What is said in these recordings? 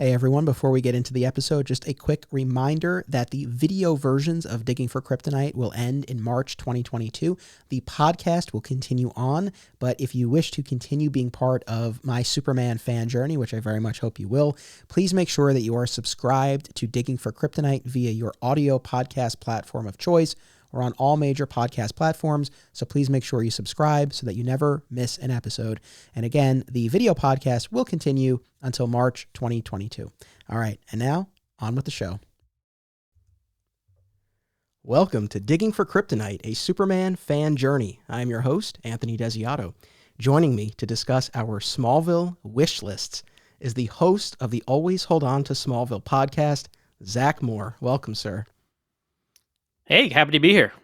Hey everyone, before we get into the episode, just a quick reminder that the video versions of Digging for Kryptonite will end in March 2022. The podcast will continue on, but if you wish to continue being part of my Superman fan journey, which I very much hope you will, please make sure that you are subscribed to Digging for Kryptonite via your audio podcast platform of choice. We're on all major podcast platforms, so please make sure you subscribe so that you never miss an episode. And again, the video podcast will continue until March 2022. All right, and now, on with the show. Welcome to Digging for Kryptonite, a Superman fan journey. I'm your host, Anthony Desiato. Joining me to discuss our Smallville wish lists is the host of the Always Hold On to Smallville podcast, Zach Moore. Welcome, sir. Hey, happy to be here.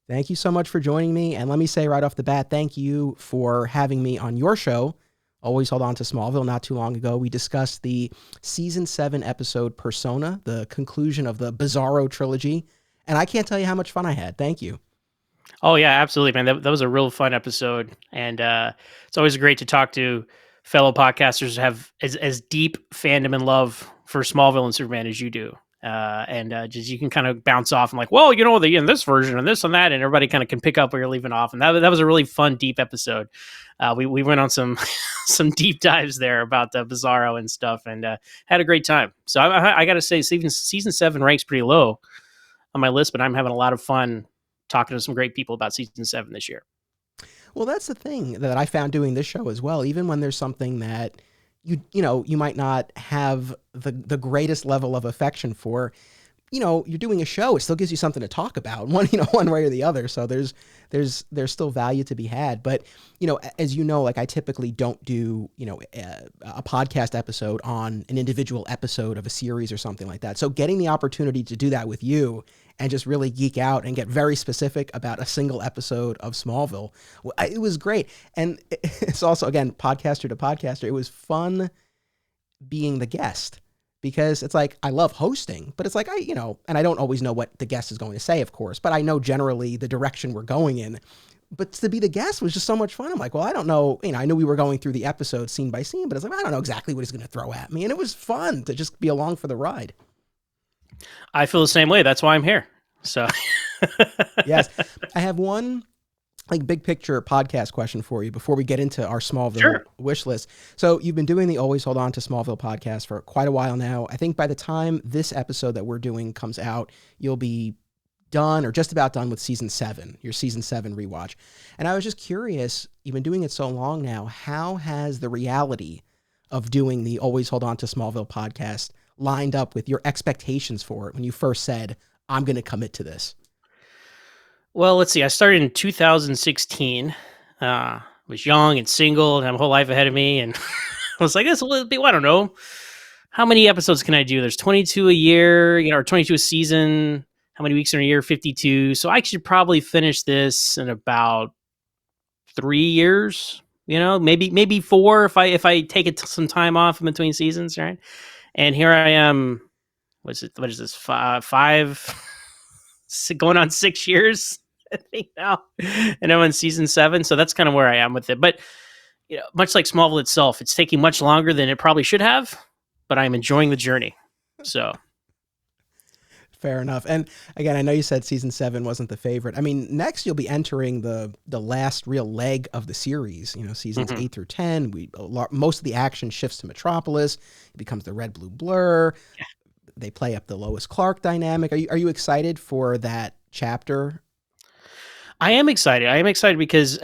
Thank you so much for joining me. And let me say right off the bat, thank you for having me on your show, Always Hold On to Smallville. Not too long ago, we discussed the season 7 episode Persona, the conclusion of the Bizarro trilogy. And I can't tell you how much fun I had. Thank you. Oh, yeah, absolutely, man. That was a real fun episode. And it's always great to talk to fellow podcasters who have as deep fandom and love for Smallville and Superman as you do. Just you can kind of bounce off and like, well, you know, in this version and this and that, and everybody kind of can pick up where you're leaving off. And that was a really fun, deep episode. We went on some some deep dives there about the Bizarro and stuff, and had a great time. So I got to say, season 7 ranks pretty low on my list, but I'm having a lot of fun talking to some great people about season 7 this year. Well, that's the thing that I found doing this show as well. Even when there's something that you might not have the greatest level of affection for, you're doing a show, it still gives you something to talk about, one way or the other. So there's still value to be had. But, as you know, like I typically don't do, a podcast episode on an individual episode of a series or something like that. So getting the opportunity to do that with you and just really geek out and get very specific about a single episode of Smallville, it was great. And it's also, again, podcaster to podcaster, it was fun being the guest. Because it's like, I love hosting, but it's like, and I don't always know what the guest is going to say, of course, but I know generally the direction we're going in. But to be the guest was just so much fun. I'm like, well, I don't know. I knew we were going through the episode scene by scene, but it's like, I don't know exactly what he's going to throw at me. And it was fun to just be along for the ride. I feel the same way. That's why I'm here. So, yes, I have one big picture podcast question for you before we get into our Smallville wish list. So you've been doing the Always Hold On to Smallville podcast for quite a while now. I think by the time this episode that we're doing comes out, you'll be done or just about done with season 7, your season 7 rewatch. And I was just curious, you've been doing it so long now, how has the reality of doing the Always Hold On to Smallville podcast lined up with your expectations for it when you first said, I'm going to commit to this? Well, let's see. I started in 2016. Was young and single and had a whole life ahead of me. And I was like, this will be, I don't know. How many episodes can I do? There's 22 a year, or 22 a season. How many weeks in a year? 52. So I should probably finish this in about 3 years, maybe 4 if I take some time off in between seasons, right? And here I am. What is this? Five going on 6 years, I think now, and I'm in season 7. So that's kind of where I am with it. But much like Smallville itself, it's taking much longer than it probably should have, but I'm enjoying the journey. So fair enough. And again, I know you said season 7 wasn't the favorite. I mean, next you'll be entering the last real leg of the series. Seasons 8 through 10. Most of the action shifts to Metropolis. It becomes the red blue blur. Yeah. They play up the Lois Clark dynamic. Are you excited for that chapter? I am excited because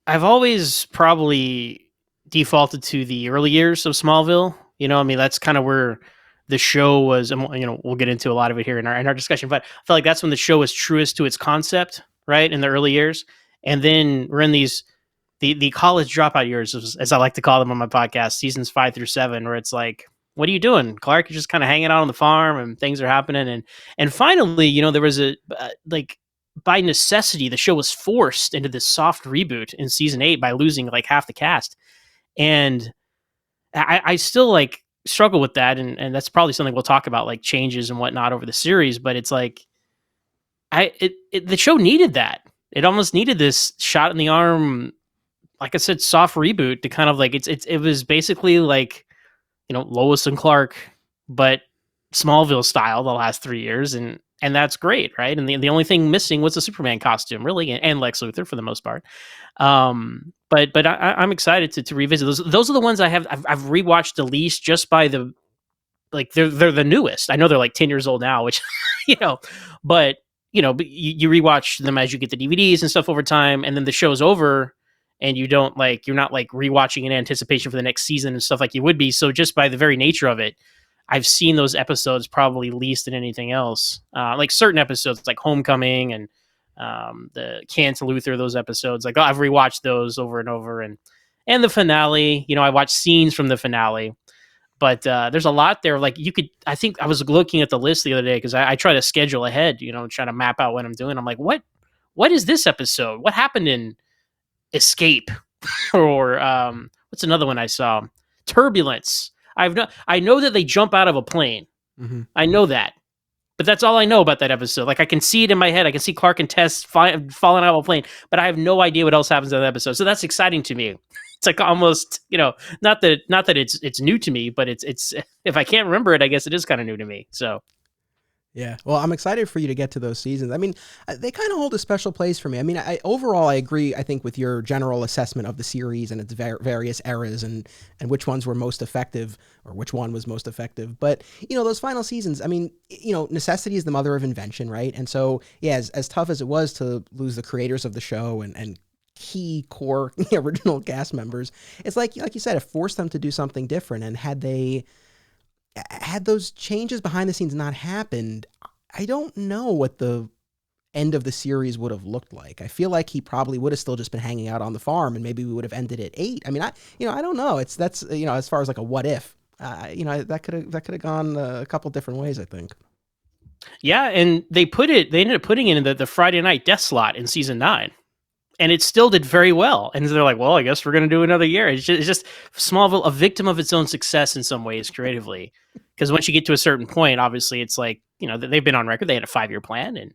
I've always probably defaulted to the early years of Smallville. That's kind of where the show was, and we'll get into a lot of it here in our discussion, but I feel like that's when the show was truest to its concept, right? In the early years. And then we're in the college dropout years, as I like to call them on my podcast, seasons 5 through 7, where it's like, what are you doing, Clark? You're just kind of hanging out on the farm and things are happening. And finally, there was by necessity, the show was forced into this soft reboot in season 8 by losing half the cast. And I still struggle with that. And that's probably something we'll talk about, changes and whatnot over the series. But it's the show needed that. It almost needed this shot in the arm, like I said, soft reboot to kind of it was basically Lois and Clark, but Smallville style the last 3 years, and that's great, right? And the only thing missing was the Superman costume, really, and Lex Luthor for the most part. But I'm excited to revisit those. Those are the ones I've rewatched the least, just by the, like, they're the newest. I know they're like 10 years old now, which but but you rewatch them as you get the DVDs and stuff over time, and then the show's over, and you're not like rewatching in anticipation for the next season and stuff like you would be. So just by the very nature of it, I've seen those episodes probably least than anything else. Like certain episodes, like Homecoming and the Can to Luther, those episodes, like I've rewatched those over and over, and the finale. I watched scenes from the finale, but there's a lot there. Like I think I was looking at the list the other day because I try to schedule ahead, try to map out what I'm doing. I'm like, what is this episode? What happened in Escape? Or what's another one I saw? Turbulence. I know that they jump out of a plane. Mm-hmm. I know that. But that's all I know about that episode. Like, I can see it in my head. I can see Clark and Tess falling out of a plane, but I have no idea what else happens in that episode. So that's exciting to me. It's like almost, not that it's new to me, but it's if I can't remember it, I guess it is kind of new to me. So. Yeah. Well, I'm excited for you to get to those seasons. I mean, they kind of hold a special place for me. I mean, overall, I agree, I think, with your general assessment of the series and its various eras and which ones were most effective, or which one was most effective. But, those final seasons, I mean, necessity is the mother of invention, right? And so, yeah, as tough as it was to lose the creators of the show and key core original cast members, it's like you said, it forced them to do something different. And had those changes behind the scenes not happened, I don't know what the end of the series would have looked like. I feel like he probably would have still just been hanging out on the farm, and maybe we would have ended at 8. I mean, I don't know. That's as far as like a what if, that could have gone a couple different ways, I think. Yeah, and they ended up putting it in the Friday night death slot in season 9. And it still did very well. And they're like, well, I guess we're going to do another year. It's just Smallville, a victim of its own success in some ways creatively. Because once you get to a certain point, obviously it's like, they've been on record. They had a 5-year plan, and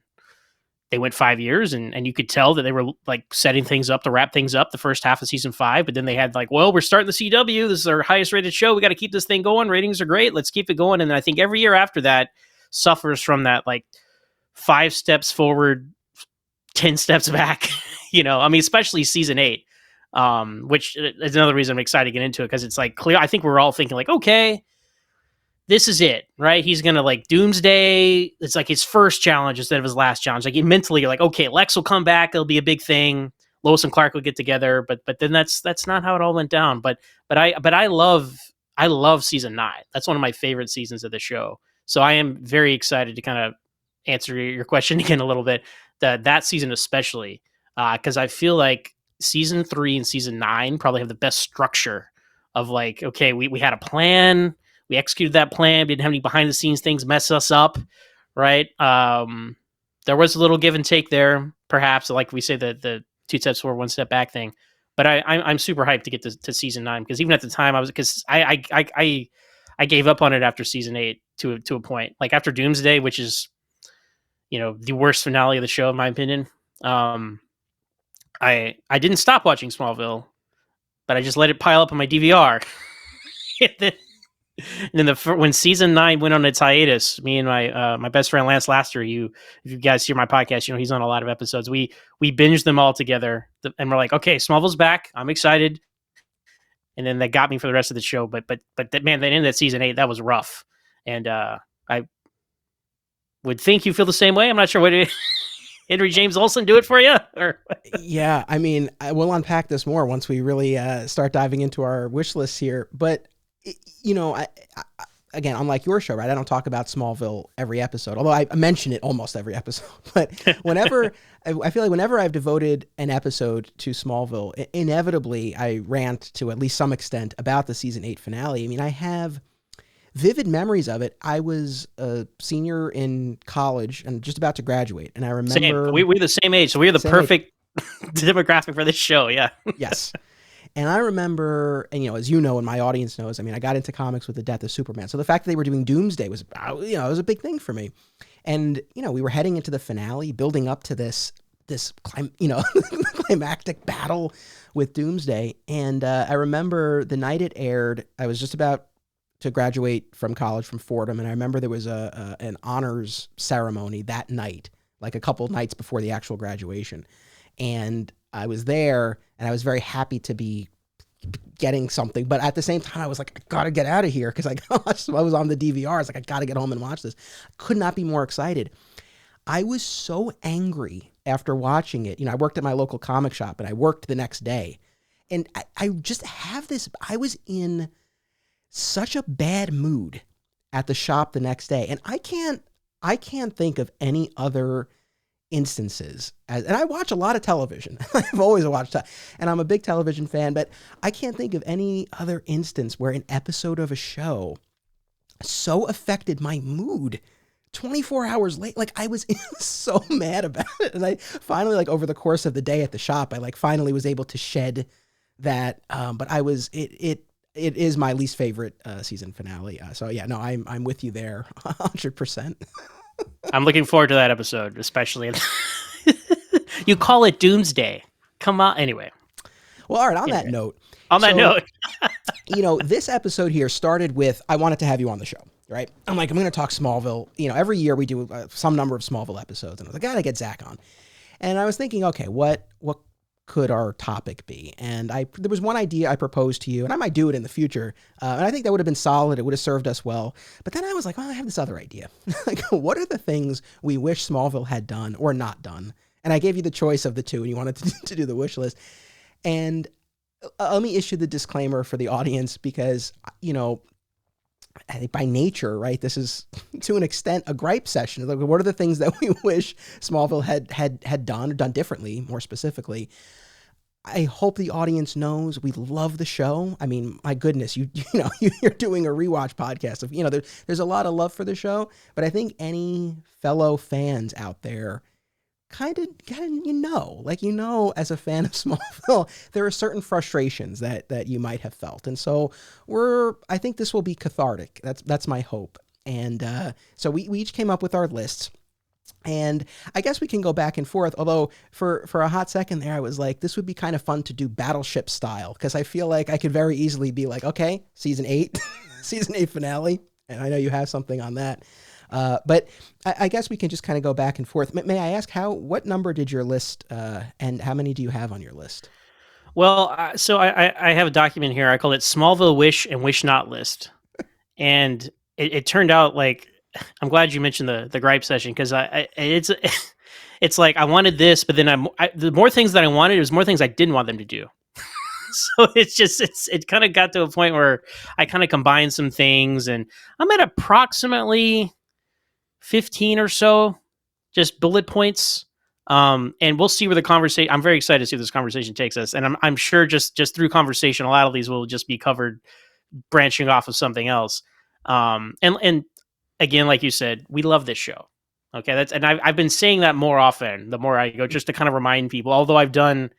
they went 5 years, and you could tell that they were like setting things up to wrap things up the first half of season 5. But then they had like, well, we're starting the CW. This is our highest rated show. We got to keep this thing going. Ratings are great. Let's keep it going. And then I think every year after that suffers from that, like 5 steps forward, 10 steps back. I mean, especially season 8, which is another reason I'm excited to get into it, because it's like clear. I think we're all thinking like, okay, this is it, right? He's going to like Doomsday. It's like his first challenge instead of his last challenge. Like mentally, you're like, okay, Lex will come back. It'll be a big thing. Lois and Clark will get together. But then that's not how it all went down. But I love season 9. That's one of my favorite seasons of the show. So I am very excited to kind of answer your question again a little bit. That season especially. Because I feel like season 3 and season 9 probably have the best structure of like, okay, we had a plan, we executed that plan, we didn't have any behind the scenes things mess us up, right? There was a little give and take there, perhaps, like we say the 2 steps forward, 1 step back thing. But I'm super hyped to get to season 9, because even at the time I gave up on it after season 8 to a point, like after Doomsday, which is the worst finale of the show in my opinion. I didn't stop watching Smallville, but I just let it pile up on my DVR. and then when season 9 went on its hiatus, me and my best friend Lance Laster, if you guys hear my podcast, he's on a lot of episodes. We binged them all together, and we're like, okay, Smallville's back. I'm excited. And then that got me for the rest of the show. But man, that ended at season 8. That was rough, and I would think you feel the same way. I'm not sure what it. Henry James Olsen do it for you? Or yeah, I mean, we'll unpack this more once we really start diving into our wish lists here. But, again, unlike your show, right, I don't talk about Smallville every episode, although I mention it almost every episode. But whenever, I feel like whenever I've devoted an episode to Smallville, inevitably I rant to at least some extent about the season 8 finale. I mean, I have vivid memories of it. I was a senior in college and just about to graduate, and I remember we're the same age, so we're the perfect demographic for this show. Yeah. Yes. And I remember, and as you know, and my audience knows, I mean, I got into comics with the death of Superman, so the fact that they were doing Doomsday was, it was a big thing for me. And we were heading into the finale, building up to this climactic battle with Doomsday. And I remember the night it aired, I was just about to graduate from college from Fordham, and I remember there was an honors ceremony that night, like a couple nights before the actual graduation, and I was there, and I was very happy to be getting something, but at the same time, I was like, I gotta get out of here because I was on the DVR. I was like, I gotta get home and watch this. I could not be more excited. I was so angry after watching it. I worked at my local comic shop, and I worked the next day, and I just have this. I was in such a bad mood at the shop the next day, and I can't think of any other instances, and I watch a lot of television. I've always watched, and I'm a big television fan, but I can't think of any other instance where an episode of a show so affected my mood 24 hours late. Like, I was so mad about it, and I finally, like, over the course of the day at the shop, I finally was able to shed that. But it is my least favorite season finale. So yeah, no, I'm with you there 100%. I'm looking forward to that episode, especially. You call it Doomsday. Come on. Anyway. Well, all right. On that note. This episode here started with, I wanted to have you on the show, right? I'm like, I'm going to talk Smallville. Every year we do some number of Smallville episodes, and I was like, I got to get Zach on. And I was thinking, okay, what could our topic be? And there was one idea I proposed to you, and I might do it in the future. And I think that would have been solid. It would have served us well. But then I was like, well, I have this other idea. Like, what are the things we wish Smallville had done or not done? And I gave you the choice of the two, and you wanted to do the wish list. And let me issue the disclaimer for the audience because, I think by nature, right, this is to an extent a gripe session. Like, what are the things that we wish Smallville had done or done differently, more specifically? I hope the audience knows we love the show. I mean, my goodness, you're doing a rewatch podcast of, there's a lot of love for the show, but I think any fellow fans out there kind of, as a fan of Smallville, there are certain frustrations that you might have felt. And so I think this will be cathartic. That's my hope. And so we each came up with our lists. And I guess we can go back and forth, although for a hot second there, I was like, this would be kind of fun to do Battleship style, because I feel like I could very easily be like, okay, season 8, season 8 finale. And I know you have something on that. But I guess we can just kind of go back and forth. May I ask what number did your list, and how many do you have on your list? Well, so I have a document here. I call it Smallville Wish and Wish Not List. And it turned out, like, I'm glad you mentioned the gripe session, because it's like I wanted this, but then the more things that I wanted, it was more things I didn't want them to do. So it kind of got to a point where I kind of combined some things, and I'm at approximately 15 or so, just bullet points. And we'll see where the conversation. I'm very excited to see where this conversation takes us, and I'm sure just through conversation, a lot of these will just be covered, branching off of something else. And again, like you said, we love this show. Okay, I've been saying that more often the more I go, just to kind of remind people. Although I've done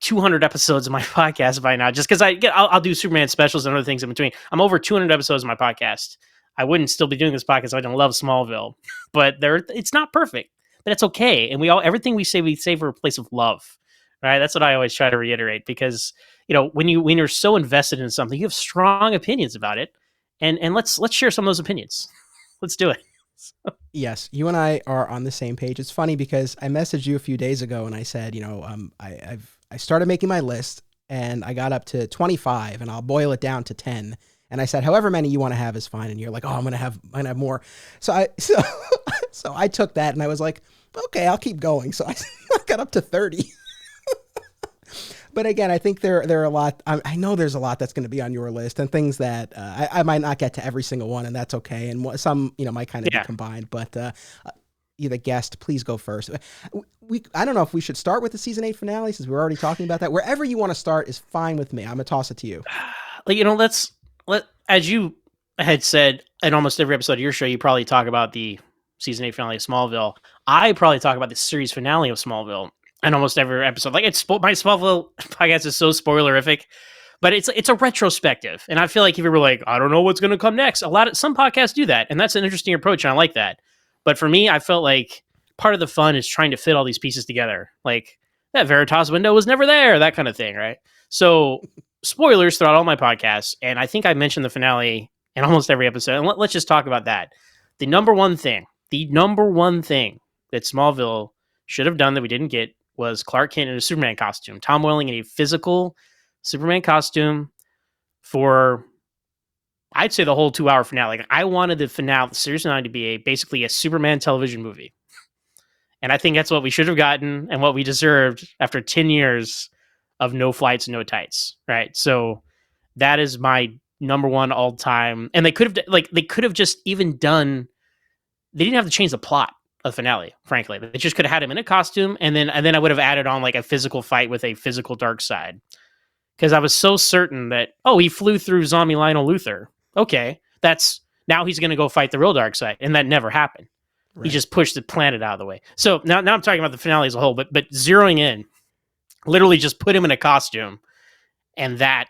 200 episodes of my podcast by now, just because I'll do Superman specials and other things in between. I'm over 200 episodes of my podcast. I wouldn't still be doing this podcast if I didn't love Smallville, but it's not perfect, but it's okay. And everything we say for a place of love, right? That's what I always try to reiterate, because when you're so invested in something, you have strong opinions about it, and let's share some of those opinions. Let's do it. Yes, you and I are on the same page. It's funny because I messaged you a few days ago and I said, I started making my list and I got up to 25 and I'll boil it down to 10. And I said, however many you want to have is fine. And you're like, oh, I'm gonna have more. So I took that and I was like, okay, I'll keep going. So I got up to 30. But again, I think there are a lot. I know there's a lot that's going to be on your list, and things that I might not get to every single one, and that's okay. And some might kind of be combined. But the guest, please go first. I don't know if we should start with the season 8 finale, since we're already talking about that. Wherever you want to start is fine with me. I'm gonna toss it to you. As you had said in almost every episode of your show, you probably talk about the season 8 finale of Smallville. I probably talk about the series finale of Smallville. And almost every episode, like my Smallville podcast is so spoilerific, but it's a retrospective, and I feel like if you were like, I don't know what's going to come next, some podcasts do that, and that's an interesting approach, and I like that. But for me, I felt like part of the fun is trying to fit all these pieces together, like that Veritas window was never there, that kind of thing, right? So spoilers throughout all my podcasts, and I think I mentioned the finale in almost every episode. And let's just talk about that. The number one thing that Smallville should have done that we didn't get was Clark Kent in a Superman costume. Tom Welling in a physical Superman costume for, I'd say, the whole 2-hour finale. Like, I wanted the finale, the series 9, to be basically a Superman television movie. And I think that's what we should have gotten and what we deserved after 10 years of no flights, no tights, right? So that is my number one all time. And they could have just even done, they didn't have to change the plot of the finale, frankly. They just could have had him in a costume, and then I would have added on like a physical fight with a physical dark side. Because I was so certain that, he flew through zombie Lionel Luthor. Okay, now he's going to go fight the real dark side. And that never happened. Right. He just pushed the planet out of the way. So now I'm talking about the finale as a whole, but zeroing in, literally just put him in a costume, and that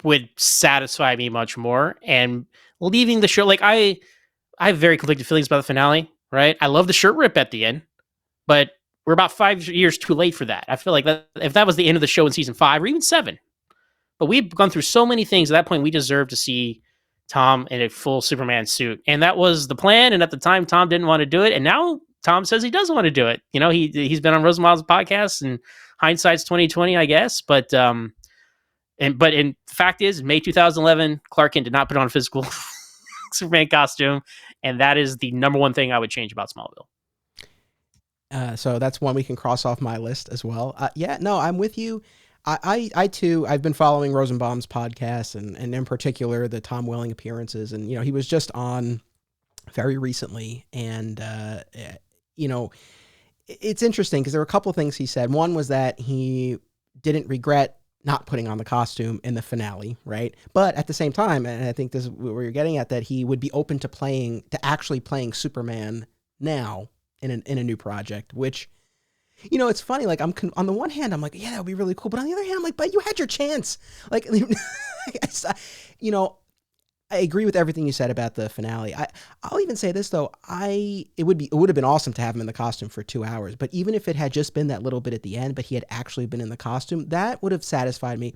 would satisfy me much more. And leaving the show, like, I have very conflicted feelings about the finale, right? I love the shirt rip at the end, but we're about 5 years too late for that. I feel like that if that was the end of the show in season 5 or even 7, but we've gone through so many things at that point, we deserve to see Tom in a full Superman suit. And that was the plan. And at the time, Tom didn't want to do it. And now Tom says he doesn't want to do it. You know, he's been on Rosenbaum's podcast, and hindsight's 2020, I guess. But the fact is, in May 2011, Clark Kent did not put on a physical Superman costume. And that is the number one thing I would change about Smallville. So that's one we can cross off my list as well. I'm with you. I too, I've been following Rosenbaum's podcast and in particular the Tom Welling appearances. And, he was just on very recently. And, it's interesting because there were a couple of things he said. One was that he didn't regret not putting on the costume in the finale, right? But at the same time, and I think this is where you're getting at, that he would be open to actually playing Superman now in a new project, which, it's funny. Like, on the one hand, I'm like, yeah, that would be really cool. But on the other hand, I'm like, but you had your chance. Like, I agree with everything you said about the finale. I'll even say this though. It would have been awesome to have him in the costume for 2 hours. But even if it had just been that little bit at the end, but he had actually been in the costume, that would have satisfied me.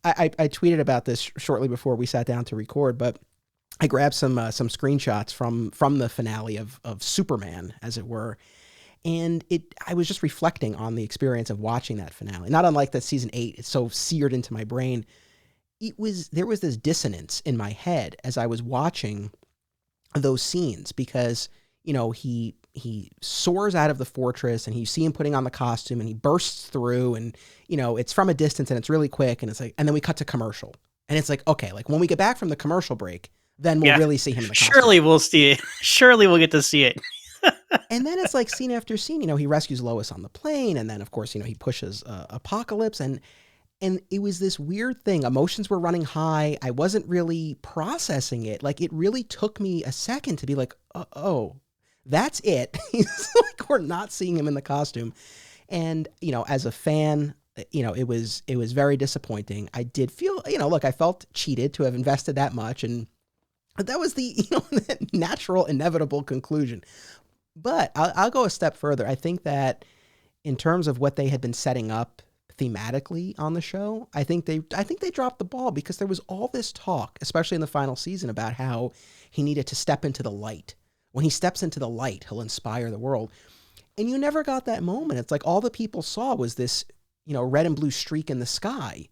I tweeted about this shortly before we sat down to record, but I grabbed some screenshots from the finale of Superman, as it were. And I was just reflecting on the experience of watching that finale. Not unlike that season 8, it's so seared into my brain. There was this dissonance in my head as I was watching those scenes because, he soars out of the fortress and you see him putting on the costume and he bursts through and, it's from a distance and it's really quick and it's like, and then we cut to commercial and it's like, okay, like when we get back from the commercial break, then we'll really see him in the costume. Surely we'll see it. Surely we'll get to see it. And then it's like scene after scene, he rescues Lois on the plane. And then of course, he pushes Apocalypse and it was this weird thing. Emotions were running high. I wasn't really processing it. Like it really took me a second to be like, oh, that's it. Like we're not seeing him in the costume. And, as a fan, it was very disappointing. I did feel, look, I felt cheated to have invested that much. And that was the, natural, inevitable conclusion. But I'll go a step further. I think that in terms of what they had been setting up thematically on the show, I think they dropped the ball because there was all this talk, especially in the final season, about how he needed to step into the light. When he steps into the light, he'll inspire the world. And you never got that moment. It's like all the people saw was this, red and blue streak in the sky.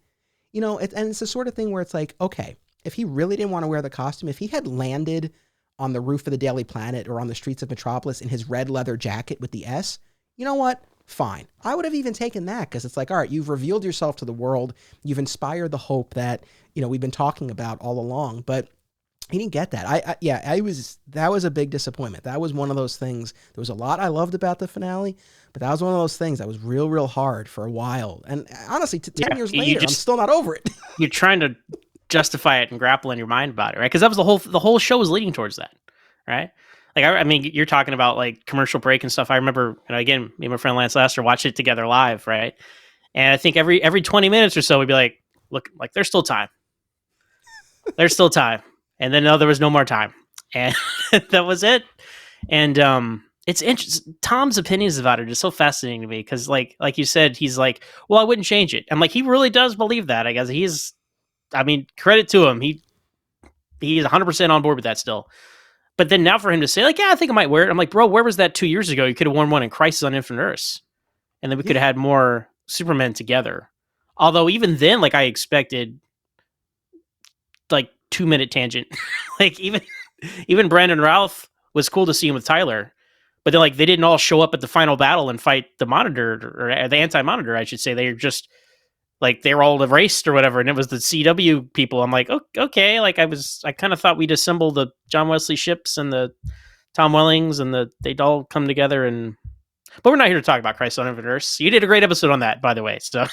And it's the sort of thing where it's like, okay, if he really didn't want to wear the costume, if he had landed on the roof of the Daily Planet or on the streets of Metropolis in his red leather jacket with the S, you know what? Fine. I would have even taken that because it's like, all right, you've revealed yourself to the world. You've inspired the hope that, we've been talking about all along. But he didn't get that. That was a big disappointment. That was one of those things. There was a lot I loved about the finale, but that was one of those things that was real, real hard for a while. And honestly, 10 years later, I'm still not over it. You're trying to justify it and grapple in your mind about it, right? Because that was the whole show was leading towards that, right? Like, I mean, you're talking about like commercial break and stuff. I remember, again, me and my friend Lance Laster watched it together live, right? And I think every 20 minutes or so, we'd be like, look, like there's still time. There's still time. And then no, there was no more time. And that was it. And it's interesting. Tom's opinions about it is so fascinating to me because, like you said, he's like, well, I wouldn't change it. I'm like, he really does believe that. I guess I mean, credit to him. He's 100% on board with that still. But then now for him to say, like, yeah, I think I might wear it. I'm like, bro, where was that 2 years ago? You could have worn one in Crisis on Infinite Earths. And then we could have had more Supermen together. Although even then, like, I expected, like, 2-minute tangent. Like, even Brandon Routh was cool to see him with Tyler. But then, like, they didn't all show up at the final battle and fight the Monitor, or the Anti-Monitor, I should say. They were just, like, they were all erased or whatever, and it was the CW people. I'm like, okay, like, I kind of thought we'd assemble the John Wesley ships and the Tom Wellings, and they'd all come together. But we're not here to talk about Crisis on Infinite Earths. You did a great episode on that, by the way. So,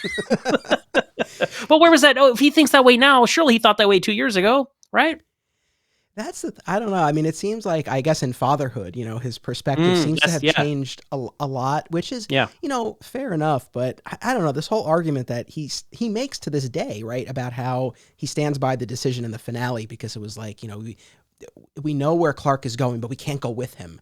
but where was that? Oh, if he thinks that way now, surely he thought that way 2 years ago, right? I don't know. I mean, it seems like, I guess in fatherhood, his perspective seems to have changed a lot, which is, fair enough. But I don't know, this whole argument that he makes to this day, right, about how he stands by the decision in the finale because it was like, we know where Clark is going, but we can't go with him.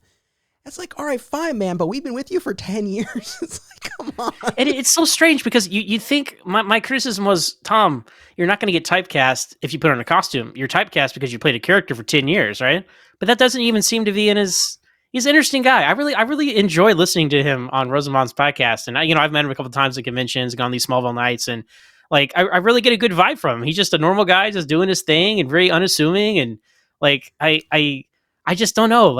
It's like, all right, fine, man, but we've been with you for 10 years. It's like, come on. And it's so strange because you think my criticism was, Tom, you're not going to get typecast if you put on a costume. You're typecast because you played a character for 10 years, right? But that doesn't even seem to be in his... He's an interesting guy. I really enjoy listening to him on Rosenbaum's podcast. And I've met him a couple of times at conventions, gone these Smallville nights, and like I really get a good vibe from him. He's just a normal guy just doing his thing and very unassuming. And like I just don't know.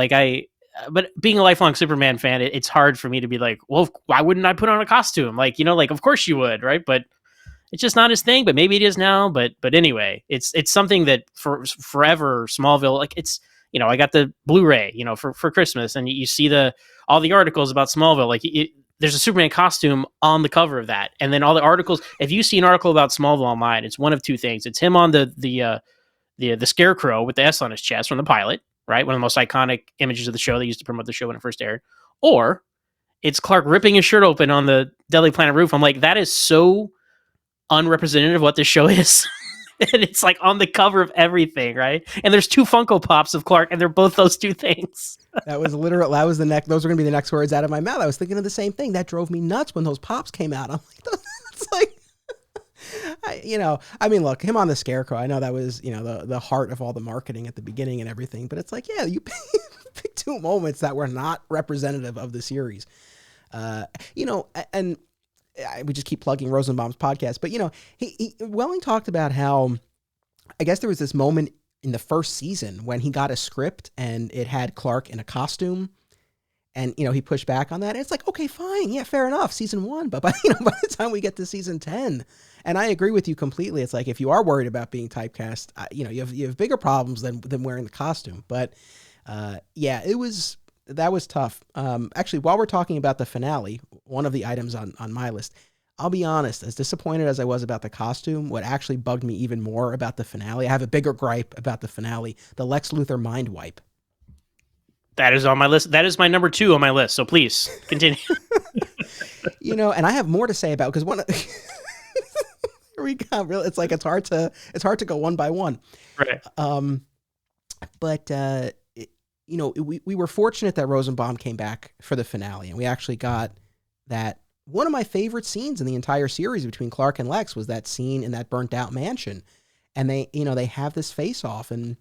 But being a lifelong Superman fan, it's hard for me to be like, well, why wouldn't I put on a costume? Like, of course you would, right? But it's just not his thing. But maybe it is now. But anyway, it's something that for forever Smallville, like it's, I got the Blu-ray, for Christmas, and you see all the articles about Smallville. Like there's a Superman costume on the cover of that, and then all the articles. If you see an article about Smallville online, it's one of two things. It's him on the Scarecrow with the S on his chest from the pilot. Right? One of the most iconic images of the show. They used to promote the show when it first aired. Or it's Clark ripping his shirt open on the Deadly Planet roof. I'm like, that is so unrepresentative of what this show is. And it's like on the cover of everything, right? And there's 2 Funko Pops of Clark, and they're both those 2 things. Those were going to be the next words out of my mouth. I was thinking of the same thing. That drove me nuts when those Pops came out. I'm like, it's like, look, him on the Scarecrow, I know that was, the heart of all the marketing at the beginning and everything, but it's like, yeah, you pick 2 moments that were not representative of the series. And we just keep plugging Rosenbaum's podcast, but, Welling talked about how, I guess there was this moment in the first season when he got a script and it had Clark in a costume. And, he pushed back on that. And it's like, okay, fine. Yeah, fair enough. Season 1. But by the time we get to season 10, and I agree with you completely. It's like, if you are worried about being typecast, you have bigger problems than wearing the costume. But that was tough. Actually, while we're talking about the finale, one of the items on my list, I'll be honest, as disappointed as I was about the costume, what actually bugged me even more about the finale, I have a bigger gripe about the finale, the Lex Luthor mind wipe. That is on my list. That is my number 2 on my list. So please continue. And I have more to say about, because one here we go. Really, it's like it's hard to go one by one. Right. But we were fortunate that Rosenbaum came back for the finale, and we actually got that. One of my favorite scenes in the entire series between Clark and Lex was that scene in that burnt out mansion, and they have this face off. And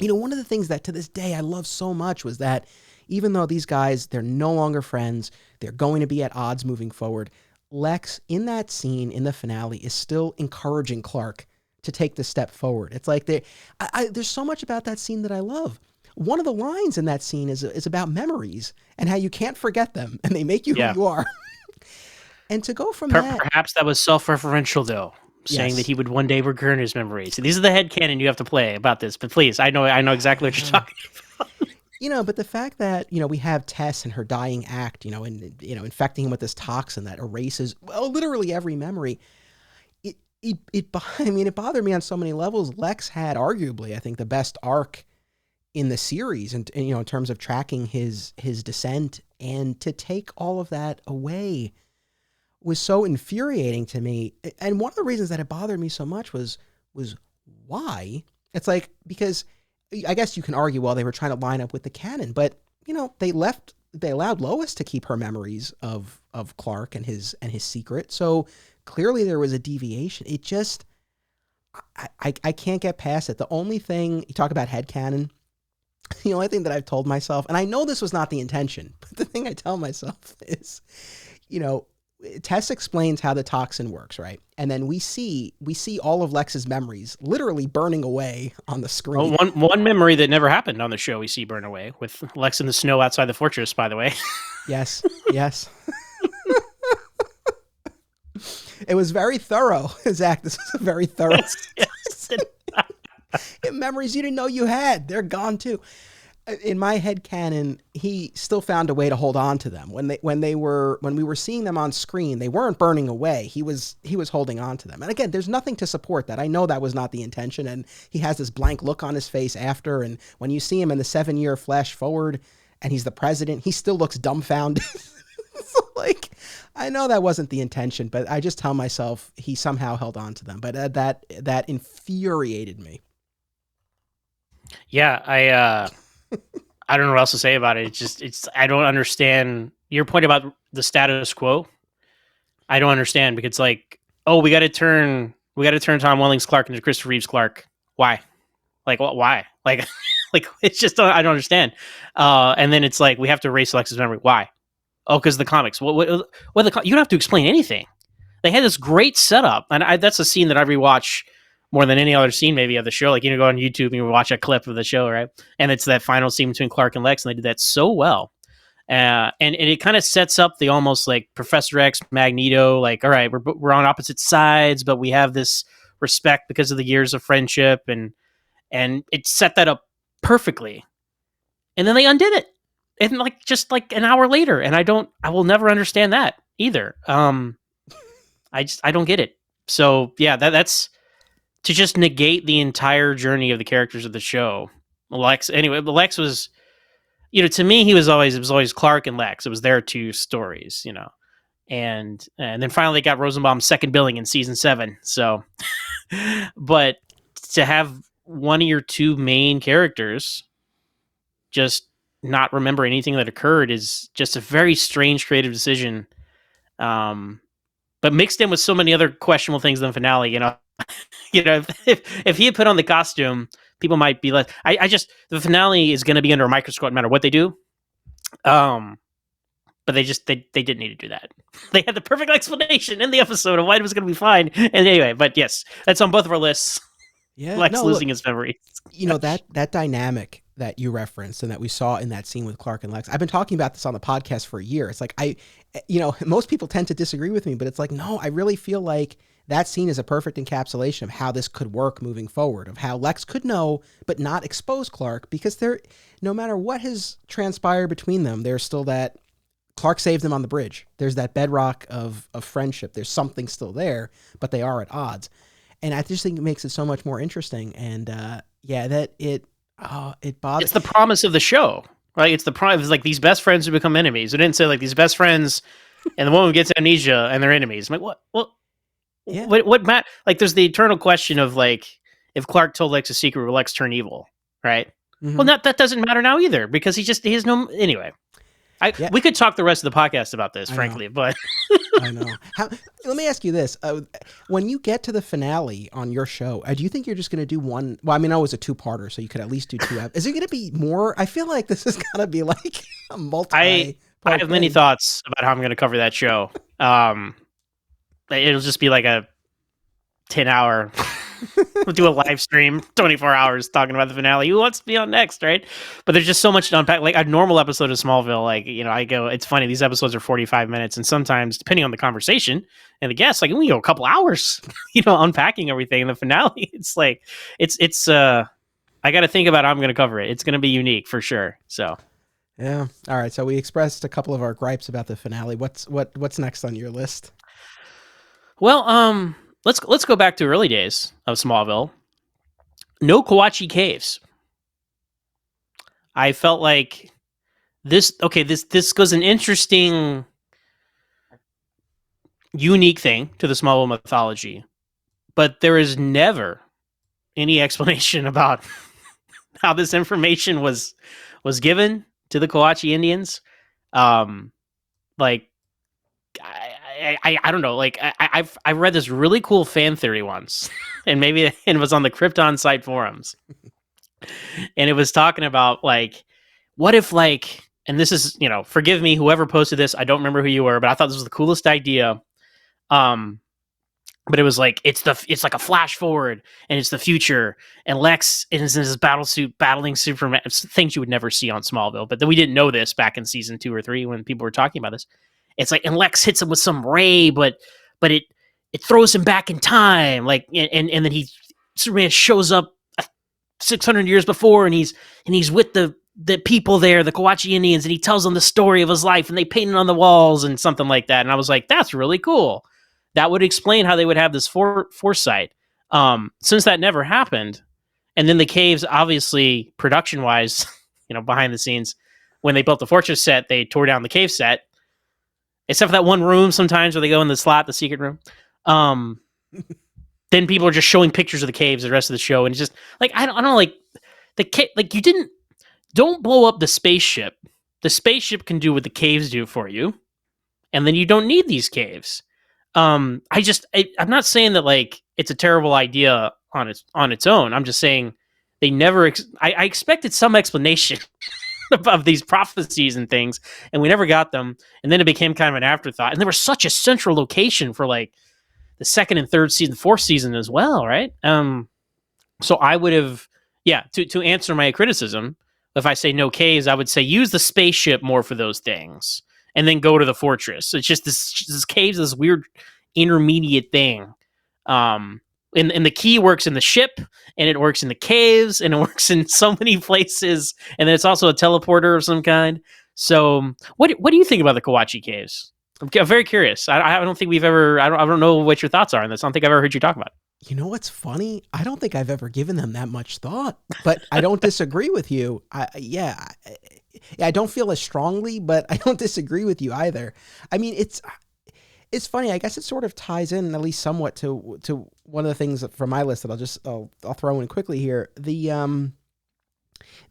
one of the things that to this day I love so much was that even though these guys, they're no longer friends, they're going to be at odds moving forward, Lex, in that scene in the finale, is still encouraging Clark to take the step forward. It's like there's so much about that scene that I love. One of the lines in that scene is about memories and how you can't forget them, and they make you who you are. And to go from that... Perhaps that was self-referential, though. Saying that he would one day recur his memories. So these are the headcanon you have to play about this. But please, I know exactly what you're talking about. But the fact that, we have Tess and her dying act, and, infecting him with this toxin that erases, literally every memory. It bothered me on so many levels. Lex had arguably, I think, the best arc in the series, and in terms of tracking his descent, and to take all of that away was so infuriating to me. And one of the reasons that it bothered me so much was why. It's like, because I guess you can argue, well, they were trying to line up with the canon, but they left they allowed Lois to keep her memories of Clark and his secret. So clearly there was a deviation. It just I can't get past it. The only thing you talk about headcanon, the only thing that I've told myself, and I know this was not the intention, but the thing I tell myself is, Tess explains how the toxin works, right? And then we see all of Lex's memories literally burning away on the screen. Well, one memory that never happened on the show we see burn away with Lex in the snow outside the fortress, by the way. Yes. It was very thorough, Zach. This was a very thorough. Yes. Memories you didn't know you had. They're gone too. In my head canon, he still found a way to hold on to them. When we were seeing them on screen, they weren't burning away. He was holding on to them. And again, there's nothing to support that. I know that was not the intention. And he has this blank look on his face after. And when you see him in the 7-year flash forward and he's the president, he still looks dumbfounded. So, I know that wasn't the intention, but I just tell myself he somehow held on to them. But that infuriated me. Yeah, I don't know what else to say about it. It's I don't understand your point about the status quo. I don't understand because we got to turn Tom Welling's Clark into Christopher Reeve's Clark. Why? Why? It's just I don't understand. And then it's we have to erase Alexa's memory. Why? Oh, because the comics. You don't have to explain anything. They had this great setup, and that's a scene that I rewatch more than any other scene maybe of the show. Go on YouTube and you watch a clip of the show, right? And it's that final scene between Clark and Lex, and they did that so well. And it kind of sets up the almost Professor X, Magneto, all right, we're on opposite sides, but we have this respect because of the years of friendship, and it set that up perfectly. And then they undid it. And just an hour later, and I will never understand that either. I don't get it. So yeah, that's to just negate the entire journey of the characters of the show. Lex was, to me, it was always Clark and Lex. It was their two stories, and then finally they got Rosenbaum's second billing in season 7. So, but to have one of your two main characters just not remember anything that occurred is just a very strange creative decision. But mixed in with so many other questionable things in the finale, if he had put on the costume, people might be less. The finale is going to be under a microscope no matter what they do. But they didn't need to do that. They had the perfect explanation in the episode of why it was going to be fine. And anyway, but yes, that's on both of our lists. Yeah, Lex losing his memory. That dynamic that you referenced and that we saw in that scene with Clark and Lex. I've been talking about this on the podcast for a year. It's most people tend to disagree with me, but it's no, I really feel like that scene is a perfect encapsulation of how this could work moving forward, of how Lex could know but not expose Clark, because no matter what has transpired between them, there's still that Clark saved him on the bridge. There's that bedrock of friendship. There's something still there, but they are at odds. And I just think it makes it so much more interesting. And it bothers. It's the promise of the show, right? It's the promise. It's these best friends who become enemies. It didn't say these best friends, and the woman gets amnesia and they're enemies. I'm what? Yeah. What Matt? There's the eternal question of if Clark told Lex a secret, will Lex turn evil, right? Mm-hmm. Well, that doesn't matter now either because he has no anyway. We could talk the rest of the podcast about this, frankly, but I know. Let me ask you this: when you get to the finale on your show, do you think you're just going to do one? Well, I mean, I was a 2-parter, so you could at least do 2. Is it going to be more? I feel like this is going to be a multi. I have many thoughts about how I'm going to cover that show. It'll just be a 10-hour. We'll do a live stream, 24 hours talking about the finale. Who wants to be on next, right? But there's just so much to unpack. A normal episode of Smallville, I go, it's funny, these episodes are 45 minutes, and sometimes, depending on the conversation and the guests, we go a couple hours, unpacking everything. In the finale, it's I got to think about how I'm going to cover it. It's going to be unique for sure. So, yeah. All right. So we expressed a couple of our gripes about the finale. What's next on your list? Well, let's go back to early days of Smallville. No Kawachi Caves. I felt like this goes an interesting, unique thing to the Smallville mythology, but there is never any explanation about how this information was given to the Kawachi Indians. Like I don't know. Like I've read this really cool fan theory once, and maybe it was on the Krypton site forums, and it was talking about like, what if like, and this is, forgive me, whoever posted this, I don't remember who you were, but I thought this was the coolest idea. But it was like it's like a flash forward, and it's the future, and Lex is in his battle suit battling Superman. Things you would never see on Smallville, but then we didn't know this back in season 2 or 3 when people were talking about this. It's like, and Lex hits him with some ray, but it throws him back in time, like, and then Superman shows up 600 years before, and he's with the people there, the Kawachi Indians, and he tells them the story of his life, and they paint it on the walls and something like that. And I was like, that's really cool. That would explain how they would have this foresight. Since that never happened, and then the caves, obviously, production-wise, behind the scenes, when they built the Fortress set, they tore down the cave set, except for that one room sometimes where they go in the slot, the secret room. Then people are just showing pictures of the caves the rest of the show, and it's just like, I don't know, like you don't blow up the spaceship. The spaceship can do what the caves do for you, and then you don't need these caves. I'm not saying that like it's a terrible idea on its own. I'm just saying they never. I expected some explanation of these prophecies and things, and we never got them. And then it became kind of an afterthought. And they were such a central location for like the second and third season, fourth season as well, right? So I would have, to answer my criticism, if I say no caves, I would say use the spaceship more for those things, and then go to the fortress. It's just this caves, this weird intermediate thing. And the key works in the ship, and it works in the caves, and it works in so many places. And then it's also a teleporter of some kind. So what do you think about the Kawachi Caves? I'm very curious. I don't think we've ever. I don't know what your thoughts are on this. I don't think I've ever heard you talk about it. You know what's funny? I don't think I've ever given them that much thought, but I don't disagree with you. I don't feel as strongly, but I don't disagree with you either. I mean, it's funny. I guess it sort of ties in at least somewhat to one of the things from my list that I'll throw in quickly here. The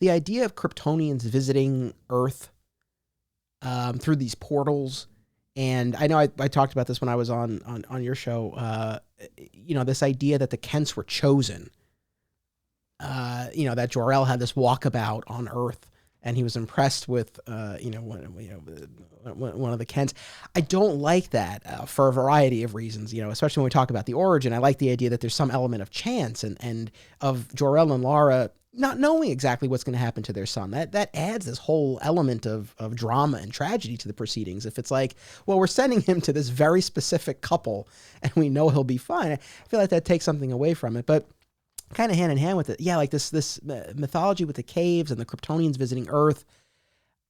idea of Kryptonians visiting Earth through these portals. And I know I talked about this when I was on your show, this idea that the Kents were chosen, that Jor-El had this walkabout on Earth, and he was impressed with, one of the Kents. I don't like that for a variety of reasons, especially when we talk about the origin. I like the idea that there's some element of chance and of Jor-El and Lara not knowing exactly what's going to happen to their son. That adds this whole element of drama and tragedy to the proceedings. If it's like, well, we're sending him to this very specific couple and we know he'll be fine, I feel like that takes something away from it. But kind of hand in hand with it, like this mythology with the caves and the Kryptonians visiting Earth,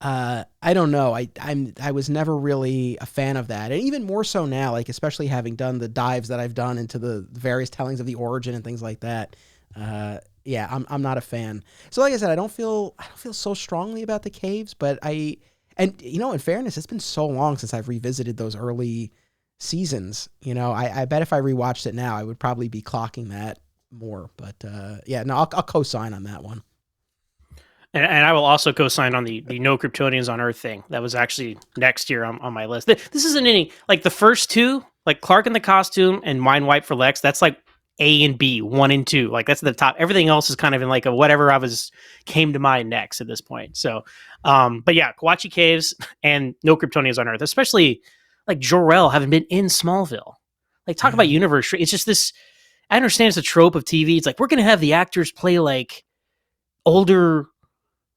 I don't know. I was never really a fan of that. And even more so now, like especially having done the dives that I've done into the various tellings of the origin and things like that, I'm not a fan. So like I said, I don't feel so strongly about the caves, but in fairness, it's been so long since I've revisited those early seasons. I bet if I rewatched it now, I would probably be clocking that more. But I'll co-sign on that one. And I will also co-sign on the no Kryptonians on Earth thing. That was actually next year on my list. This isn't any, like the first two, like Clark in the costume and Mind Wipe for Lex, that's like A and B, 1 and 2. Like that's the top. Everything else is kind of in like a whatever came to mind next at this point. So, but yeah, Kawachi Caves and no Kryptonians on Earth, especially like Jor-El having been in Smallville. Like talk about universe. It's just this, I understand it's a trope of TV. It's like, we're going to have the actors play like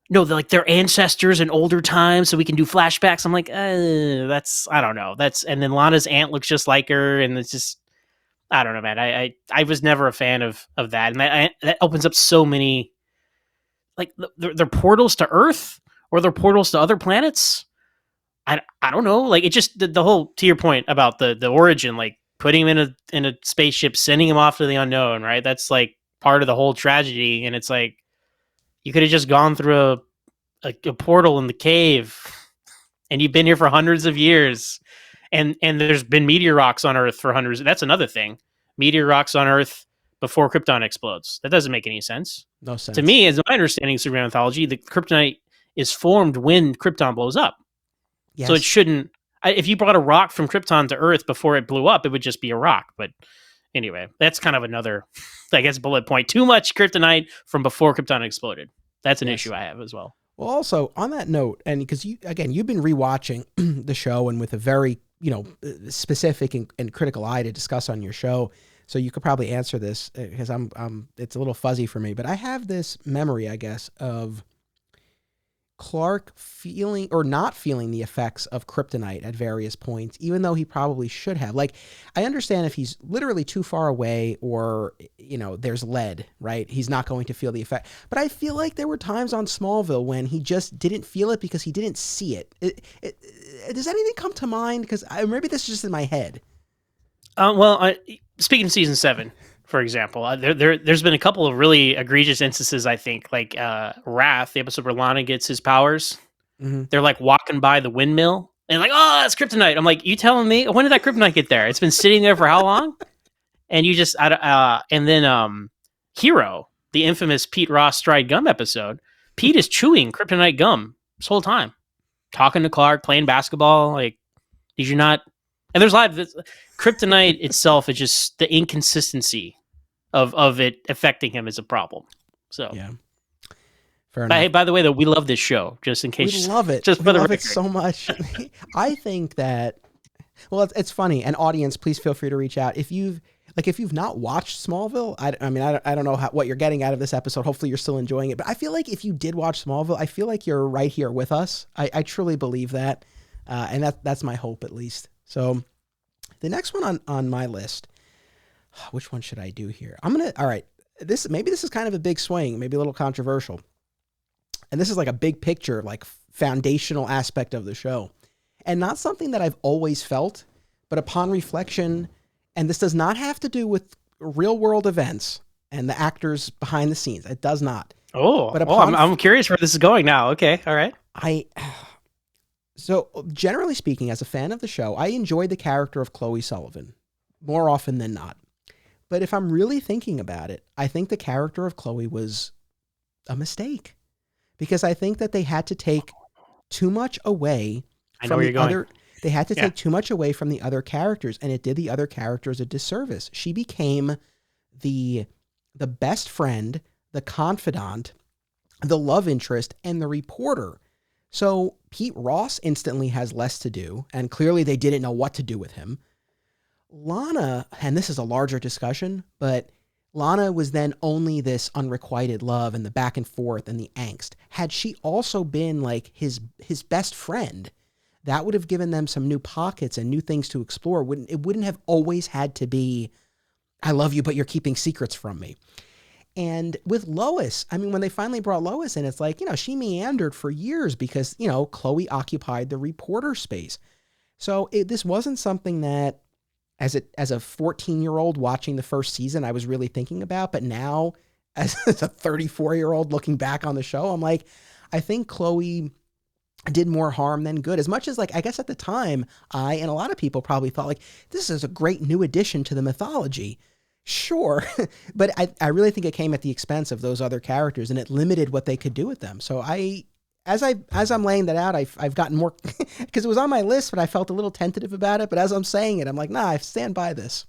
like their ancestors in older times so we can do flashbacks. I'm like, I don't know. And then Lana's aunt looks just like her. And it's just, I don't know, man. I was never a fan of that. And that opens up so many, like they're portals to Earth or they're portals to other planets. I don't know. Like it just, the whole, to your point about the origin, like putting him in a spaceship, sending him off to the unknown, right? That's like part of the whole tragedy. And it's like, you could have just gone through a portal in the cave and you've been here for hundreds of years. And there's been meteor rocks on Earth for hundreds. That's another thing. Meteor rocks on Earth before Krypton explodes. That doesn't make any sense. No sense. To me, as my understanding of Superman mythology, the kryptonite is formed when Krypton blows up. So it Yes. shouldn't. If you brought a rock from Krypton to Earth before it blew up, it would just be a rock. But anyway, that's kind of another, I guess, bullet point. Too much kryptonite from before Krypton exploded. That's an Yes. issue I have as well. Well, also on that note, and because you've been rewatching the show and with a very, specific and critical eye to discuss on your show. So you could probably answer this because it's a little fuzzy for me, but I have this memory, I guess, of Clark feeling or not feeling the effects of kryptonite at various points, even though he probably should have. Like, I understand if he's literally too far away or, there's lead, right? He's not going to feel the effect. But I feel like there were times on Smallville when he just didn't feel it because he didn't see it. Does anything come to mind? Because maybe this is just in my head. Speaking of season 7, for example, there's been a couple of really egregious instances, I think, like Wrath, the episode where Lana gets his powers. Mm-hmm. They're like walking by the windmill and like, oh, that's kryptonite. I'm like, you telling me? When did that kryptonite get there? It's been sitting there for how long? And you just, and then Hero, the infamous Pete Ross Stride Gum episode, Pete is chewing kryptonite gum this whole time, talking to Clark, playing basketball. Like, did you not? And there's a lot of kryptonite itself is just the inconsistency of it affecting him is a problem. So yeah, fair enough. Hey, by the way, though, we love this show. Just in case, we love it. Just we love it so much. I think that. Well, it's funny. And audience, please feel free to reach out if you've not watched Smallville. I don't know what you're getting out of this episode. Hopefully, you're still enjoying it. But I feel like if you did watch Smallville, I feel like you're right here with us. I truly believe that, and that's my hope at least. So the next one on my list, which one should I do here? All right, this is kind of a big swing, maybe a little controversial. And this is like a big picture, like foundational aspect of the show. And not something that I've always felt, but upon reflection, and this does not have to do with real world events and the actors behind the scenes. It does not. I'm curious where this is going now. Okay. All right. So generally speaking, as a fan of the show, I enjoyed the character of Chloe Sullivan more often than not. But if I'm really thinking about it, I think the character of Chloe was a mistake because I think that they had to take too much away from the other. They had to take too much away from the other characters, and it did the other characters a disservice. She became the best friend, the confidant, the love interest, and the reporter. So Pete Ross instantly has less to do, and clearly they didn't know what to do with him. Lana, and this is a larger discussion, but Lana was then only this unrequited love and the back and forth and the angst. Had she also been like his best friend, that would have given them some new pockets and new things to explore. It wouldn't have always had to be, I love you, but you're keeping secrets from me. And with Lois, I mean, when they finally brought Lois in, it's like, she meandered for years because, Chloe occupied the reporter space. So this wasn't something that as a 14-year-old watching the first season, I was really thinking about. But now as a 34-year-old looking back on the show, I'm like, I think Chloe did more harm than good. As much as I guess at the time, I and a lot of people probably thought like, this is a great new addition to the mythology. Sure. But I really think it came at the expense of those other characters and it limited what they could do with them. So as I'm laying that out, I've gotten more because it was on my list, but I felt a little tentative about it. But as I'm saying it, I'm like, nah, I stand by this.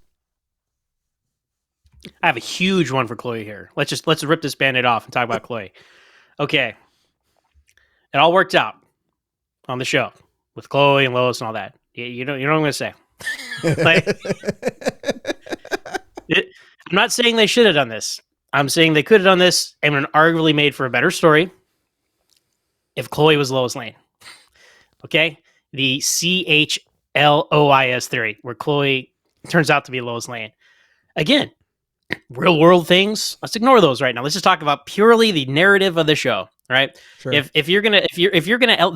I have a huge one for Chloe here. Let's rip this Band-Aid off and talk about Chloe. Okay. It all worked out on the show with Chloe and Lois and all that. You know what I'm going to say. I'm not saying they should have done this. I'm saying they could have done this and would arguably made for a better story if Chloe was Lois Lane. Okay? The CHLOIS theory, where Chloe turns out to be Lois Lane. Again, real world things, let's ignore those right now. Let's just talk about purely the narrative of the show, right? Sure. If you're gonna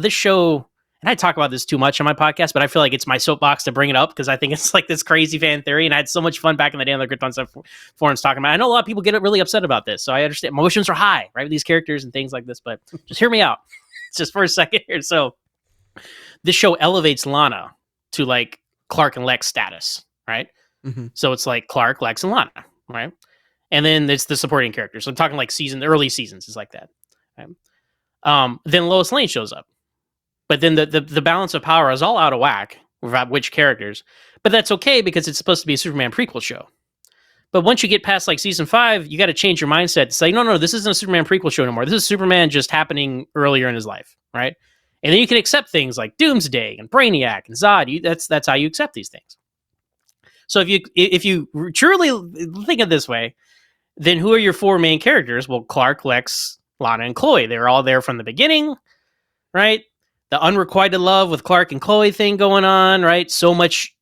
this show, and I talk about this too much on my podcast, but I feel like it's my soapbox to bring it up because I think it's like this crazy fan theory, and I had so much fun back in the day on the Krypton stuff forums talking about it. I know a lot of people get really upset about this, so I understand emotions are high, right, with these characters and things like this, but just hear me out. It's just for a second here. So this show elevates Lana to like Clark and Lex status, right? Mm-hmm. So it's like Clark, Lex, and Lana, right? And then it's the supporting characters. So I'm talking like the early seasons is like that. Right? Then Lois Lane shows up. but then the balance of power is all out of whack about which characters. But that's okay because it's supposed to be a Superman prequel show. But once you get past like season 5, you got to change your mindset to say, no, this isn't a Superman prequel show anymore. This is Superman just happening earlier in his life, right? And then you can accept things like Doomsday and Brainiac and Zod. That's how you accept these things. So if you truly think of it this way, then who are your 4 main characters? Well, Clark, Lex, Lana, and Chloe. They're all there from the beginning, right? The unrequited love with Clark and Chloe thing going on, right? So much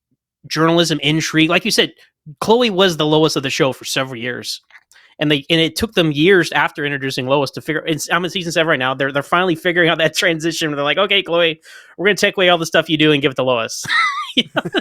journalism intrigue. Like you said, Chloe was the Lois of the show for several years. And it took them years after introducing Lois to figure. I'm in season 7 right now. They're finally figuring out that transition. They're like, okay, Chloe, we're gonna take away all the stuff you do and give it to Lois.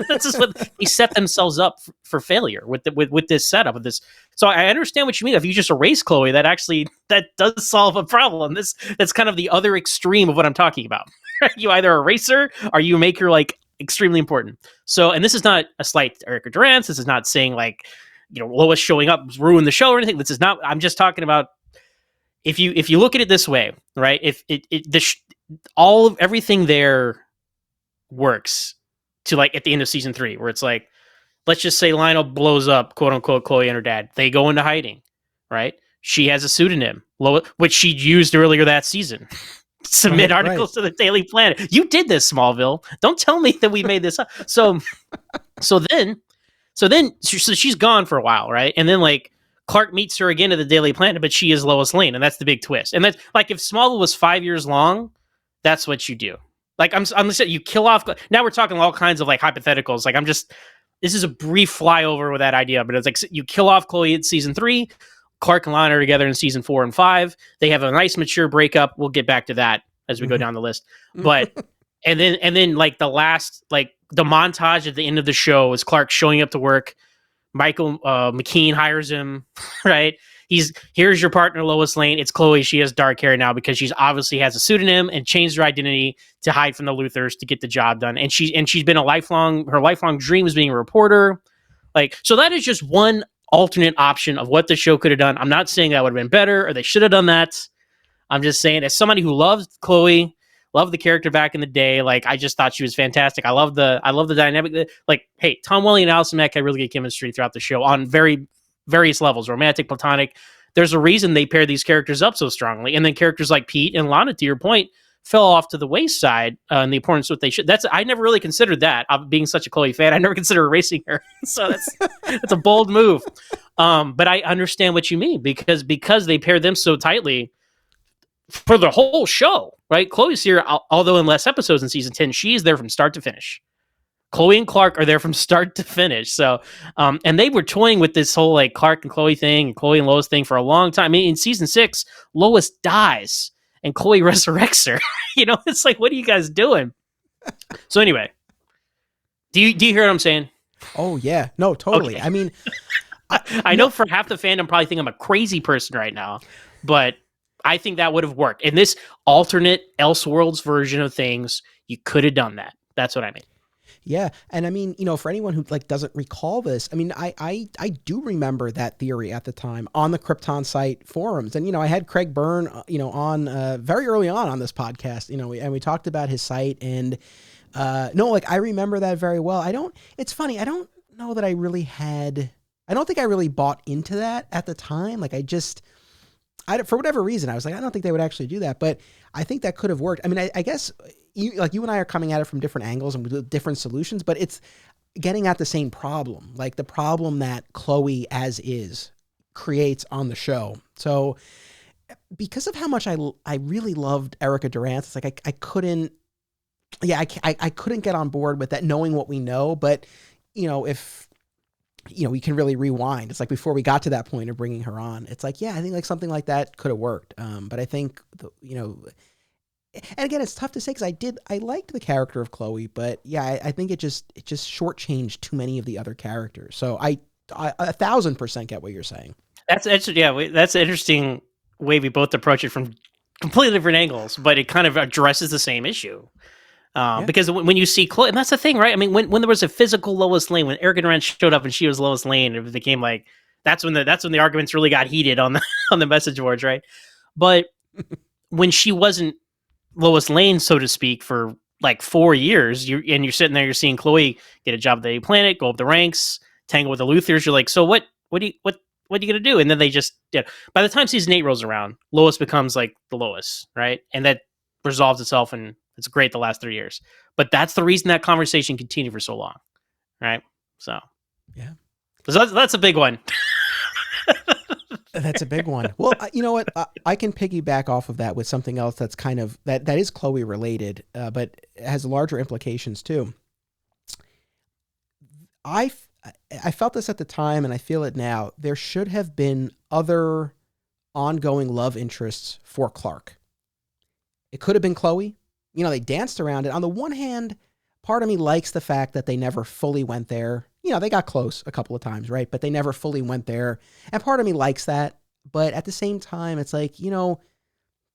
That's just what they set themselves up for failure with this setup of this. So I understand what you mean. If you just erase Chloe, that does solve a problem. That's kind of the other extreme of what I'm talking about. You either erase her or you make her like extremely important. So, and this is not a slight to Erica Durance. This is not saying like, Lois showing up ruined the show or anything. This is not. I'm just talking about if you look at it this way, right? If everything there works to like at the end of season 3, where it's like, let's just say Lionel blows up, quote unquote, Chloe and her dad. They go into hiding, right? She has a pseudonym, which she used earlier that season. Submit articles to the Daily Planet. You did this, Smallville. Don't tell me that we made this up. So she's gone for a while, right? And then like Clark meets her again at the Daily Planet, but she is Lois Lane, and that's the big twist. And that's like if Smallville was 5 years long, that's what you do. Like I'm saying, you kill off. Now we're talking all kinds of like hypotheticals. Like this is a brief flyover with that idea, but it's like you kill off Chloe in season 3. Clark and Lana are together in season 4 and 5. They have a nice mature breakup. We'll get back to that as we go down the list. But and then like the last like the montage at the end of the show is Clark showing up to work. Michael McKean hires him, right? Here's your partner, Lois Lane. It's Chloe. She has dark hair now because she's obviously has a pseudonym and changed her identity to hide from the Luthors to get the job done. And she's been her lifelong dream is being a reporter. Like, so that is just one alternate option of what the show could have done. I'm not saying that would have been better or they should have done that. I'm just saying, as somebody who loves Chloe, loved the character back in the day, like I just thought she was fantastic. I love the dynamic. Like, hey, Tom Welling and Allison Mack had really good chemistry throughout the show on various levels, romantic, platonic. There's a reason they pair these characters up so strongly. And then characters like Pete and Lana, to your point, fell off to the wayside in the importance of what they should. I never really considered that. Being such a Chloe fan, I never considered erasing her. So that's a bold move. But I understand what you mean because they paired them so tightly for the whole show, right? Chloe's here, although in less episodes in season 10, she's there from start to finish. Chloe and Clark are there from start to finish. So, and they were toying with this whole like Clark and Chloe thing, and Chloe and Lois thing for a long time. I mean, in season 6, Lois dies and Chloe resurrects her. It's like, what are you guys doing? So anyway, do you hear what I'm saying? Oh yeah, no, totally. Okay. I mean, I know for half the fandom probably think I'm a crazy person right now, but I think that would have worked. In this alternate Elseworlds version of things, you could have done that. That's what I mean. Yeah. And I mean, for anyone who like doesn't recall this, I mean, I do remember that theory at the time on the Krypton site forums. And, I had Craig Byrne, on very early on this podcast, and we talked about his site and I remember that very well. It's funny. I don't know that I don't think I really bought into that at the time. Like for whatever reason, I was like, I don't think they would actually do that, but I think that could have worked. I mean, I guess you and I are coming at it from different angles and with different solutions, but it's getting at the same problem, like the problem that Chloe as is creates on the show. So because of how much I really loved Erica Durance, it's like I couldn't get on board with that, knowing what we know. But if we can really rewind. It's like before we got to that point of bringing her on, it's like, yeah, I think like something like that could have worked. But I think, and again, it's tough to say because I liked the character of Chloe, but yeah, I think it just shortchanged too many of the other characters. So I 1,000% get what you're saying. That's an interesting way we both approach it from completely different angles, but it kind of addresses the same issue. Because when you see Chloe, and that's the thing, right? I mean, when there was a physical Lois Lane, when Erica Durance showed up and she was Lois Lane, it became like that's when the arguments really got heated on the message boards, right? But when she wasn't Lois Lane, so to speak, for like 4 years. You're sitting there, you're seeing Chloe get a job at the planet, go up the ranks, tangle with the Luthers. You're like, so what are you gonna do? And then they just, by the time season 8 rolls around, Lois becomes like the Lois, right? And that resolves itself, and it's great the last 3 years. But that's the reason that conversation continued for so long, right? So yeah, so that's a big one. That's a big one. Well, you know what? I can piggyback off of that with something else that's kind of that is Chloe related, but has larger implications too. I felt this at the time, and I feel it now. There should have been other ongoing love interests for Clark. It could have been Chloe. You know, they danced around it. On the one hand, part of me likes the fact that they never fully went there. You know, they got close a couple of times, right? But they never fully went there. And part of me likes that. But at the same time, it's like, you know,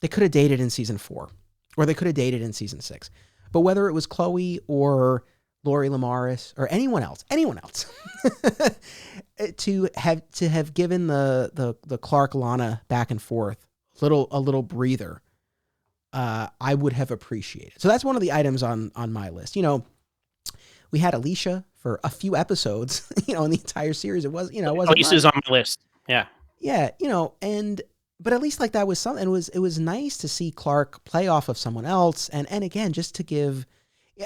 they could have dated in season 4, or they could have dated in season 6. But whether it was Chloe or Lori Lamaris or anyone else, to have given the Clark Lana back and forth a little breather, I would have appreciated. So that's one of the items on my list. You know, we had Alicia for a few episodes, you know, in the entire series. It was, you know, it wasn't Alicia's on my list. Yeah. Yeah, you know, but at least like that was something. It was nice to see Clark play off of someone else, and again, just to give,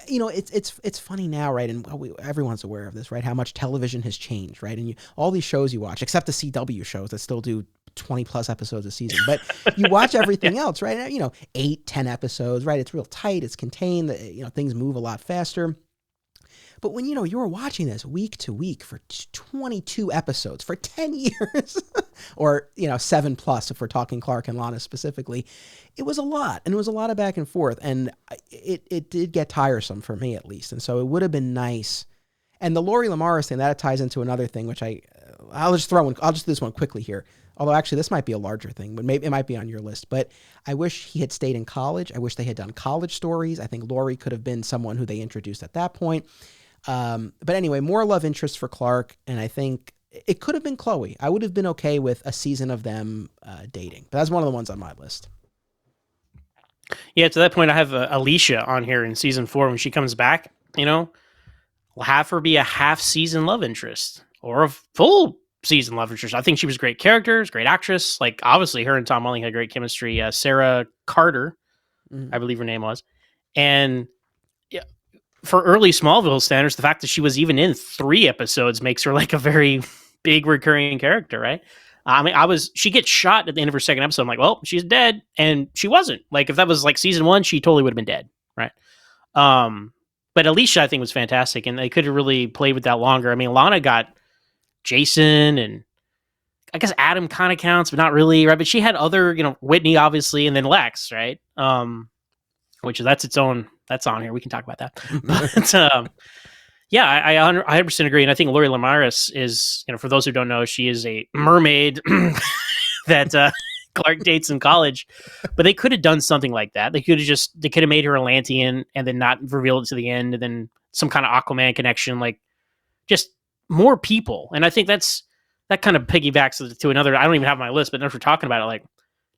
you know, it's funny now, right? And everyone's aware of this, right? How much television has changed, right? And all these shows you watch, except the CW shows that still do 20 plus episodes a season, but you watch everything else, right? You know, 8-10 episodes, right? It's real tight, it's contained, you know, things move a lot faster. But when, you know, you were watching this week to week for 22 episodes for 10 years, or, you know, 7+ if we're talking Clark and Lana specifically, it was a lot. And it was a lot of back and forth. And it did get tiresome for me, at least. And so it would have been nice. And the Lori Lamaris thing, that ties into another thing, which I'll just do this one quickly here. Although actually this might be a larger thing, but maybe it might be on your list. But I wish he had stayed in college. I wish they had done college stories. I think Lori could have been someone who they introduced at that point. But anyway, more love interest for Clark, and I think it could have been Chloe. I would have been okay with a season of them dating, but that's one of the ones on my list. Yeah, to that point, I have Alicia on here in season 4 when she comes back. You know, we'll have her be a half-season love interest or a full season love interest. I think she was a great character, great actress. Like, obviously, her and Tom Welling had great chemistry. Sarah Carter, I believe her name was, and yeah. For early Smallville standards, the fact that she was even in 3 episodes makes her like a very big recurring character, right? I mean, she gets shot at the end of her 2nd episode. I'm like, well, she's dead, and she wasn't. Like, if that was like season 1, she totally would have been dead, right? But Alicia, I think, was fantastic, and they could have really played with that longer. I mean, Lana got Jason, and I guess Adam kind of counts, but not really, right? But she had other, you know, Whitney, obviously, and then Lex, right? Which that's on here. We can talk about that. But yeah, I 100% agree. And I think Lori Lamaris is, you know, for those who don't know, she is a mermaid that Clark dates in college. But they could have done something like that. They could have made her Atlantean and then not revealed it to the end, and then some kind of Aquaman connection, like just more people. And I think that kind of piggybacks to another. I don't even have my list, but if we're talking about it, like,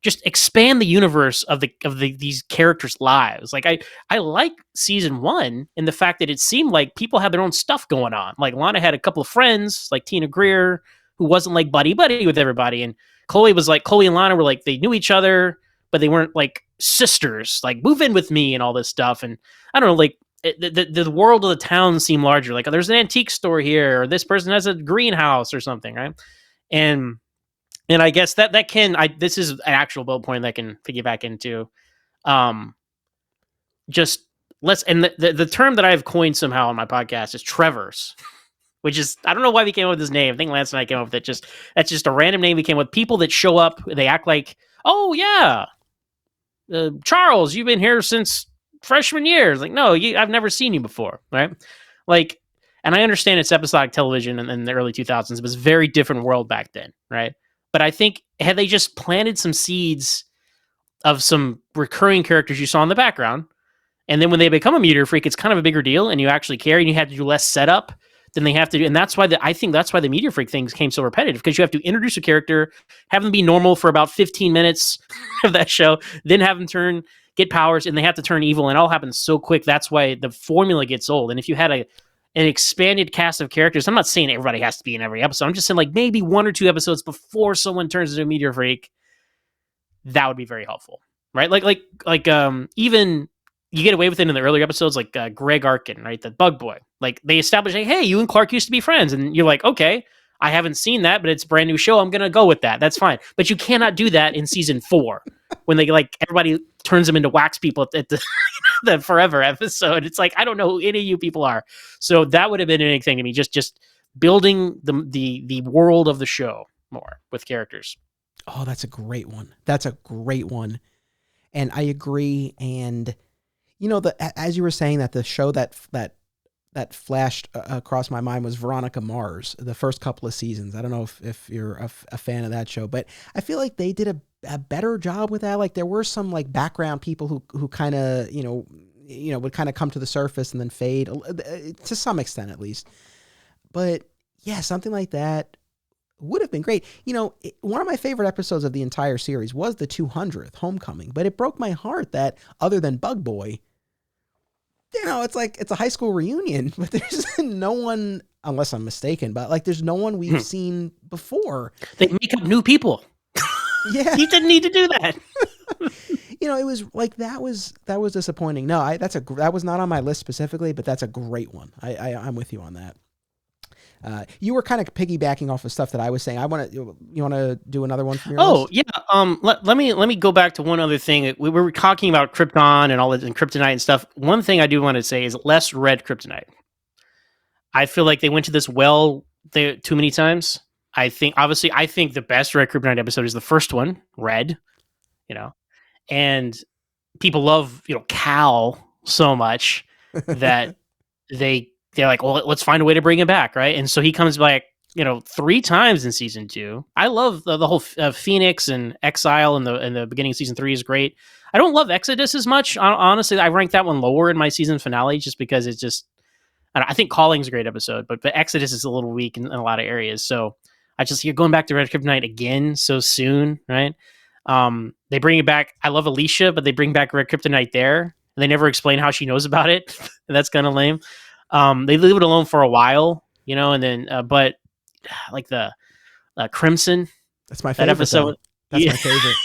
just expand the universe of these characters' lives. Like I like season 1 in the fact that it seemed like people had their own stuff going on. Like Lana had a couple of friends, like Tina Greer, who wasn't like buddy with everybody, and Chloe and Lana were like, they knew each other, but they weren't like sisters. Like, move in with me and all this stuff. And I don't know, like the world of the town seemed larger. Like, there's an antique store here, or this person has a greenhouse or something, right? And I guess this is an actual bullet point that can piggyback into, the term that I've coined somehow on my podcast is Trevors, which is, I don't know why we came up with this name. I think Lance and I came up with it. That's just a random name we came with. People that show up, they act like, oh yeah, Charles, you've been here since freshman year. It's like, no, I've never seen you before, right? Like, and I understand it's episodic television in the early 2000s. It was a very different world back then, right? But I think had they just planted some seeds of some recurring characters you saw in the background, and then when they become a meteor freak, it's kind of a bigger deal, and you actually care, and you have to do less setup than they have to do. And that's why I think that's why the meteor freak things came so repetitive, because you have to introduce a character, have them be normal for about 15 minutes of that show, then have them get powers, and they have to turn evil, and it all happens so quick. That's why the formula gets old. And if you had an expanded cast of characters, I'm not saying everybody has to be in every episode. I'm just saying like maybe 1 or 2 episodes before someone turns into a meteor freak, that would be very helpful, right? Like even you get away with it in the earlier episodes, like Greg Arkin, right? The Bug Boy. Like they establish, like, hey, you and Clark used to be friends. And you're like, okay, I haven't seen that, but it's a brand new show. I'm going to go with that. That's fine. But you cannot do that in season 4 when they like everybody turns them into wax people at the, the Forever episode. It's like, I don't know who any of you people are. So that would have been anything to me. Just building the world of the show more with characters. Oh, that's a great one. That's a great one. And I agree. And as you were saying, that the show that flashed across my mind was Veronica Mars, the first couple of seasons. I don't know if you're a fan of that show, but I feel like they did a better job with that. Like there were some like background people who kind of, would kind of come to the surface and then fade to some extent at least. But yeah, something like that would have been great. One of my favorite episodes of the entire series was the 200th Homecoming, but it broke my heart that other than Bug Boy, it's like it's a high school reunion, but there's no one, unless I'm mistaken, but like there's no one we've seen before. They make up new people. Yeah. You didn't need to do that. It was like that was disappointing. No, that was not on my list specifically, but that's a great one. I'm with you on that. You were kind of piggybacking off of stuff that I was saying. You want to do another one from your list? Yeah. Let me go back to one other thing. We were talking about Krypton and all that and kryptonite and stuff. One thing I do want to say is less red kryptonite. I feel like they went to this well there too many times. I think the best red kryptonite episode is the first one, Red, and people love, Cal so much that they're like, well, let's find a way to bring him back, right? And so he comes back, 3 times in season 2. I love the whole Phoenix and Exile in the beginning of season 3 is great. I don't love Exodus as much. Honestly, I rank that one lower in my season finale just because it's just, I think Calling's a great episode, but Exodus is a little weak in a lot of areas. So you're going back to Red Kryptonite again so soon, right? They bring it back. I love Alicia, but they bring back Red Kryptonite there. And they never explain how she knows about it. And that's kind of lame. They leave it alone for a while, and then, but like the Crimson. That's my favorite. That episode. That's my favorite.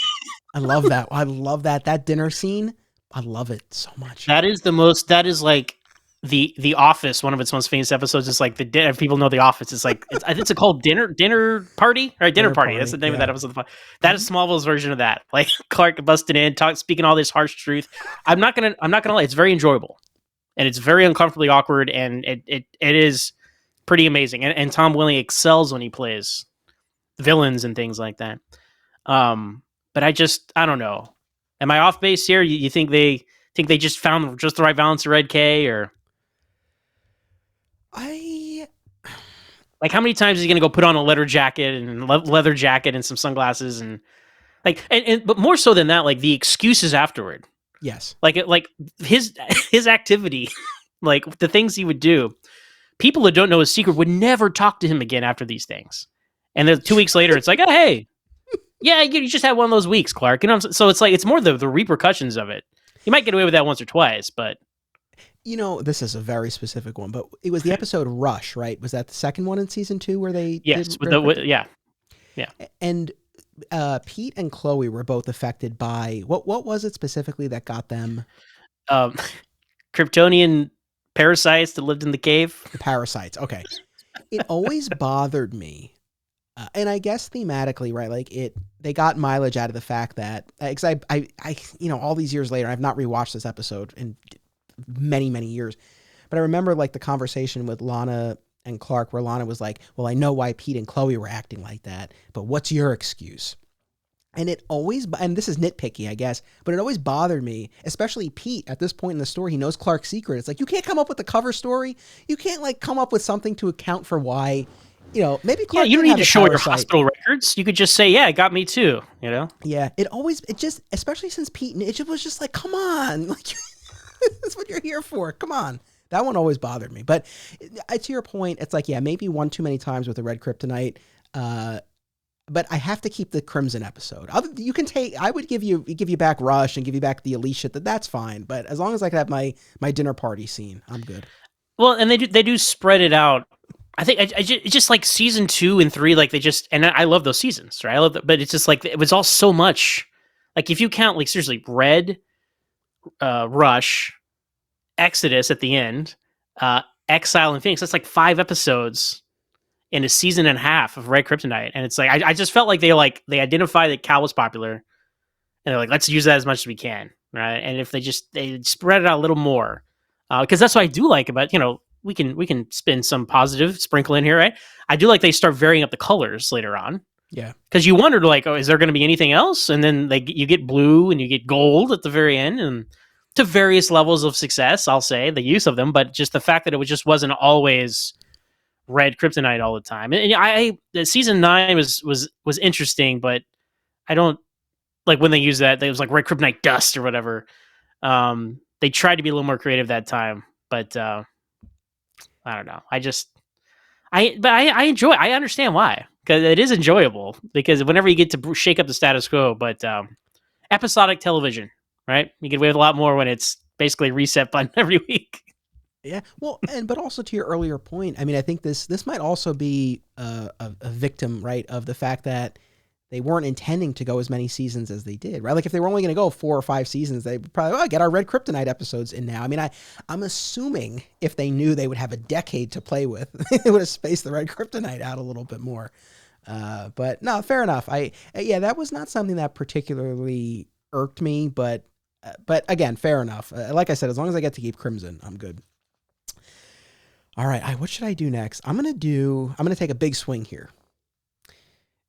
I love that. I love that dinner scene. I love it so much. That is like the Office. One of its most famous episodes is like people know the Office. It's like, it's called dinner party, right? Dinner party. That's the name of that episode. That is Smallville's version of that. Like Clark busting in, speaking all this harsh truth. I'm not gonna lie. It's very enjoyable. And it's very uncomfortably awkward, and it is pretty amazing. And Tom Welling excels when he plays villains and things like that. But I don't know. Am I off base here? You think they just found just the right balance of Red K, or like how many times is he going to go put on a leather jacket and some sunglasses and but more so than that, like the excuses afterward. Yes. Like his activity, like the things he would do, people that don't know his secret would never talk to him again after these things. And then 2 weeks later, it's like, oh, hey, yeah, you just had one of those weeks, Clark. So it's like, it's more the repercussions of it. You might get away with that once or twice, but. This is a very specific one, but it was the episode Rush, right? Was that the second one in season 2 where they? Yes. Yeah. And Pete and Chloe were both affected by what was it specifically that got them? Kryptonian parasites that lived in the cave. The parasites. Okay. It always bothered me. And I guess thematically, right? Like they got mileage out of the fact that, because I all these years later, I've not rewatched this episode in many, many years, but I remember like the conversation with Lana and Clark, where Lana was like, well, I know why Pete and Chloe were acting like that, but what's your excuse? And and this is nitpicky, I guess, but it always bothered me, especially Pete at this point in the story. He knows Clark's secret. It's like, you can't come up with the cover story. You can't like come up with something to account for why, maybe Clark. Yeah, you don't need to show your hospital records. You could just say, yeah, it got me too, Yeah, it just, especially since Pete, it was just like, come on, like, that's what you're here for. Come on. That one always bothered me. But to your point, it's like, yeah, maybe one too many times with the Red Kryptonite. but I have to keep the Crimson episode. You can take. I would give you back Rush and give you back the Elite shit. That's fine. But as long as I can have my dinner party scene, I'm good. Well, and they do spread it out. I think it's just like season 2 and 3, like they just, and I love those seasons, right? I love that, but it's just like it was all so much. Like if you count, like seriously, Red, Rush, Exodus at the end, Exile and Phoenix. That's like 5 episodes in a season and a half of Red Kryptonite, and it's like I just felt like they identified that Cal was popular, and they're like, let's use that as much as we can, right? And if they spread it out a little more, because that's what I do like about, we can spin some positive sprinkle in here, right? I do like they start varying up the colors later on. Yeah, because you wondered like, oh, is there going to be anything else? And then you get blue and you get gold at the very end, and to various levels of success, I'll say the use of them, but just the fact that just wasn't always Red Kryptonite all the time. And season 9 was interesting, but I don't like when they use that. It was like Red Kryptonite Dust or whatever. They tried to be a little more creative that time, but I don't know. I enjoy it. I understand why, because it is enjoyable, because whenever you get to shake up the status quo, but episodic television, right? You get away with a lot more when it's basically reset button every week. Yeah. Well, but also to your earlier point, I mean, I think this might also be a victim, right, of the fact that they weren't intending to go as many seasons as they did, right? Like if they were only going to go 4 or 5 seasons, they would probably get our Red Kryptonite episodes in now. I mean, I'm assuming if they knew they would have a decade to play with, they would have spaced the Red Kryptonite out a little bit more. But no, fair enough. That was not something that particularly irked me, but again, fair enough. Like I said, as long as I get to keep Crimson, I'm good. All right, what should I do next? I'm gonna take a big swing here.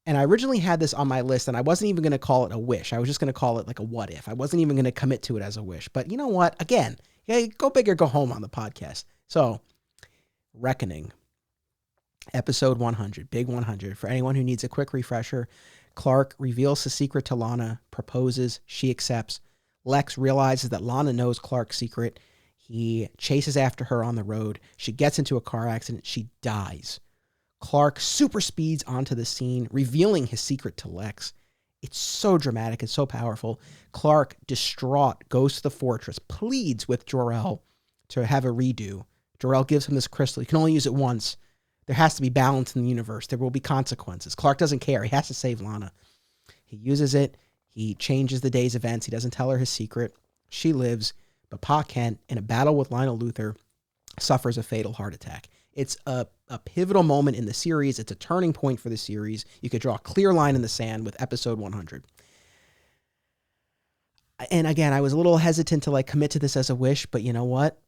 And I originally had this on my list, and I wasn't even going to call it a wish. I was just going to call it like a what if. I wasn't even going to commit to it as a wish. But you know what? Again, go big or go home on the podcast. So, Reckoning, episode 100, big 100. For anyone who needs a quick refresher, Clark reveals his secret to Lana, proposes, she accepts. Lex realizes that Lana knows Clark's secret. He chases after her on the road. She gets into a car accident. She dies. Clark super speeds onto the scene, revealing his secret to Lex. It's so dramatic and so powerful. Clark, distraught, goes to the fortress, pleads with Jor-El to have a redo. Jor-El gives him this crystal. You can only use it once. There has to be balance in the universe. There will be consequences. Clark doesn't care. He has to save Lana. He uses it. He changes the day's events. He doesn't tell her his secret. She lives, but Pa Kent, in a battle with Lionel Luthor, suffers a fatal heart attack. It's a pivotal moment in the series. It's a turning point for the series. You could draw a clear line in the sand with episode 100. And again, I was a little hesitant to commit to this as a wish, but you know what?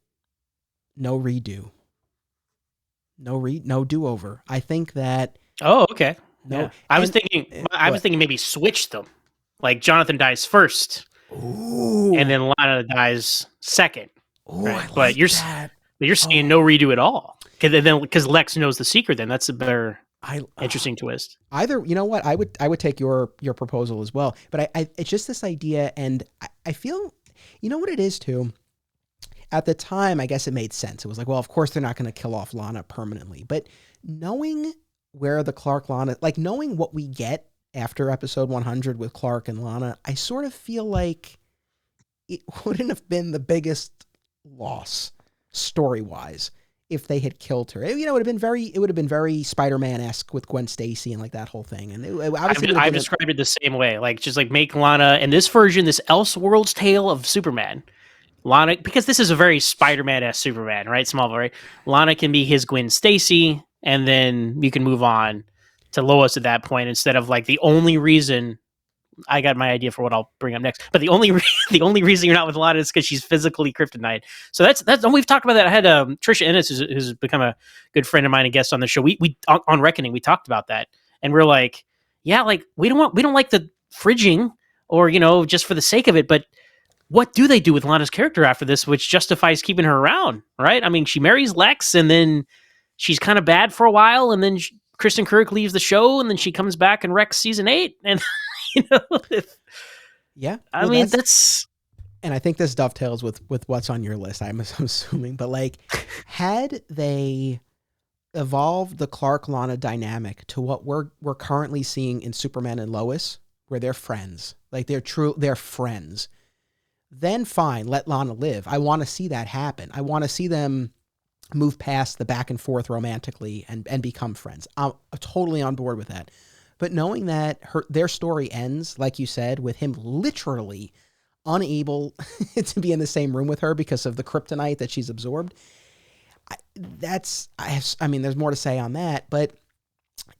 No redo. No do-over. I think that... Oh, okay. No, yeah. I was thinking maybe switch them. Like Jonathan dies first. Ooh. And then Lana dies second. Ooh, right? I like but you're that. You're saying no redo at all. Because Lex knows the secret, then that's a better, interesting twist. Either, you know what, I would take your proposal as well. But it's just this idea, and I feel, you know what it is too. At the time, I guess it made sense. It was like, well, of course they're not going to kill off Lana permanently. But knowing where the Clark Lana, knowing what we get after episode 100 with Clark and Lana, I sort of feel like it wouldn't have been the biggest loss story-wise if they had killed her. It would have been very Spider-Man-esque with Gwen Stacy and that whole thing. And I've described it the same way. Just make Lana in this version, this Elseworlds tale of Superman. Lana, because this is a very Spider-Man-esque Superman, right? Smallville, right? Lana can be his Gwen Stacy, and then you can move on to Lois at that point instead of the only reason. I got my idea for what I'll bring up next, but the only reason you're not with Lana is because she's physically kryptonite. So that's and we've talked about that. I had Trisha Ennis, who's become a good friend of mine and guest on the show. We on Reckoning, we talked about that, and we're like, yeah, we don't like the fridging or just for the sake of it, but what do they do with Lana's character after this, which justifies keeping her around, right? I mean, she marries Lex, and then she's kind of bad for a while, and then Kristen Kirk leaves the show, and then she comes back and wrecks season 8, and. Yeah. I mean, that's... And I think this dovetails with what's on your list, I'm assuming. But had they... evolved the Clark Lana dynamic to what we're currently seeing in Superman and Lois, where they're friends. Like they're friends. Then fine, let Lana live. I want to see that happen. I want to see them move past the back and forth romantically and become friends. I'm totally on board with that. But knowing that their story ends, like you said, with him literally unable to be in the same room with her because of the kryptonite that she's absorbed, I mean, there's more to say on that, but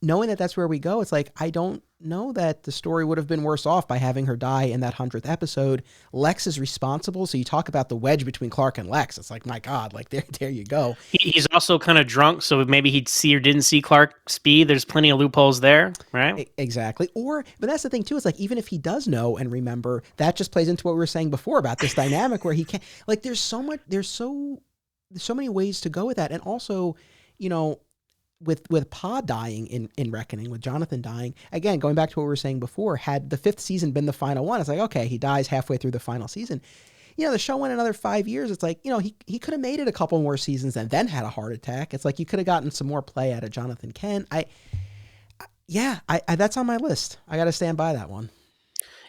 knowing that that's where we go, it's like, I don't know that the story would have been worse off by having her die in that 100th episode. Lex is responsible. So you talk about the wedge between Clark and Lex. It's like, my God, like there you go. He's also kind of drunk. So maybe he'd see or didn't see Clark speed. There's plenty of loopholes there, right? Exactly. But that's the thing too, is like, even if he does know and remember, that just plays into what we were saying before about this dynamic where he can't, like, there's so many ways to go with that. And also, with Pa dying in Reckoning, with Jonathan dying, again, going back to what we were saying before, had the 5th season been the final one, it's like, okay, he dies halfway through the final season. The show went another 5 years. It's like, he could have made it a couple more seasons and then had a heart attack. It's like, you could have gotten some more play out of Jonathan Kent. That's on my list. I got to stand by that one.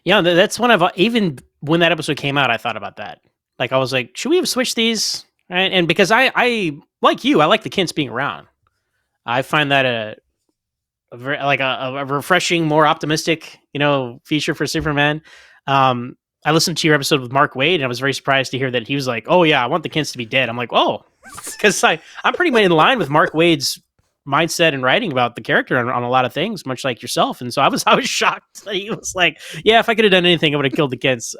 Yeah, that's one of, even when that episode came out, I thought about that. Like, I was like, should we have switched these? Right? And because I like you, I like the Kents being around. I find that a refreshing, more optimistic, feature for Superman. I listened to your episode with Mark Waid, and I was very surprised to hear that he was like, "Oh yeah, I want the Kents to be dead." I'm like, "Oh," because I'm pretty much in line with Mark Waid's mindset and writing about the character on a lot of things, much like yourself. And so I was shocked that he was like, "Yeah, if I could have done anything, I would have killed the Kents."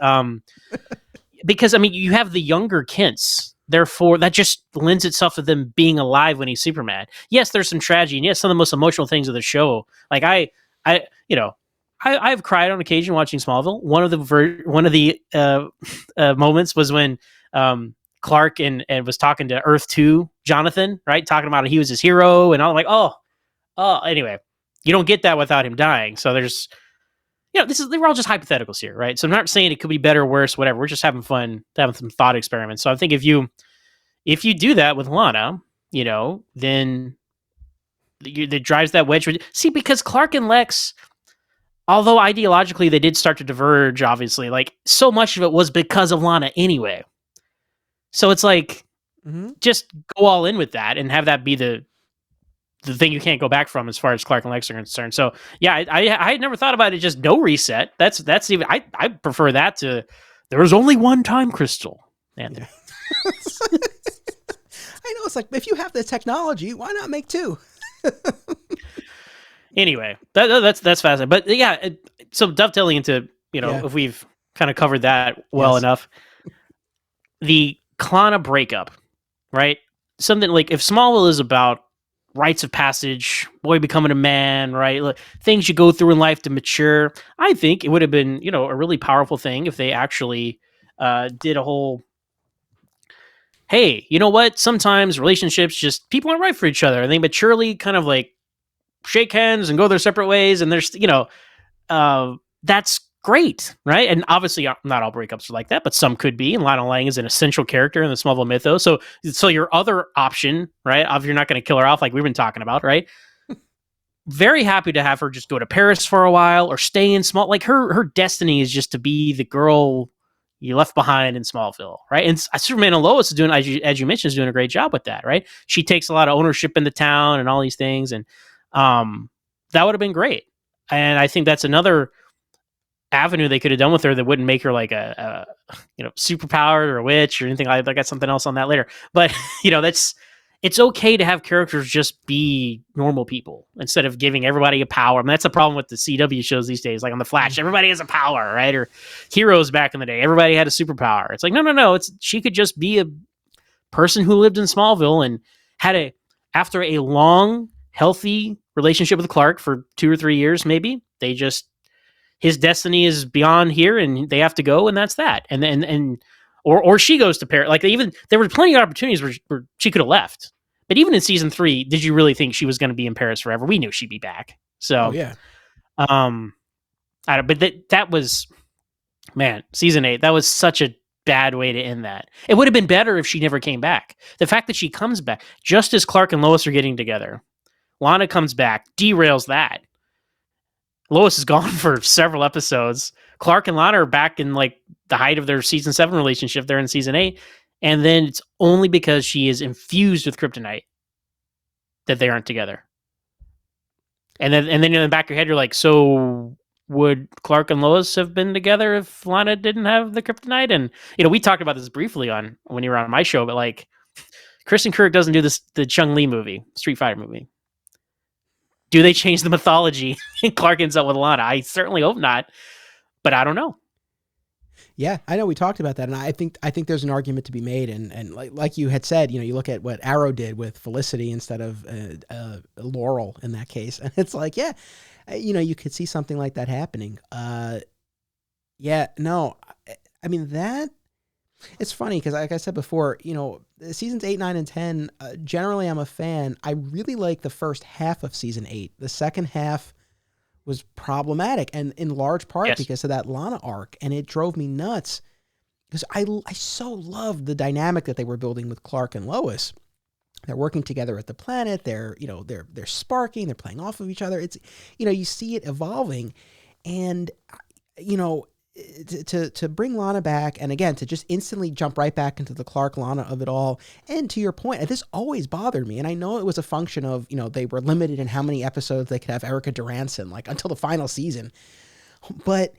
Because I mean, you have the younger Kents. Therefore, that just lends itself to them being alive when he's Superman. Yes, there's some tragedy, and yes, some of the most emotional things of the show. Like I've cried on occasion watching Smallville. One of the moments was when Clark and was talking to Earth 2 Jonathan, right? Talking about he was his hero, and I'm like, oh. Anyway, you don't get that without him dying. So there's. We're all just hypotheticals here, right? So I'm not saying it could be better or worse, whatever. We're just having fun, having some thought experiments. So I think if you do that with Lana, then that drives that wedge. See, because Clark and Lex, although ideologically they did start to diverge, obviously, like so much of it was because of Lana anyway. So it's like, just go all in with that and have that be the thing you can't go back from as far as Clark and Lex are concerned. So yeah, I had never thought about it. Just no reset. That's even, I prefer that to there was only one time crystal. Anthony. I know, it's like, if you have the technology, why not make 2? Anyway, that's fascinating. But yeah, so dovetailing into, if we've kind of covered that well enough, the Klana breakup, right? Something like, if Smallville is about rites of passage, boy becoming a man, right? Like, things you go through in life to mature. I think it would have been, a really powerful thing if they actually did a whole, hey, you know what? Sometimes relationships just, people aren't right for each other, and they maturely kind of like shake hands and go their separate ways. And there's, that's great, right? And obviously not all breakups are like that, but some could be. And Lana Lang is an essential character in the Smallville mythos. So your other option, right, of you're not going to kill her off like we've been talking about, right? Very happy to have her just go to Paris for a while or stay in small. Like her destiny is just to be the girl you left behind in Smallville, right? And Superman and Lois is doing, as you mentioned, is doing a great job with that, right? She takes a lot of ownership in the town and all these things, and that would have been great. And I think that's another avenue they could have done with her that wouldn't make her like a superpowered or a witch or anything like that. I got something else on that later. But it's okay to have characters just be normal people instead of giving everybody a power. I mean, that's a problem with the CW shows these days. Like on The Flash, everybody has a power, right? Or Heroes back in the day, everybody had a superpower. It's like, no. She could just be a person who lived in Smallville and had after a long, healthy relationship with Clark for 2 or 3 years, maybe his destiny is beyond here and they have to go, and that's that. Or she goes to Paris. Like there were plenty of opportunities where she could have left. But even in season 3, did you really think she was going to be in Paris forever? We knew she'd be back. So, yeah. But that was, man, season 8, that was such a bad way to end that. It would have been better if she never came back. The fact that she comes back just as Clark and Lois are getting together, Lana comes back, derails that. Lois is gone for several episodes. Clark and Lana are back in like the height of their season 7 relationship. They're in season 8. And then it's only because she is infused with kryptonite that they aren't together. And then in the back of your head, you're like, so would Clark and Lois have been together if Lana didn't have the kryptonite? And, we talked about this briefly on when you were on my show, but like Kristen Kirk doesn't do the Chung-Li movie, Street Fighter movie. Do they change the mythology and Clark ends up with Lana? I certainly hope not, but I don't know. Yeah, I know we talked about that, and I think there's an argument to be made, and like you had said, you look at what Arrow did with Felicity instead of Laurel in that case, and it's like, yeah, you could see something like that happening. Yeah, no, I mean that. It's funny because, like I said before, seasons 8, 9, and 10. Generally, I'm a fan. I really like the first half of season 8. The second half was problematic, and in large part because of that Lana arc, and it drove me nuts because I so loved the dynamic that they were building with Clark and Lois. They're working together at the planet. They're sparking. They're playing off of each other. It's you see it evolving, and to bring Lana back, and again to just instantly jump right back into the Clark Lana of it all. And to your point, this always bothered me, and I know it was a function of they were limited in how many episodes they could have Erica Duranson, like until the final season. But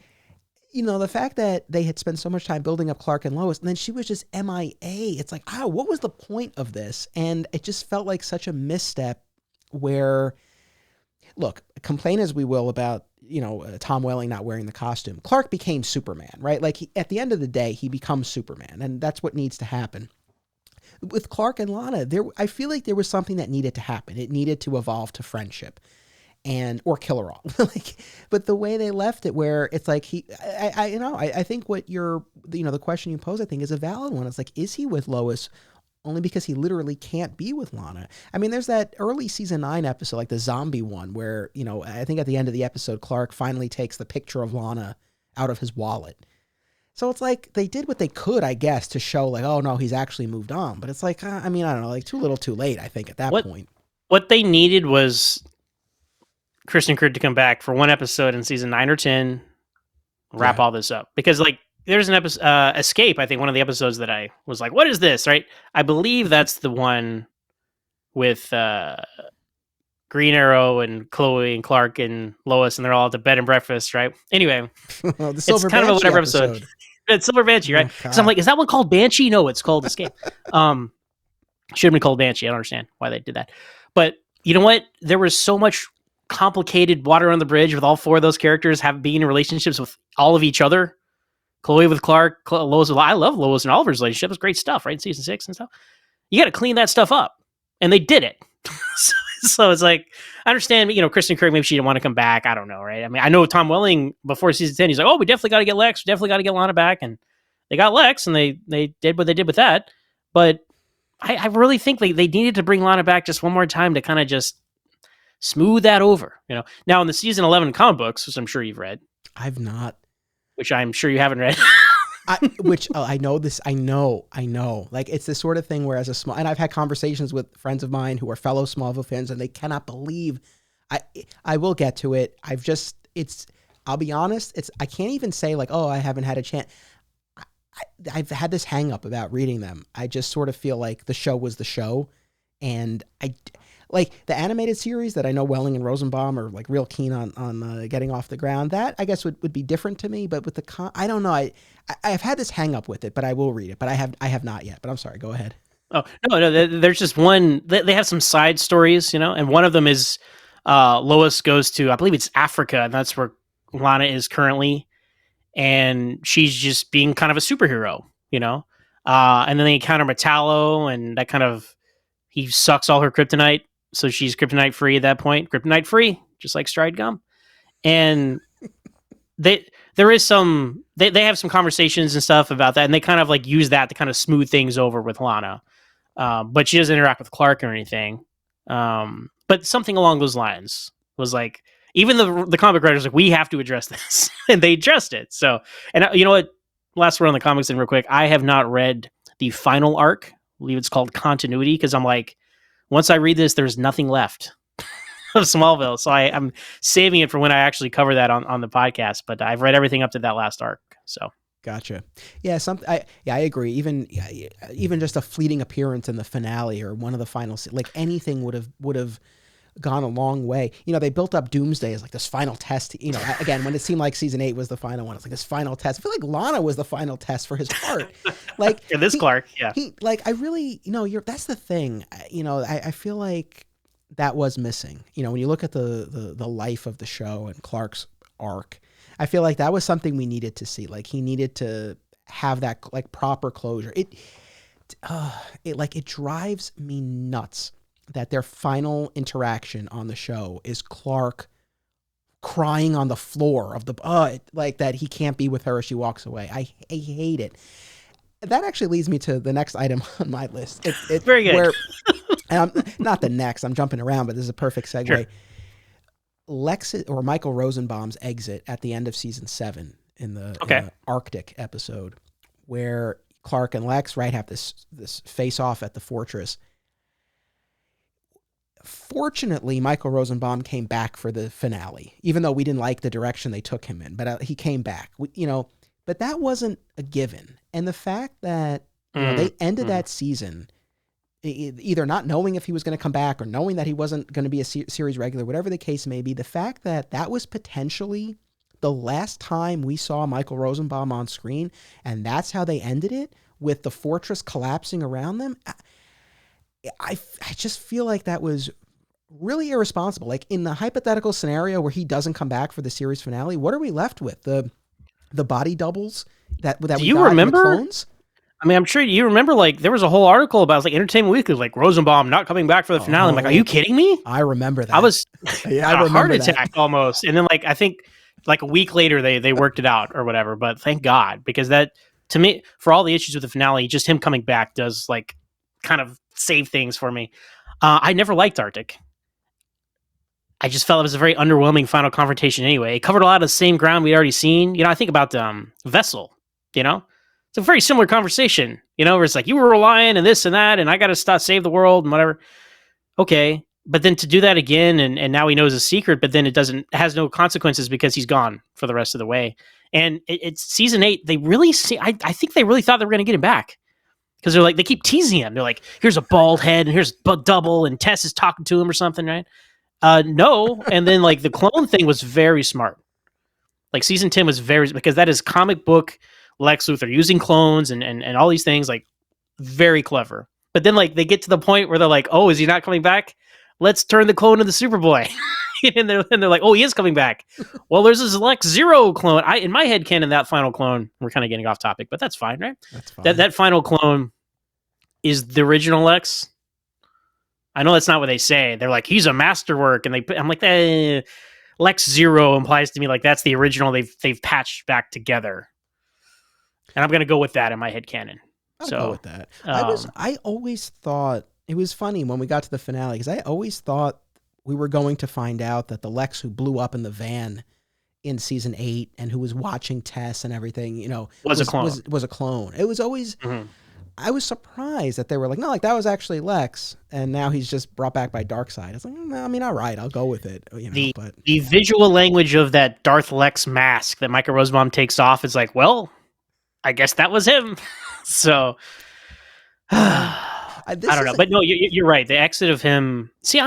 the fact that they had spent so much time building up Clark and Lois, and then she was just MIA. It's like, what was the point of this? And it just felt like such a misstep. Where, look, complain as we will about Tom Welling not wearing the costume. Clark became Superman, right? Like at the end of the day, he becomes Superman, and that's what needs to happen. With Clark and Lana, I feel like there was something that needed to happen. It needed to evolve to friendship, or kill her all. But the way they left it, where it's like I think what the question you pose, I think, is a valid one. It's like, is he with Lois only because he literally can't be with Lana? I mean, there's that early season 9 episode, like the zombie one, where, I think at the end of the episode, Clark finally takes the picture of Lana out of his wallet. So it's like they did what they could, I guess, to show like, oh no, he's actually moved on. But it's like, I don't know, like too little too late, I think, at that point. What they needed was Kristen Kirk to come back for one episode in season 9 or 10, wrap all this up. Because like, there's an episode, Escape, I think one of the episodes that I was like, what is this, right? I believe that's the one with Green Arrow and Chloe and Clark and Lois, and they're all at the bed and breakfast, right? Anyway, it's kind of a whatever episode. It's Silver Banshee, right? Because I'm like, is that one called Banshee? No, it's called Escape. Should have been called Banshee. I don't understand why they did that. But you know what? There was so much complicated water on the bridge with all 4 of those characters being in relationships with all of each other. Chloe with Clark, Lois with... I love Lois and Oliver's relationship. It's great stuff, right? In season 6 and stuff. You got to clean that stuff up. And they did it. So it's like, I understand, Kristen Kirk, maybe she didn't want to come back. I don't know, right? I mean, I know Tom Welling, before season 10, he's like, oh, we definitely got to get Lex. We definitely got to get Lana back. And they got Lex, and they did what they did with that. But I really think they needed to bring Lana back just one more time to kind of just smooth that over, Now, in the season 11 comic books, which I'm sure you've read. I've not. Which I'm sure you haven't read. I know this. I know. Like, it's this sort of thing where and I've had conversations with friends of mine who are fellow Smallville fans, and they cannot believe I will get to it. I'll be honest. I can't even say like, oh, I haven't had a chance. I've had this hang up about reading them. I just sort of feel like the show was the show. And like the animated series that I know Welling and Rosenbaum are like real keen on getting off the ground. That I guess would be different to me, but with I don't know. I've had this hang up with it, but I will read it. But I have not yet. But I'm sorry. Go ahead. Oh no! There's just one. They have some side stories, and one of them is Lois goes to, I believe it's Africa, and that's where Lana is currently, and she's just being kind of a superhero, and then they encounter Metallo, and that kind of he sucks all her kryptonite. So she's kryptonite free at that point. Kryptonite free, just like Stride Gum. And they have some conversations and stuff about that, and they kind of like use that to kind of smooth things over with Lana. But she doesn't interact with Clark or anything. But something along those lines was like, even the comic writers like, we have to address this, and they addressed it. So, and you know what? last word on the comics thing real quick. I have not read the final arc. I believe it's called Continuity, because I'm like, once I read this, there's nothing left of Smallville. So I'm saving it for when I actually cover that on the podcast. But I've read everything up to that last arc. So Gotcha. Yeah, I agree. Even just a fleeting appearance in the finale or one of the final, like anything would have gone a long way. You know, they built up Doomsday as like this final test. You know, again, when it seemed like season 8 was the final one, it's like this final test. I feel like Lana was the final test for his part. Like yeah, this Clark, yeah. He like I really, you know, that's the thing. You know, I feel like that was missing. You know, when you look at the life of the show and Clark's arc, I feel like that was something we needed to see. Like he needed to have that like proper closure. It drives me nuts that their final interaction on the show is Clark crying on the floor of the like that he can't be with her as she walks away. I hate it. That actually leads me to the next item on my list. Very good. Where, not the next. I'm jumping around, but this is a perfect segue. Sure. Michael Rosenbaum's exit at the end of season 7 in the Arctic episode, where Clark and Lex have this face off at the fortress. Fortunately, Michael Rosenbaum came back for the finale, even though we didn't like the direction they took him in. But he came back, But that wasn't a given, and the fact that they ended that season either not knowing if he was going to come back or knowing that he wasn't going to be a series regular, whatever the case may be, the fact that that was potentially the last time we saw Michael Rosenbaum on screen, and that's how they ended it, with the fortress collapsing around them. I just feel like that was really irresponsible. Like in the hypothetical scenario where he doesn't come back for the series finale, what are we left with? The body doubles that Do we you got remember? in the clones? I mean, I'm sure you remember, like, there was a whole article about, it was like Entertainment Weekly, like, Rosenbaum not coming back for the finale. I'm like, are you kidding me? I remember that. I was I a remember heart that. attack almost. And then, like, I think, like, a week later, they worked it out or whatever. But thank God, because that, to me, for all the issues with the finale, just him coming back does, like, kind of save things for me. I never liked Arctic. I just felt it was a very underwhelming final confrontation anyway. It covered a lot of the same ground we'd already seen. You know, I think about Vessel, you know? It's a very similar conversation, you know, where it's like, you were relying and this and that, and I got to save the world and whatever. Okay. But then to do that again, and now he knows a secret, but then it has no consequences because he's gone for the rest of the way. And it's season 8. They really I think they really thought they were going to get him back, because they're like, they keep teasing him. They're like, here's a bald head and here's double, and Tess is talking to him or something, right? No. And then like the clone thing was very smart. Like season 10 was because that is comic book Lex Luthor using clones and all these things, like very clever. But then like they get to the point where they're like, oh, is he not coming back? Let's turn the clone into Superboy. and they're like, oh, he is coming back. Well, there's this Lex Zero clone. In my head canon, that final clone, we're kind of getting off topic, but that's fine, right? That's fine. That final clone is the original Lex. I know that's not what they say. They're like, he's a masterwork, and I'm like, Lex Zero implies to me like that's the original they've patched back together. And I'm gonna go with that in my head canon. I'll go with that. I always thought it was funny when we got to the finale, because I always thought we were going to find out that the Lex who blew up in the van in season 8 and who was watching Tess and everything, you know, was a clone. It was always. Mm-hmm. I was surprised that they were like, no, like that was actually Lex, and now he's just brought back by Darkseid. It's like, no, I mean, all right, I'll go with it. You know, but the visual language of that Darth Lex mask that Michael Rosenbaum takes off is like, well, I guess that was him. So I don't know, but no, you're right. The exit of him. See,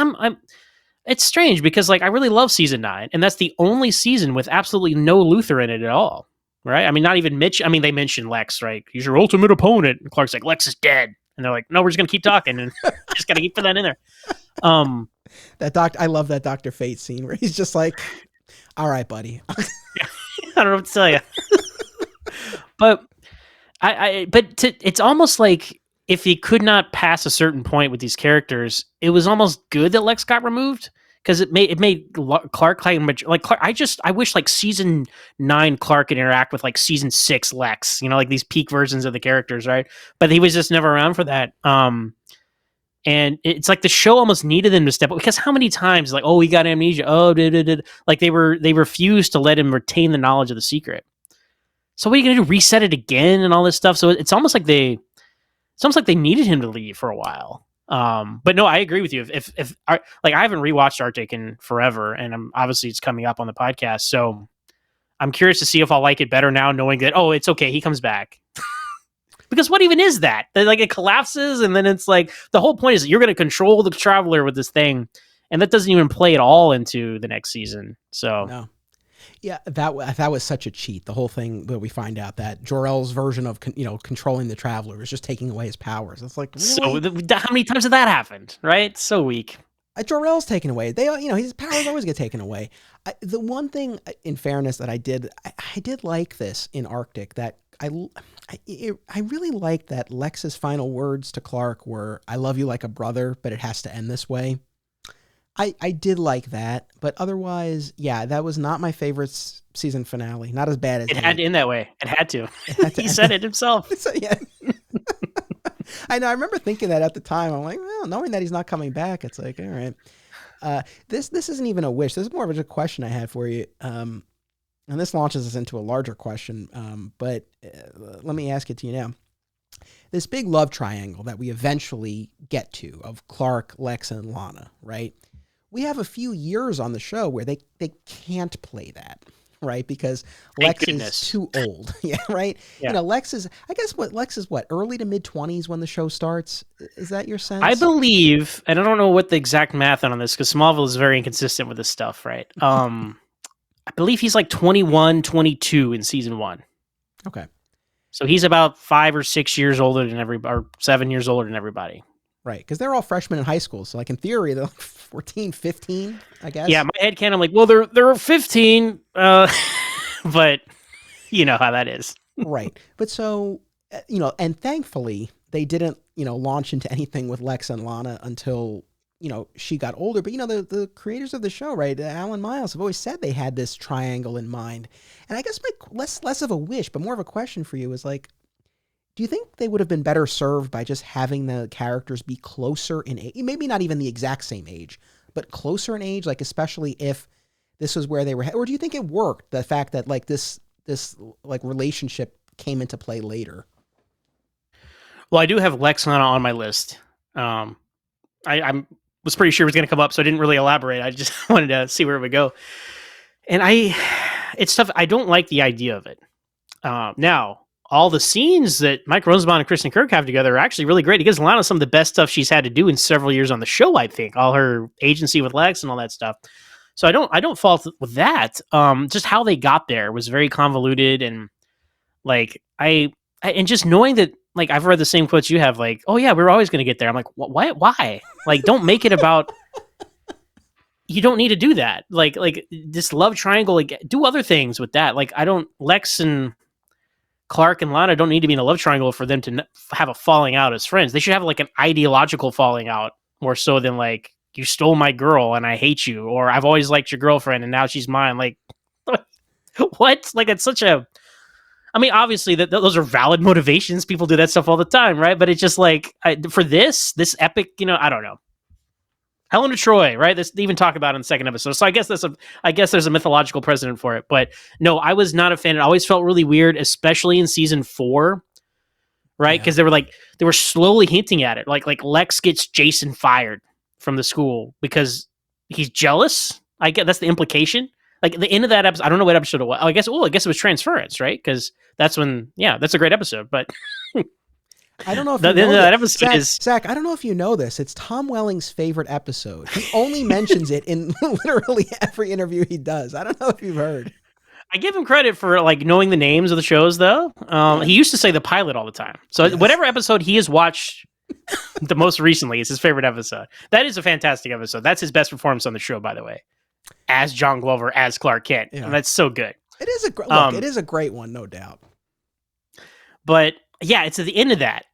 it's strange because like I really love season 9, and that's the only season with absolutely no Luthor in it at all. Right? I mean, not even Mitch. I mean, they mentioned Lex, right? He's your ultimate opponent. And Clark's like, Lex is dead. And they're like, no, we're just going to keep talking. And just got to keep that in there. I love that Dr. Fate scene where he's just like, all right, buddy. I don't know what to tell you. But it's almost like if he could not pass a certain point with these characters, it was almost good that Lex got removed. Because it made Clark like Clark. I wish like season 9 Clark could interact with like season 6 Lex. You know, like these peak versions of the characters, right? But he was just never around for that. And it's like the show almost needed him to step up, because how many times like, oh, he got amnesia. Oh, like they refused to let him retain the knowledge of the secret. So what are you gonna do? Reset it again and all this stuff? So it's almost like they needed him to leave for a while. But no, I agree with you. If like I haven't rewatched Arctic in forever, and obviously it's coming up on the podcast, so I'm curious to see if I'll like it better now, knowing that it's okay, he comes back. Because what even is that? Like it collapses, and then it's like the whole point is that you're going to control the traveler with this thing, and that doesn't even play at all into the next season. So no. Yeah, that was such a cheat. The whole thing that we find out that Jor-El's version of controlling the traveler is just taking away his powers. It's like, really? So how many times has that happened? Right? So weak. Jor-El's taken away. His powers always get taken away. The one thing, in fairness, that I did like this in Arctic, that I really liked that Lex's final words to Clark were, "I love you like a brother, but it has to end this way." I did like that, but otherwise, yeah, that was not my favorite season finale. Not as bad as it had to end that way. It had to. He said it himself. So, yeah. I know. I remember thinking that at the time. I'm like, well, knowing that he's not coming back, it's like, all right. This isn't even a wish. This is more of a question I had for you. And this launches us into a larger question. But let me ask it to you now. This big love triangle that we eventually get to of Clark, Lex, and Lana, right? We have a few years on the show where they can't play that, right? Because Lex is too old. Yeah, right? Yeah. Lex is, I guess Lex is early to mid-20s when the show starts? Is that your sense? I believe, and I don't know what the exact math on this, because Smallville is very inconsistent with this stuff, right? I believe he's like 21, 22 in season 1. Okay. So he's about 5 or 6 years older than or 7 years older than everybody. Right, because they're all freshmen in high school. So, like, in theory, they're like 14, 15, I guess. Yeah, my headcanon, I'm like, well, they're 15, but you know how that is. Right. But so, and thankfully, they didn't, launch into anything with Lex and Lana until, she got older. But, the creators of the show, right, Alan Miles, have always said they had this triangle in mind. And I guess less of a wish, but more of a question for you is like, do you think they would have been better served by just having the characters be closer in age? Maybe not even the exact same age, but closer in age, like especially if this was where they were. Or do you think it worked, the fact that like this like relationship came into play later? Well, I do have Lex on my list. I was pretty sure it was going to come up, so I didn't really elaborate. I just wanted to see where it would go. And it's tough. I don't like the idea of it. Now, all the scenes that Mike Rosenbaum and Kristen Kirk have together are actually really great. It gives Lana some of the best stuff she's had to do in several years on the show, I think. All her agency with Lex and all that stuff. So I don't fault with that. Just how they got there was very convoluted, and like and just knowing that, like, I've read the same quotes you have, like, oh yeah, we're always going to get there. I'm like, why? Like, don't make it about. You don't need to do that. Like this love triangle. Like, do other things with that. Like, Lex and Clark and Lana don't need to be in a love triangle for them to have a falling out as friends. They should have like an ideological falling out more so than like, you stole my girl and I hate you, or I've always liked your girlfriend and now she's mine. Like, what? Like, it's such a. I mean, obviously those are valid motivations. People do that stuff all the time, right? But it's just like for this epic, I don't know. Helen of Troy, right? They even talk about it in the second episode. So I guess there's a mythological precedent for it. But no, I was not a fan. It always felt really weird, especially in season 4, right? Because they were slowly hinting at it. Like Lex gets Jason fired from the school because he's jealous. I get that's the implication. Like the end of that episode, I don't know what episode it was. I guess it was transference, right? Because that's when, that's a great episode. But I don't know if the end of that episode Zach, I don't know if you know this. It's Tom Welling's favorite episode. He only mentions it in literally every interview he does. I don't know if you've heard. I give him credit for like knowing the names of the shows, though. He used to say the pilot all the time. So whatever episode he has watched the most recently is his favorite episode. That is a fantastic episode. That's his best performance on the show, by the way, as John Glover, as Clark Kent. Yeah. And that's so good. It is it is a great one, no doubt. But yeah, it's at the end of that.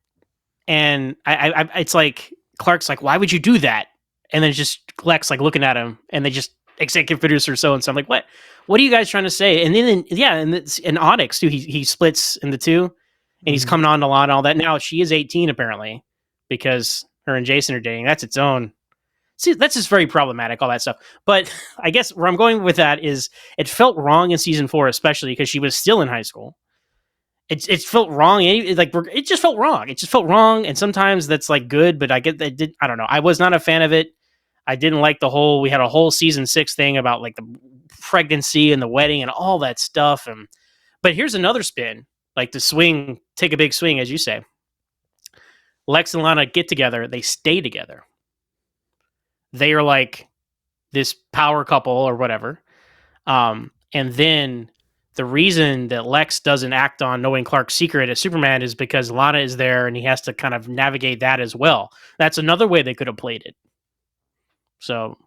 And I it's like, Clark's like, why would you do that? And then just Lex like looking at him, and they just executive producer so-and-so. I'm like, what are you guys trying to say? And then, and it's in Onyx too, he splits into two, and he's coming on to Lana and all that. Now she is 18 apparently, because her and Jason are dating. That's its own. See, that's just very problematic, all that stuff. But I guess where I'm going with that is it felt wrong in season 4, especially because she was still in high school. it felt wrong. It just felt wrong. It just felt wrong. And sometimes that's like good, but I get that. I don't know. I was not a fan of it. I didn't like we had a whole season 6 thing about like the pregnancy and the wedding and all that stuff. But here's another spin, like the swing, take a big swing, as you say. Lex and Lana get together. They stay together. They are like this power couple or whatever. And then the reason that Lex doesn't act on knowing Clark's secret as Superman is because Lana is there and he has to kind of navigate that as well. That's another way they could have played it. So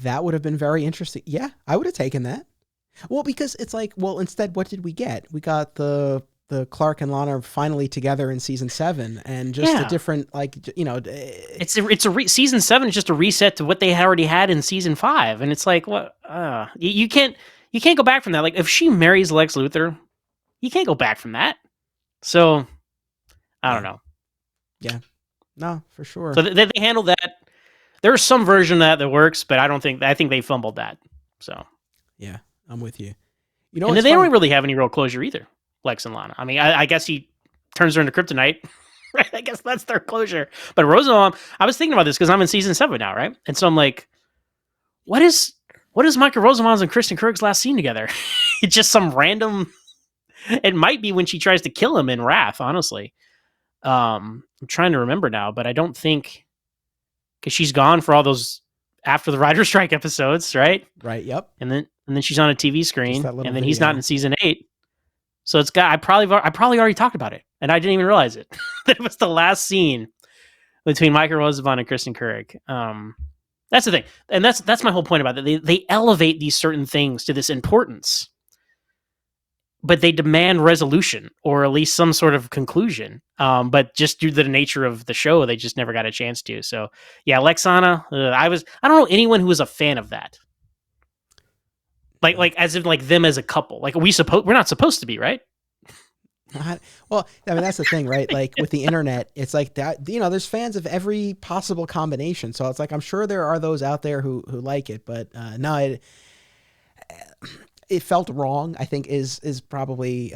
that would have been very interesting. Yeah, I would have taken that. Well, because it's like, well, instead, what did we get? We got the Clark and Lana finally together in season 7, and just a different, like, you know, season 7 is just a reset to what they already had in season 5, and it's like, what? You can't go back from that. Like, if she marries Lex Luthor, you can't go back from that. So, I don't know. Yeah, no, for sure. So they handled that. There's some version of that works, but I think they fumbled that. So, yeah, I'm with you. You know, and they don't really have any real closure either. Lex and Lana. I mean, I guess he turns her into kryptonite. Right? I guess that's their closure. But Rosenbaum, I was thinking about this because I'm in season 7 now, right? And so I'm like, what is Michael Rosenbaum's and Kristen Kirk's last scene together? It's just some random. It might be when she tries to kill him in Wrath. Honestly, I'm trying to remember now, but I don't think because she's gone for all those after the writer's strike episodes, right? Right. Yep. And then she's on a TV screen, and then he's not in season 8. So it's got. I probably already talked about it, and I didn't even realize it. That it was the last scene between Michael Rosenbaum and Kristen Kirk. That's the thing, and that's my whole point about it. They elevate these certain things to this importance, but they demand resolution or at least some sort of conclusion. But just due to the nature of the show, they just never got a chance to. So yeah, Lexana. I don't know anyone who was a fan of that. Like as if like them as a couple. Like we're not supposed to be, right? Well, I mean that's the thing, right? Like with the internet, it's like that. You know, there's fans of every possible combination. So it's like I'm sure there are those out there who like it, but no, it felt wrong. I think is probably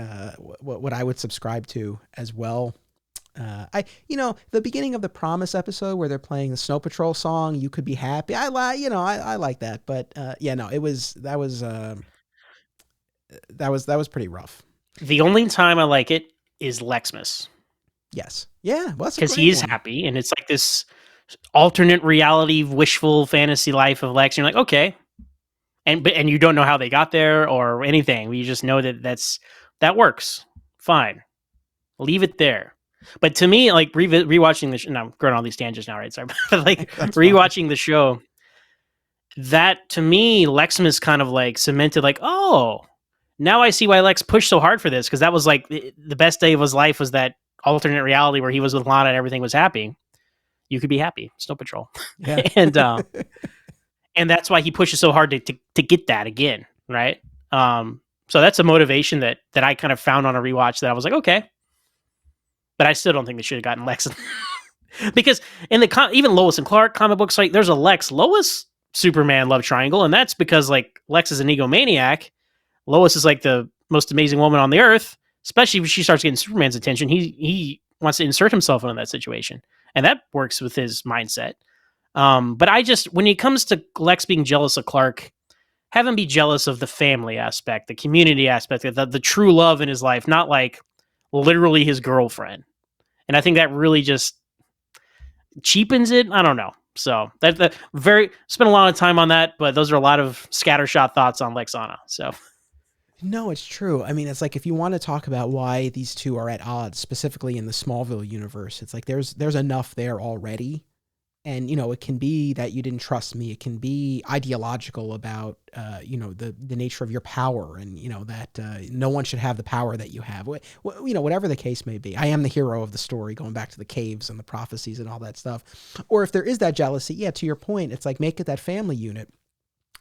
what I would subscribe to as well. The beginning of the Promise episode where they're playing the Snow Patrol song, "You Could Be Happy." I like that, but that was pretty rough. The only time I like it is Lexmas. Yes, yeah, well, because he's happy, and it's like this alternate reality, wishful fantasy life of Lex. And you're like, okay, and you don't know how they got there or anything. You just know that works. Fine, leave it there. But to me, like rewatching the show, I'm going on all these tangents now, right? Sorry, but like rewatching the show, that to me, Lexmas kind of like cemented, like, oh, now I see why Lex pushed so hard for this, because that was like the best day of his life was that alternate reality where he was with Lana and everything was happy. You could be happy, Snow Patrol, yeah. and that's why he pushes so hard to get that again, right? So that's a motivation that I kind of found on a rewatch that I was like, okay. But I still don't think they should have gotten Lex. Because in even Lois and Clark comic books, like there's a Lex Lois Superman love triangle, and that's because like Lex is an egomaniac. Lois is like the most amazing woman on the earth, especially if she starts getting Superman's attention. He wants to insert himself into that situation, and that works with his mindset. But when it comes to Lex being jealous of Clark, have him be jealous of the family aspect, the community aspect, the true love in his life, not like literally his girlfriend. And I think that really just cheapens it. I don't know. So that spent a lot of time on that, but those are a lot of scattershot thoughts on Lexana. So no, it's true. I mean, it's like if you want to talk about why these two are at odds, specifically in the Smallville universe, it's like there's enough there already. And, it can be that you didn't trust me. It can be ideological about, the nature of your power and, that no one should have the power that you have. Whatever the case may be. I am the hero of the story, going back to the caves and the prophecies and all that stuff. Or if there is that jealousy, yeah, to your point, it's like make it that family unit.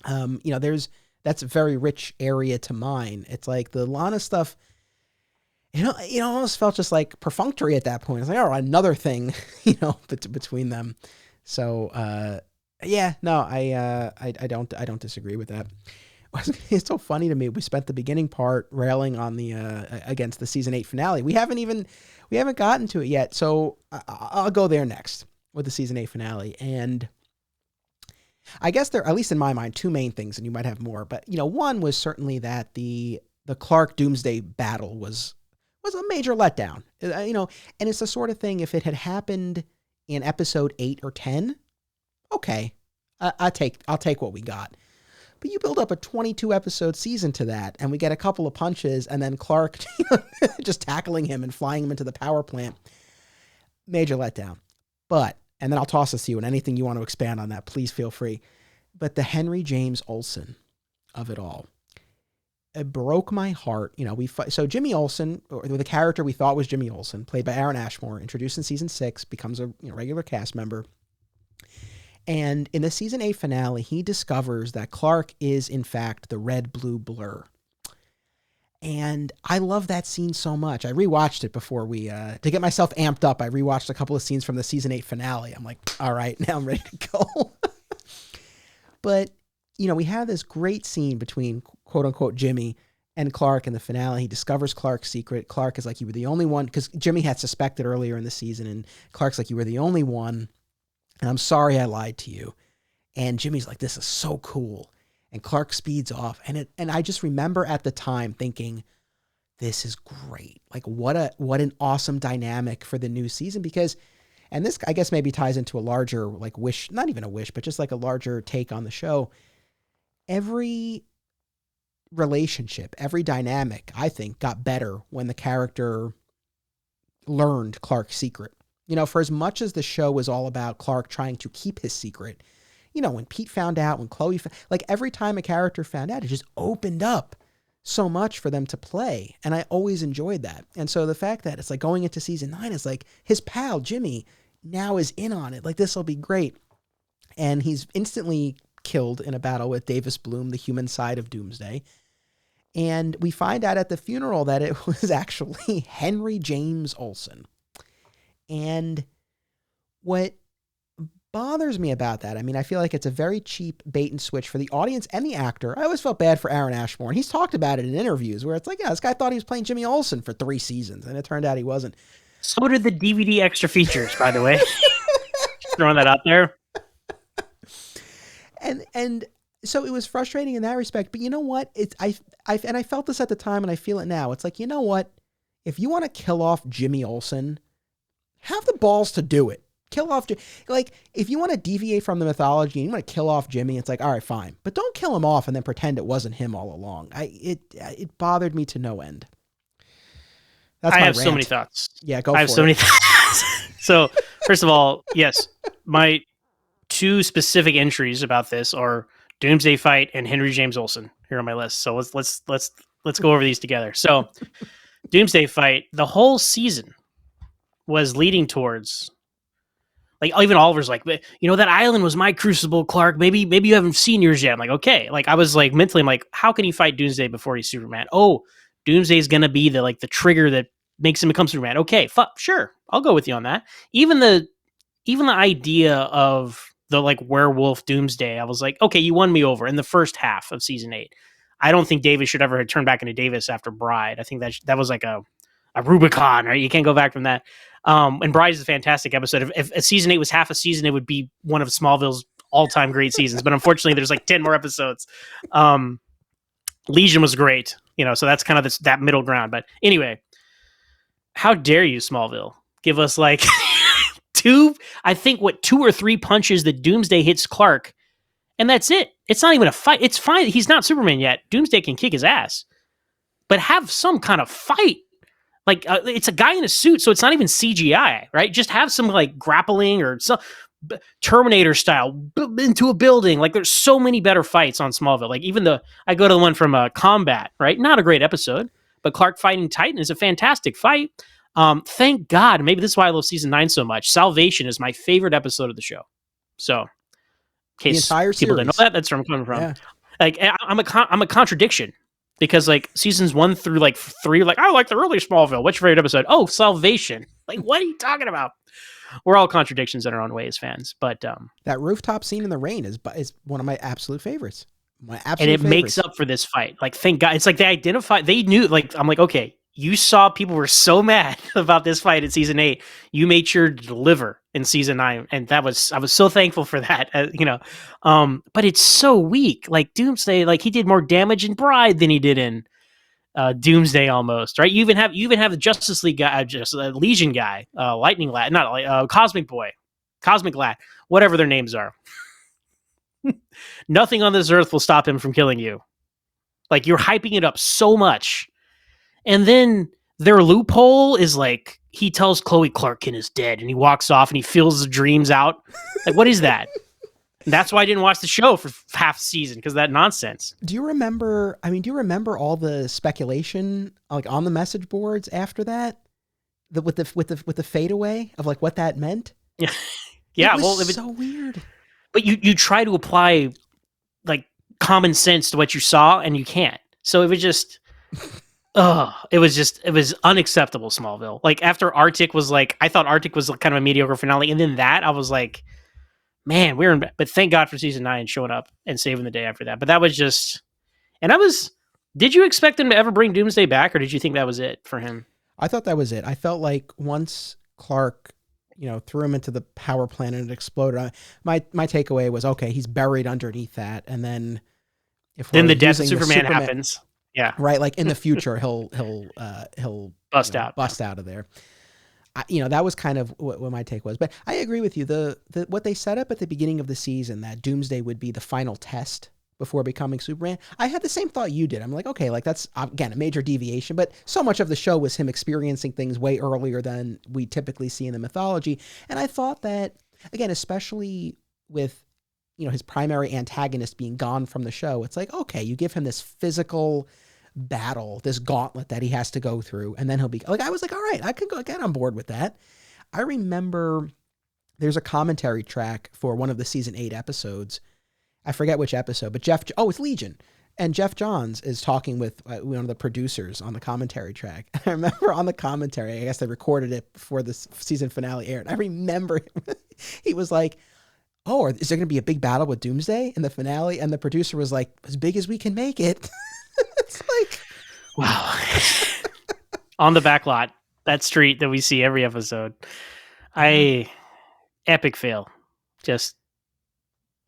That's a very rich area to mine. It's like the Lana stuff, it almost felt just like perfunctory at that point. It's like, oh, another thing, between them. So, I don't disagree with that. it's so funny to me. We spent the beginning part railing on the against the season 8 finale. We haven't gotten to it yet. So I'll go there next with the season 8 finale. And I guess there, at least in my mind, two main things, and you might have more. But one was certainly that the Clark Doomsday battle was a major letdown. And it's the sort of thing, if it had happened in episode 8 or 10, okay, I'll take what we got. But you build up a 22 episode season to that, and we get a couple of punches, and then Clark just tackling him and flying him into the power plant. Major letdown. And then I'll toss this to you, and anything you want to expand on that, please feel free. But the Henry James Olsen of it all, it broke my heart. So Jimmy Olsen, or the character we thought was Jimmy Olsen, played by Aaron Ashmore, introduced in season 6, becomes a regular cast member. And in the season 8 finale, he discovers that Clark is, in fact, the red-blue blur. And I love that scene so much. I rewatched it before to get myself amped up. I rewatched a couple of scenes from the season 8 finale. I'm like, all right, now I'm ready to go. But, we have this great scene between, quote-unquote, Jimmy and Clark in the finale. He discovers Clark's secret. Clark is like, you were the only one, because Jimmy had suspected earlier in the season, and Clark's like, you were the only one. And I'm sorry I lied to you. And Jimmy's like, this is so cool. And Clark speeds off. And I just remember at the time thinking, this is great. Like, what an awesome dynamic for the new season. Because, and this, I guess, maybe ties into a larger, like, wish, not even a wish, but just like a larger take on the show. Every relationship, every dynamic, I think, got better when the character learned Clark's secret. For as much as the show was all about Clark trying to keep his secret, when Pete found out, when Chloe, like every time a character found out, it just opened up so much for them to play. And I always enjoyed that. And so the fact that it's like going into season 9 is like his pal, Jimmy, now is in on it. Like, this will be great. And he's instantly killed in a battle with Davis Bloom, the human side of Doomsday. And we find out at the funeral that it was actually Henry James Olsen. And what bothers me about that, I feel like it's a very cheap bait and switch for the audience and the actor. I always felt bad for Aaron Ashmore, and he's talked about it in interviews where it's like, yeah, this guy thought he was playing Jimmy Olsen for 3 seasons, and it turned out he wasn't. So did the DVD extra features, by the way. Just throwing that out there. And so it was frustrating in that respect. But you know what? I felt this at the time, and I feel it now. It's like, you know what? If you want to kill off Jimmy Olsen, have the balls to do it. Kill off, like, if you want to deviate from the mythology and you want to kill off Jimmy, it's like, all right, fine. But don't kill him off and then pretend it wasn't him all along. It bothered me to no end. That's I have rant. So many thoughts. Yeah, go for it. I have so many thoughts. So, first of all, yes, my 2 specific entries about this are Doomsday Fight and Henry James Olsen here on my list. So let's go over these together. So, Doomsday Fight, the whole season was leading towards, like, even Oliver's like, that island was my crucible, Clark. Maybe you haven't seen yours yet. I'm like, okay. Like, I was like mentally, I'm like, how can he fight Doomsday before he's Superman? Oh, Doomsday is gonna be the trigger that makes him become Superman. Okay, sure, I'll go with you on that. Even the idea of the werewolf Doomsday, I was like, okay, you won me over in the first half of season 8. I don't think Davis should ever have turned back into Davis after Bride. I think that was like a Rubicon, right? You can't go back from that. And Bride is a fantastic episode. If season 8 was half a season, it would be one of Smallville's all-time great seasons. But unfortunately, there's 10 more episodes. Legion was great, so that's kind of that middle ground. But anyway, how dare you, Smallville, give us 2 or 3 punches that Doomsday hits Clark, and that's it. It's not even a fight. It's fine. He's not Superman yet. Doomsday can kick his ass, but have some kind of fight. It's a guy in a suit, so it's not even CGI, right? Just have some grappling or some Terminator style into a building. There's so many better fights on Smallville. Even I go to the one from Combat, right? Not a great episode, but Clark fighting Titan is a fantastic fight. Thank God. Maybe this is why I love season 9 so much. Salvation is my favorite episode of the show. So, in case the entire people series. didn't know that's where I'm coming from. Yeah. I'm a contradiction. Because seasons 1 through 3, I like the early Smallville. What's your favorite episode? Oh, Salvation. What are you talking about? We're all contradictions in our own way as fans. But that rooftop scene in the rain is one of my absolute favorites. My and absolute it makes favorites. up for this fight. Like, thank God. It's like they knew, like, I'm like, okay, you saw people were so mad about this fight in season 8. You made sure to deliver in season 9. And I was so thankful for that, but it's so weak. Like Doomsday, like he did more damage in Bride than he did in Doomsday almost, right? You even have the Justice League guy, just Legion guy, Lightning Lad, not Cosmic Boy, Cosmic Lad, whatever their names are. Nothing on this earth will stop him from killing you. Like, you're hyping it up so much. And then their loophole is like, he tells Chloe Clark Kent is dead and he walks off and he fills the dreams out. Like, what is that? And that's why I didn't watch the show for half the season, because of that nonsense. Do you remember all the speculation like on the message boards after that? With the fadeaway of like what that meant? Yeah. Yeah. It was so weird. But you try to apply like common sense to what you saw and you can't. So it was just it was unacceptable, Smallville. Like, after Arctic was like, I thought Arctic was kind of a mediocre finale, and then that I was like, man, we're in, but thank God for season 9 showing up and saving the day after that. But that was just, and did you expect him to ever bring Doomsday back, or did you think that was it for him? I thought that was it. I felt like once Clark, threw him into the power plant and it exploded, my takeaway was, okay, he's buried underneath that. And then then the death of Superman happens. Yeah. Right. Like, in the future, he'll bust out of there. That was kind of what my take was. But I agree with you. The what they set up at the beginning of the season, that Doomsday would be the final test before becoming Superman, I had the same thought you did. I'm like, okay, like, that's, again, a major deviation, but so much of the show was him experiencing things way earlier than we typically see in the mythology. And I thought that, again, especially with, his primary antagonist being gone from the show, it's like, okay, you give him this physical battle, this gauntlet that he has to go through, and then he'll be like, I was like, all right, I could get on board with that. I remember there's a commentary track for one of the season 8 episodes. I forget which episode, but it's Legion. And Jeff Johns is talking with one of the producers on the commentary track. I remember on the commentary, I guess they recorded it before the season finale aired. I remember he was like, oh, is there going to be a big battle with Doomsday in the finale? And the producer was like, as big as we can make it. It's like, wow. On the back lot, that street that we see every episode. Epic fail. Just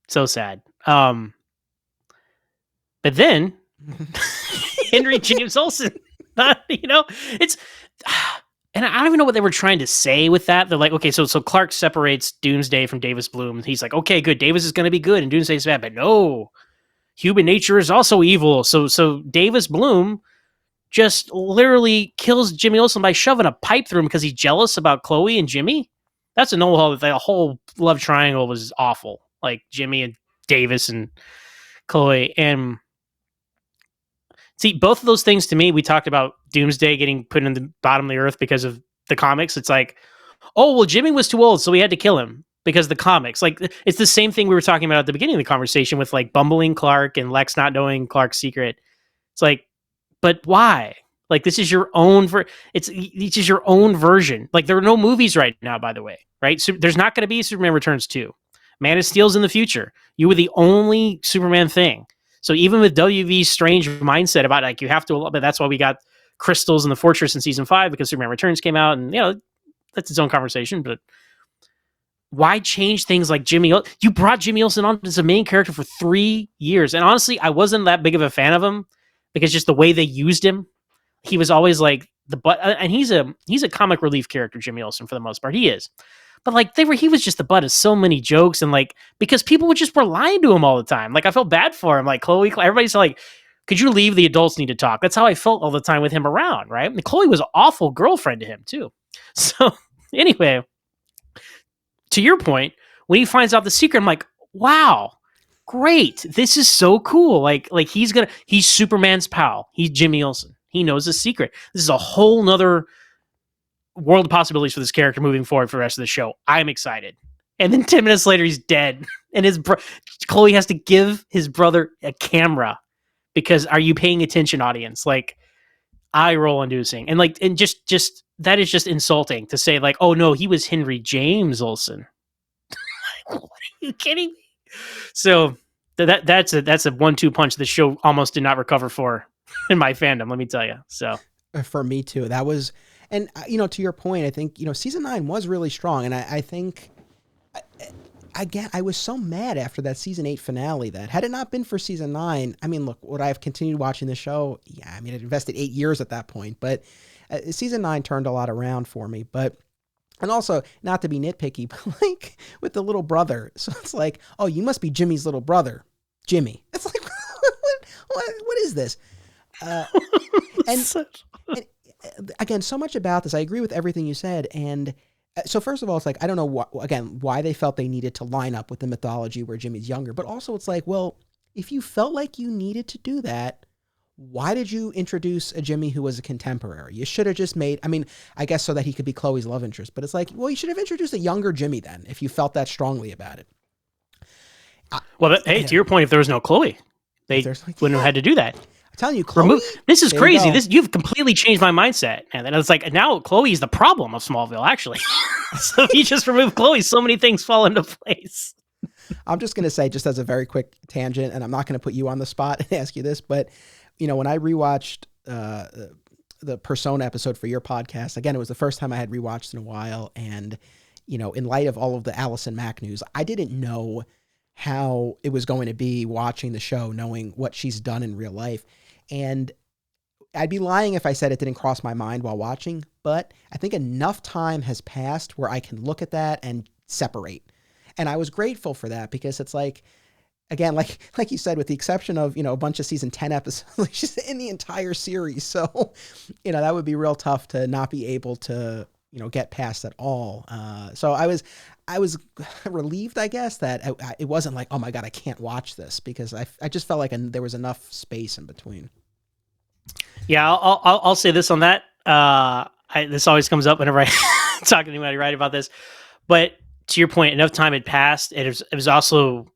so sad. But then Henry James Olsen, it's, and I don't even know what they were trying to say with that. They're like, okay, so Clark separates Doomsday from Davis Bloom. He's like, okay, good. Davis is going to be good and Doomsday is bad, but no, human nature is also evil. So Davis Bloom just literally kills Jimmy Olsen by shoving a pipe through him because he's jealous about Chloe and Jimmy. That's a whole love triangle was awful. Like Jimmy and Davis and Chloe. And see, both of those things, to me, we talked about Doomsday getting put in the bottom of the earth because of the comics. It's like, oh, well, Jimmy was too old, so we had to kill him because of the comics. Like, it's the same thing we were talking about at the beginning of the conversation with like bumbling Clark and Lex not knowing Clark's secret. It's like, but why? Like, this is your own this is your own version. Like, there are no movies right now, by the way, right? So there's not going to be Superman Returns 2. Man of Steel's in the future. You were the only Superman thing. So even with WV's strange mindset about like you have to, but that's why we got crystals in the fortress in season 5 because Superman Returns came out, and that's its own conversation. But why change things like Jimmy? You brought Jimmy Olsen on as a main character for 3 years, and honestly, I wasn't that big of a fan of him because just the way they used him, he was always like the butt, and he's a comic relief character, Jimmy Olsen, for the most part. He is. But like he was just the butt of so many jokes, and like because people were lying to him all the time. Like I felt bad for him. Like Chloe, everybody's like, "Could you leave? The adults need to talk." That's how I felt all the time with him around, right? And Chloe was an awful girlfriend to him too. So anyway, to your point, when he finds out the secret, I'm like, "Wow, great! This is so cool!" Like he's Superman's pal. He's Jimmy Olsen. He knows the secret. This is a whole nother world of possibilities for this character moving forward for the rest of the show. I'm excited. And then 10 minutes later, he's dead. And Chloe has to give his brother a camera because are you paying attention, audience? Like, eye roll inducing. And just that is just insulting to say like, oh no, he was Henry James Olsen. What, are you kidding me? So that's a 1-2 punch the show almost did not recover for in my fandom, let me tell you. So For me too, that was, and to your point, I think season 9 was really strong, and I think again, I was so mad after that season 8 finale that had it not been for season 9, I mean, look, would I have continued watching the show? Yeah, I mean, I'd invested 8 years at that point, but season 9 turned a lot around for me. But, and also, not to be nitpicky, but like with the little brother, so it's like, oh, you must be Jimmy's little brother, Jimmy. It's like, what is this? And again, so much about this, I agree with everything you said, and so first of all, it's like, I don't know why they felt they needed to line up with the mythology where Jimmy's younger, but also it's like, well, if you felt like you needed to do that, why did you introduce a Jimmy who was a contemporary? You should have just made, I mean, I guess so that he could be Chloe's love interest, but it's like, well, you should have introduced a younger Jimmy then, if you felt that strongly about it. Hey, to your point, if there was no Chloe, they wouldn't have had to do that. I'm telling you, Chloe. This is crazy. You've completely changed my mindset. And then it's like, now Chloe is the problem of Smallville, actually. So if you just remove Chloe, so many things fall into place. I'm just going to say, just as a very quick tangent, and I'm not going to put you on the spot and ask you this, but, when I rewatched the Persona episode for your podcast, again, it was the first time I had rewatched in a while. And, in light of all of the Allison Mack news, I didn't know how it was going to be watching the show, knowing what she's done in real life. And I'd be lying if I said it didn't cross my mind while watching, but I think enough time has passed where I can look at that and separate. And I was grateful for that, because it's like, again, like you said, with the exception of, a bunch of season 10 episodes, she's in the entire series. So, that would be real tough to not be able to, get past at all. So I was relieved, I guess, that it wasn't like, oh my God, I can't watch this, because I just felt like there was enough space in between. Yeah, I'll say this on that. This always comes up whenever I talk to anybody right about this. But to your point, enough time had passed. It was also,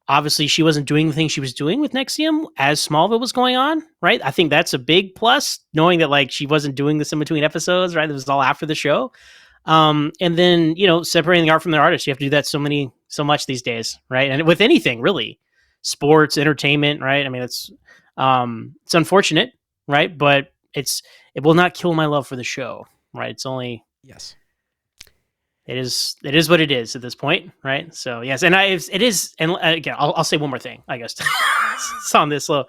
obviously, she wasn't doing the thing she was doing with Nexium as Smallville was going on, right? I think that's a big plus, knowing that like she wasn't doing this in between episodes, right? It was all after the show. And then, separating the art from the artist, you have to do that so much these days, right? And with anything, really, sports, entertainment, right? I mean, it's unfortunate, right? But it will not kill my love for the show, right? It's only, yes, it is what it is at this point, right? So yes, and it is, and again, I'll say one more thing, I guess, it's on this low.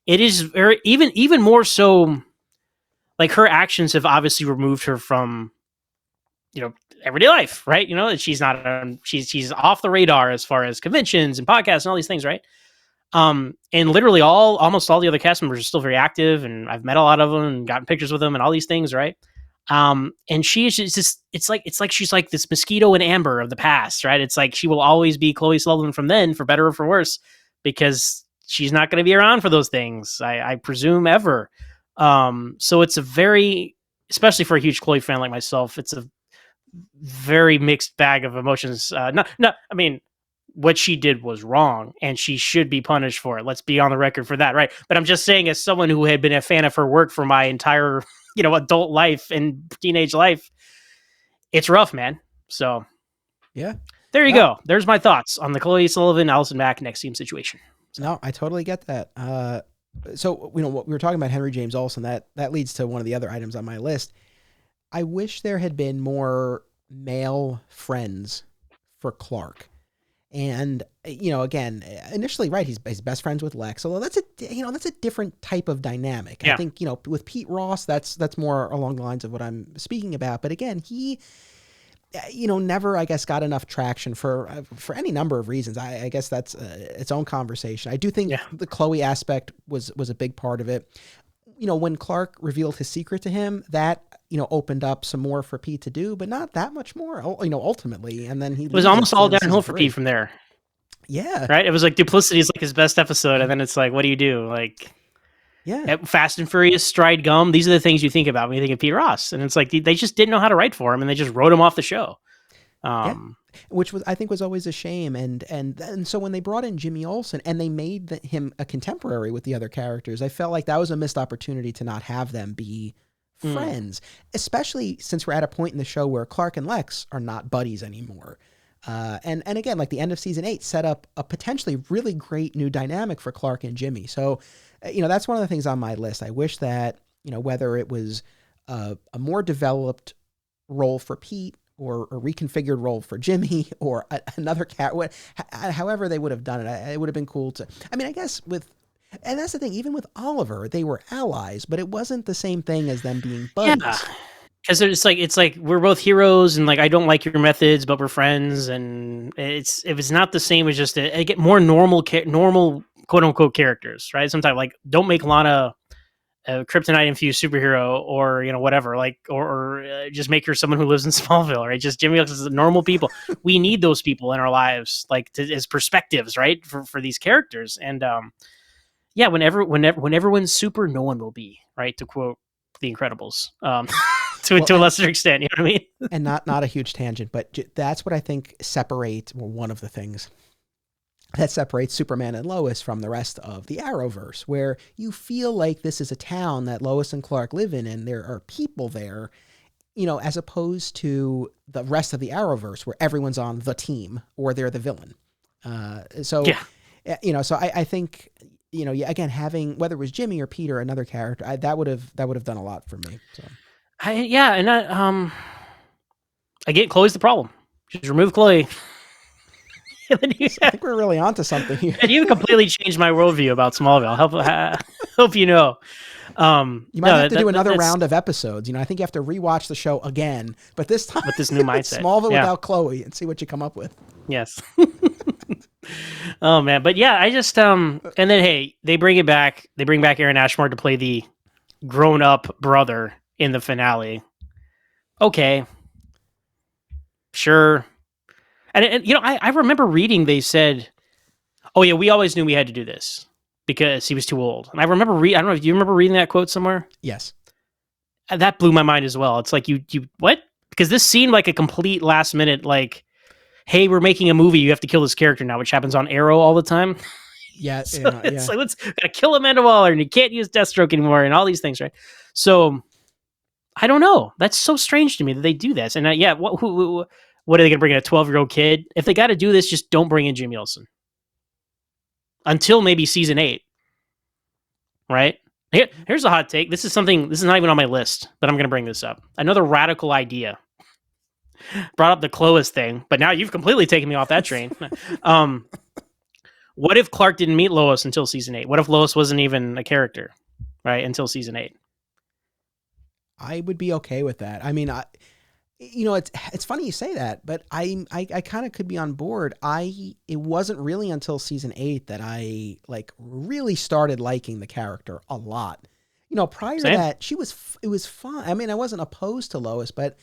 It is very, even more so, like her actions have obviously removed her from, everyday life, right? She's not, she's off the radar as far as conventions and podcasts and all these things, right? And literally almost all the other cast members are still very active, and I've met a lot of them and gotten pictures with them and all these things, right? And she is just, it's like she's like this mosquito and amber of the past, right? It's like she will always be Chloe Sullivan from then, for better or for worse, because she's not going to be around for those things, I presume, ever. So it's a very, especially for a huge Chloe fan like myself, it's a very mixed bag of emotions. I mean, what she did was wrong, and she should be punished for it. Let's be on the record for that, right? But I'm just saying, as someone who had been a fan of her work for my entire, adult life and teenage life, it's rough, man. So, yeah, there you go. There's my thoughts on the Chloe Sullivan, Allison Mack, Nexium situation. So. No, I totally get that. So, what we were talking about Henry James Olsen, that leads to one of the other items on my list. I wish there had been more male friends for Clark. And, again, initially, right, he's best friends with Lex, although that's a different type of dynamic. Yeah. I think, with Pete Ross, that's more along the lines of what I'm speaking about. But again, he, never, I guess, got enough traction for any number of reasons. I guess that's its own conversation. I do think the Chloe aspect was a big part of it. When Clark revealed his secret to him, that, opened up some more for Pete to do, but not that much more, ultimately. And then it was almost all downhill for Pete from there. Yeah. Right? It was like Duplicity is like his best episode. And then it's like, what do you do? Like, Fast and Furious, Stride Gum. These are the things you think about when you think of Pete Ross. And it's like, they just didn't know how to write for him, and they just wrote him off the show. Which I think was always a shame. And so when they brought in Jimmy Olsen and they made him a contemporary with the other characters, I felt like that was a missed opportunity to not have them be friends, especially since we're at a point in the show where Clark and Lex are not buddies anymore. And again, like the end of season 8 set up a potentially really great new dynamic for Clark and Jimmy. So, that's one of the things on my list. I wish that, whether it was a more developed role for Pete or a reconfigured role for Jimmy or another cat, however they would have done it, it would have been cool to, I guess and that's the thing, even with Oliver, they were allies, but it wasn't the same thing as them being buddies. Yeah. Because it's like we're both heroes, and like I don't like your methods, but we're friends, and it's not the same as just I get more normal quote unquote characters, right? Sometimes like don't make Lana a kryptonite infused superhero, or whatever, like or just make her someone who lives in Smallville, right? Just Jimmy Olsen is normal people. We need those people in our lives, like as perspectives, right? For these characters, and yeah, whenever everyone's super, no one will be, right? To quote The Incredibles. To a lesser extent, you know what I mean? And not a huge tangent, but that's what I think separates, one of the things that separates Superman and Lois from the rest of the Arrowverse, where you feel like this is a town that Lois and Clark live in, and there are people there, as opposed to the rest of the Arrowverse, where everyone's on the team or they're the villain. So I think, again, having, whether it was Jimmy or Peter, another character, that would have done a lot for me. So. I get Chloe's the problem. Just remove Chloe. I think we're really onto something here. And you completely changed my worldview about Smallville. Hope you know. You might have to do another round of episodes. I think you have to rewatch the show again, but this time with this new mindset. Smallville without Chloe, and see what you come up with. Yes. Oh man, but yeah, I just and then hey, they bring it back. They bring back Aaron Ashmore to play the grown-up brother in the finale. Okay. Sure. And I remember reading, they said, oh yeah, we always knew we had to do this because he was too old. And I remember I don't know if you remember reading that quote somewhere? Yes. And that blew my mind as well. It's like, you what? Because this seemed like a complete last minute, like, hey, we're making a movie, you have to kill this character now, which happens on Arrow all the time. Yeah. So it's like, gotta kill Amanda Waller, and you can't use Deathstroke anymore, and all these things, right? So I don't know. That's so strange to me that they do this. And what are they going to bring in, a 12-year-old kid? If they got to do this, just don't bring in Jimmy Olsen until maybe season 8, right? Here's a hot take. This is not even on my list, but I'm going to bring this up. Another radical idea. Brought up the Clois thing, but now you've completely taken me off that train. What if Clark didn't meet Lois until season 8? What if Lois wasn't even a character, right, until season 8? I would be okay with that. It's funny you say that, but I kind of could be on board. It wasn't really until season 8 that I really started liking the character a lot. Prior to that, it was fun. I wasn't opposed to Lois, but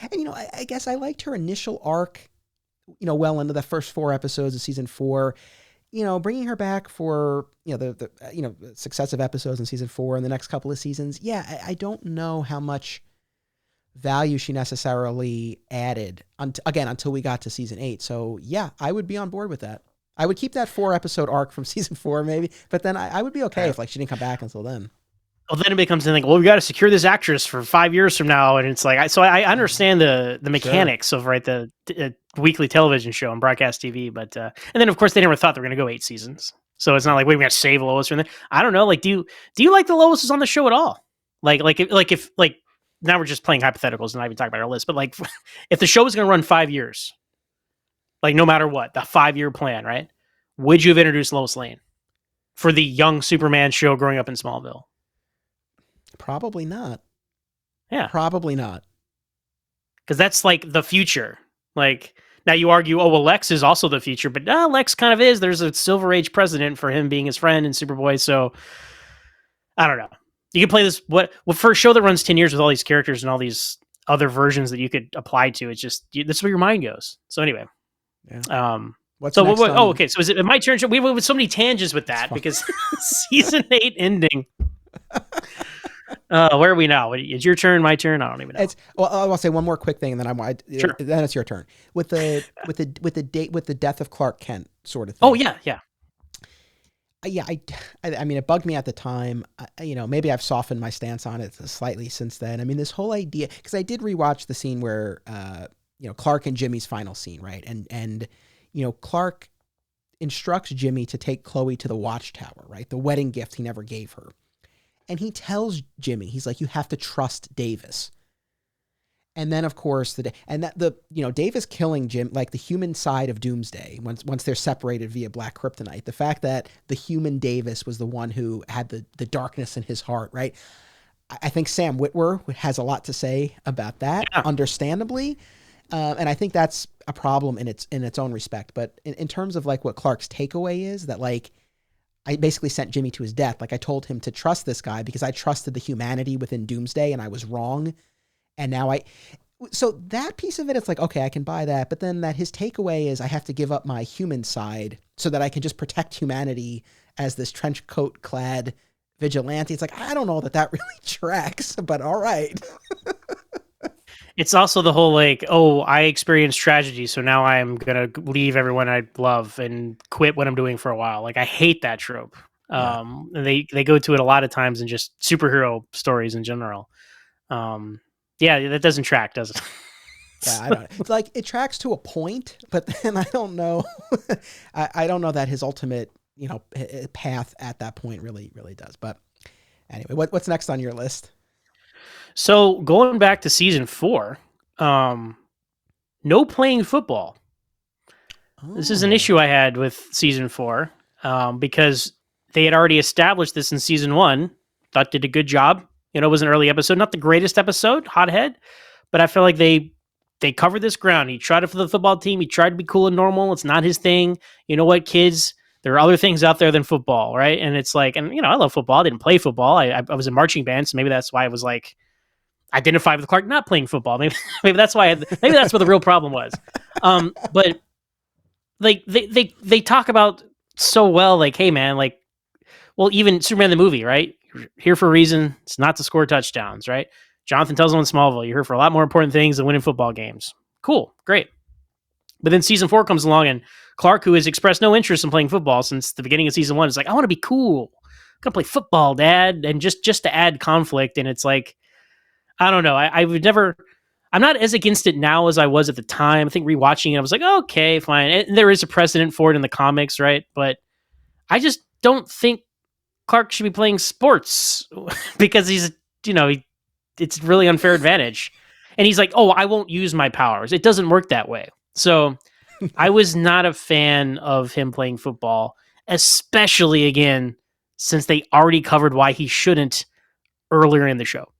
I guess I liked her initial arc, well into the first 4 episodes of season 4. Bringing her back for, the successive episodes in season 4 and the next couple of seasons. Yeah, I don't know how much value she necessarily added until we got to season 8. So yeah, I would be on board with that. I would keep that 4-episode arc from season 4 maybe, but then I would be okay if she didn't come back until then. Well, then it becomes the thing, well, we got to secure this actress for 5 years from now. And it's like, I understand the mechanics of, right, the weekly television show and broadcast TV. But, and then of course they never thought they were going to go 8 seasons. So it's not like, wait, we got to save Lois from there. I don't know. Like, do you like the Lois on the show at all? If now we're just playing hypotheticals and not even talking about our list, but like if the show was going to run 5 years, like no matter what, the 5-year plan, right? Would you have introduced Lois Lane for the young Superman show growing up in Smallville? Probably not. Yeah. Probably not. Because that's like the future. Like, now you argue, oh, well, Lex is also the future, but Lex kind of is. There's a Silver Age precedent for him being his friend in Superboy. So, I don't know. You can play this, for a show that runs 10 years with all these characters and all these other versions that you could apply to, it's just, this is where your mind goes. So, anyway. Yeah. Okay. So, is it my turn? We went with so many tangents with that because season 8 ending. Where are we now? Is your turn? My turn? I don't even know. I'll say one more quick thing, and then sure. Then it's your turn with the death of Clark Kent sort of thing. Oh yeah. Yeah, it bugged me at the time. Maybe I've softened my stance on it slightly since then. This whole idea, because I did rewatch the scene where Clark and Jimmy's final scene, right? And Clark instructs Jimmy to take Chloe to the watchtower, right? The wedding gift he never gave her. And he tells Jimmy, he's like, you have to trust Davis. And then, of course, Davis killing Jim, like the human side of Doomsday, once they're separated via black kryptonite, the fact that the human Davis was the one who had the darkness in his heart, right? I think Sam Witwer has a lot to say about that, understandably. And I think that's a problem in its own respect. But in terms of like what Clark's takeaway is, that like, I basically sent Jimmy to his death. Like I told him to trust this guy because I trusted the humanity within Doomsday and I was wrong. And now so that piece of it, it's like, okay, I can buy that. But then that his takeaway is I have to give up my human side so that I can just protect humanity as this trench coat clad vigilante. It's like, I don't know that really tracks, but all right. It's also the whole like, oh, I experienced tragedy, so now I'm going to leave everyone I love and quit what I'm doing for a while. Like, I hate that trope. Yeah. And they go to it a lot of times in just superhero stories in general. Yeah, that doesn't track, does it? Yeah, I don't. It's like it tracks to a point, but then I don't know. I don't know that his ultimate, path at that point really does. But anyway, what's next on your list? So going back to season 4, no playing football. Oh. This is an issue I had with season 4 because they had already established this in season 1. Thought did a good job. It was an early episode, not the greatest episode, hothead, but I feel like they covered this ground. He tried it for the football team. He tried to be cool and normal. It's not his thing. You know what, kids? There are other things out there than football, right? And it's like, and I love football. I didn't play football. I was in marching band, so maybe that's why I was like identified with Clark not playing football. Maybe that's why. Maybe that's where the real problem was. But like they talk about so well, like, hey man, like, well, even Superman the movie, right? You're here for a reason. It's not to score touchdowns, right? Jonathan tells him in Smallville, you're here for a lot more important things than winning football games. Cool, great. But then season 4 comes along, and Clark, who has expressed no interest in playing football since the beginning of season 1, is like, I want to be cool. I'm gonna play football, Dad, and just to add conflict. And it's like, I don't know. I would never. I'm not as against it now as I was at the time. I think rewatching it, I was like, okay, fine. And there is a precedent for it in the comics, right? But I just don't think Clark should be playing sports because he's, it's really unfair advantage. And he's like, oh, I won't use my powers. It doesn't work that way. So I was not a fan of him playing football, especially again, since they already covered why he shouldn't earlier in the show.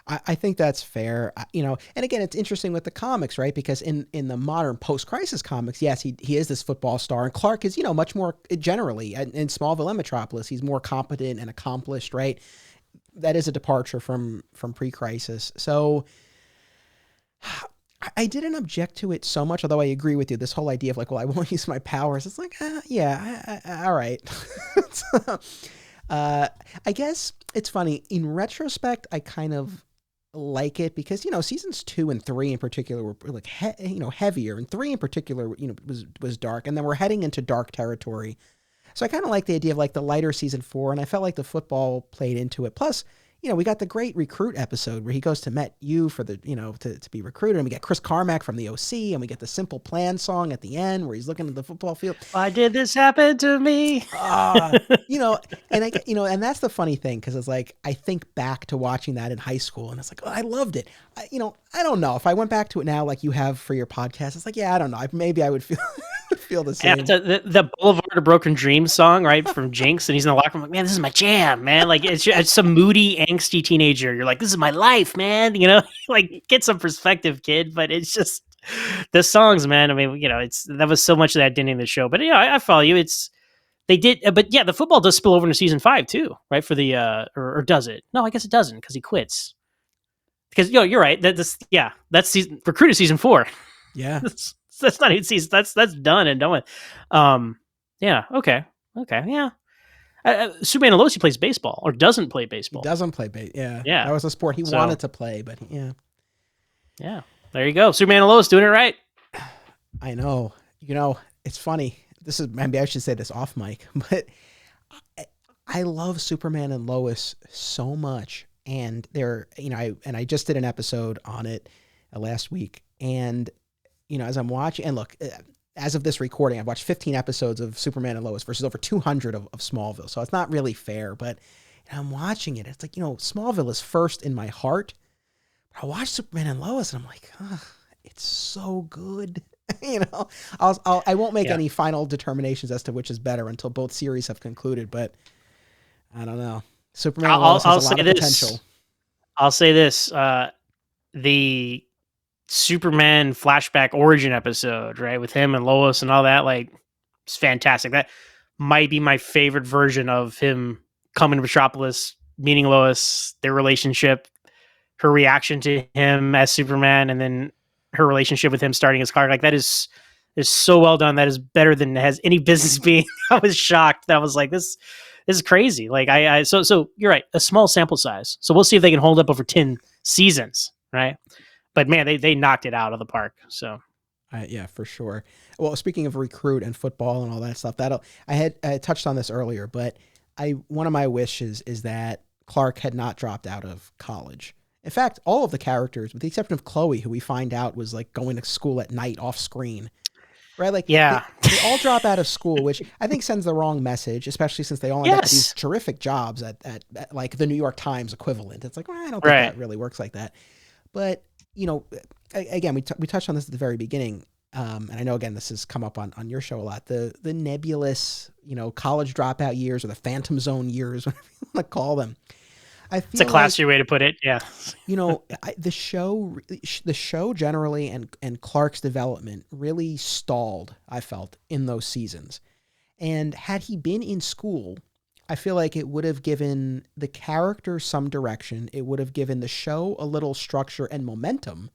I think that's fair, and again, it's interesting with the comics, right? Because in the modern post-crisis comics, yes, he is this football star, and Clark is, much more generally in Smallville and Metropolis, he's more competent and accomplished, right? That is a departure from pre-crisis. So I didn't object to it so much, although I agree with you. This whole idea of like, well, I won't use my powers. It's like, all right. I guess it's funny. In retrospect, I kind of like it because, seasons 2 and 3 in particular were like, heavier, and 3 in particular, was dark, and then we're heading into dark territory. So I kind of like the idea of like the lighter season 4, and I felt like the football played into it. Plus, we got the great recruit episode where he goes to Met U for the, to be recruited, and we get Chris Carmack from the OC, and we get the Simple Plan song at the end where he's looking at the football field. Why did this happen to me? And that's the funny thing, because it's like I think back to watching that in high school, and it's like, oh, I loved it. I don't know if I went back to it now, like you have for your podcast. It's like, yeah, I don't know. Maybe I would feel the same. Yeah, the Boulevard of Broken Dreams song, right, from Jinx, and he's in the locker room like, man, this is my jam, man. Like it's some moody, angsty teenager. You're like, this is my life, man. Like get some perspective, kid. But it's just the songs, man. I mean, that was so much of that didn't in the show. But I follow you. They did, but yeah, the football does spill over into season 5 too, right? For the or does it? No, I guess it doesn't because he quits. Because you're right. That's recruited season 4. Yeah. That's not even season. That's done and done with. Yeah. Okay. Yeah. Superman and Lois, he plays baseball or doesn't play baseball. He doesn't play baseball. Yeah. Yeah. That was a sport he wanted to play, but yeah. Yeah. There you go. Superman and Lois doing it right. I know. It's funny. Maybe I should say this off mic, but I love Superman and Lois so much. And I just did an episode on it. last week. And, as I'm watching, and look, as of this recording, I've watched 15 episodes of Superman and Lois versus over 200 of Smallville. So it's not really fair, but I'm watching it. It's like, Smallville is first in my heart. I watch Superman and Lois and I'm like, it's so good. I won't make any final determinations as to which is better until both series have concluded, but I don't know. Superman and Lois has a lot of potential. I'll say this, the Superman flashback origin episode, right, with him and Lois and all that, like, it's fantastic. That might be my favorite version of him coming to Metropolis, meeting Lois, their relationship, her reaction to him as Superman, and then her relationship with him starting his car. Like, that is so well done. That is better than it has any business being. I was shocked. That was like, this is crazy. Like, so you're right, a small sample size. So we'll see if they can hold up over 10 seasons, right? But man, they knocked it out of the park. So, yeah, for sure. Well, speaking of recruit and football and all that stuff, I touched on this earlier, but one of my wishes is that Clark had not dropped out of college. In fact, all of the characters, with the exception of Chloe, who we find out was like going to school at night off screen, right? Like, yeah, they all drop out of school, which I think sends the wrong message, especially since they all end up with these terrific jobs at like the New York Times equivalent. It's like, well, I don't think that really works like that. But again, we touched on this at the very beginning, and I know, again, this has come up on your show a lot, the nebulous, college dropout years, or the phantom zone years, whatever you want to call them. I feel it's a classier way to put it. Yeah. The show generally and Clark's development really stalled, I felt, in those seasons. And had he been in school, I feel like it would have given the character some direction. It would have given the show a little structure and momentum.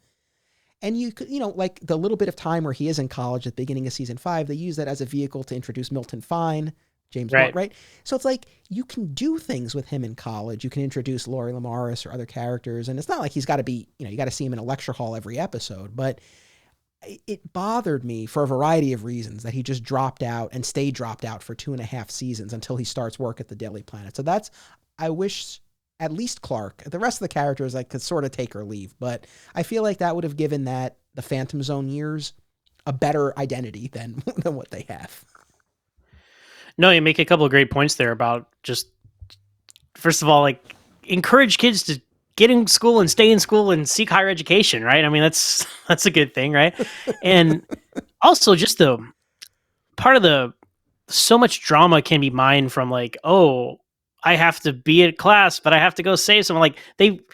And you could, like the little bit of time where he is in college at the beginning of season 5, they use that as a vehicle to introduce Milton Fine, James Bond, right? So it's like, you can do things with him in college. You can introduce Lori Lamaris or other characters. And it's not like he's got to be, you got to see him in a lecture hall every episode, but it bothered me for a variety of reasons that he just dropped out and stayed dropped out for 2.5 seasons until he starts work at the Daily Planet. So I wish at least Clark, the rest of the characters I could sort of take or leave, but I feel like that would have given the Phantom Zone years a better identity than what they have. No, you make a couple of great points there about just, first of all, like, encourage kids to get in school and stay in school and seek higher education, right? I mean, that's a good thing, right? And also just the part of so much drama can be mined from, like, oh, I have to be at class, but I have to go save someone. Like,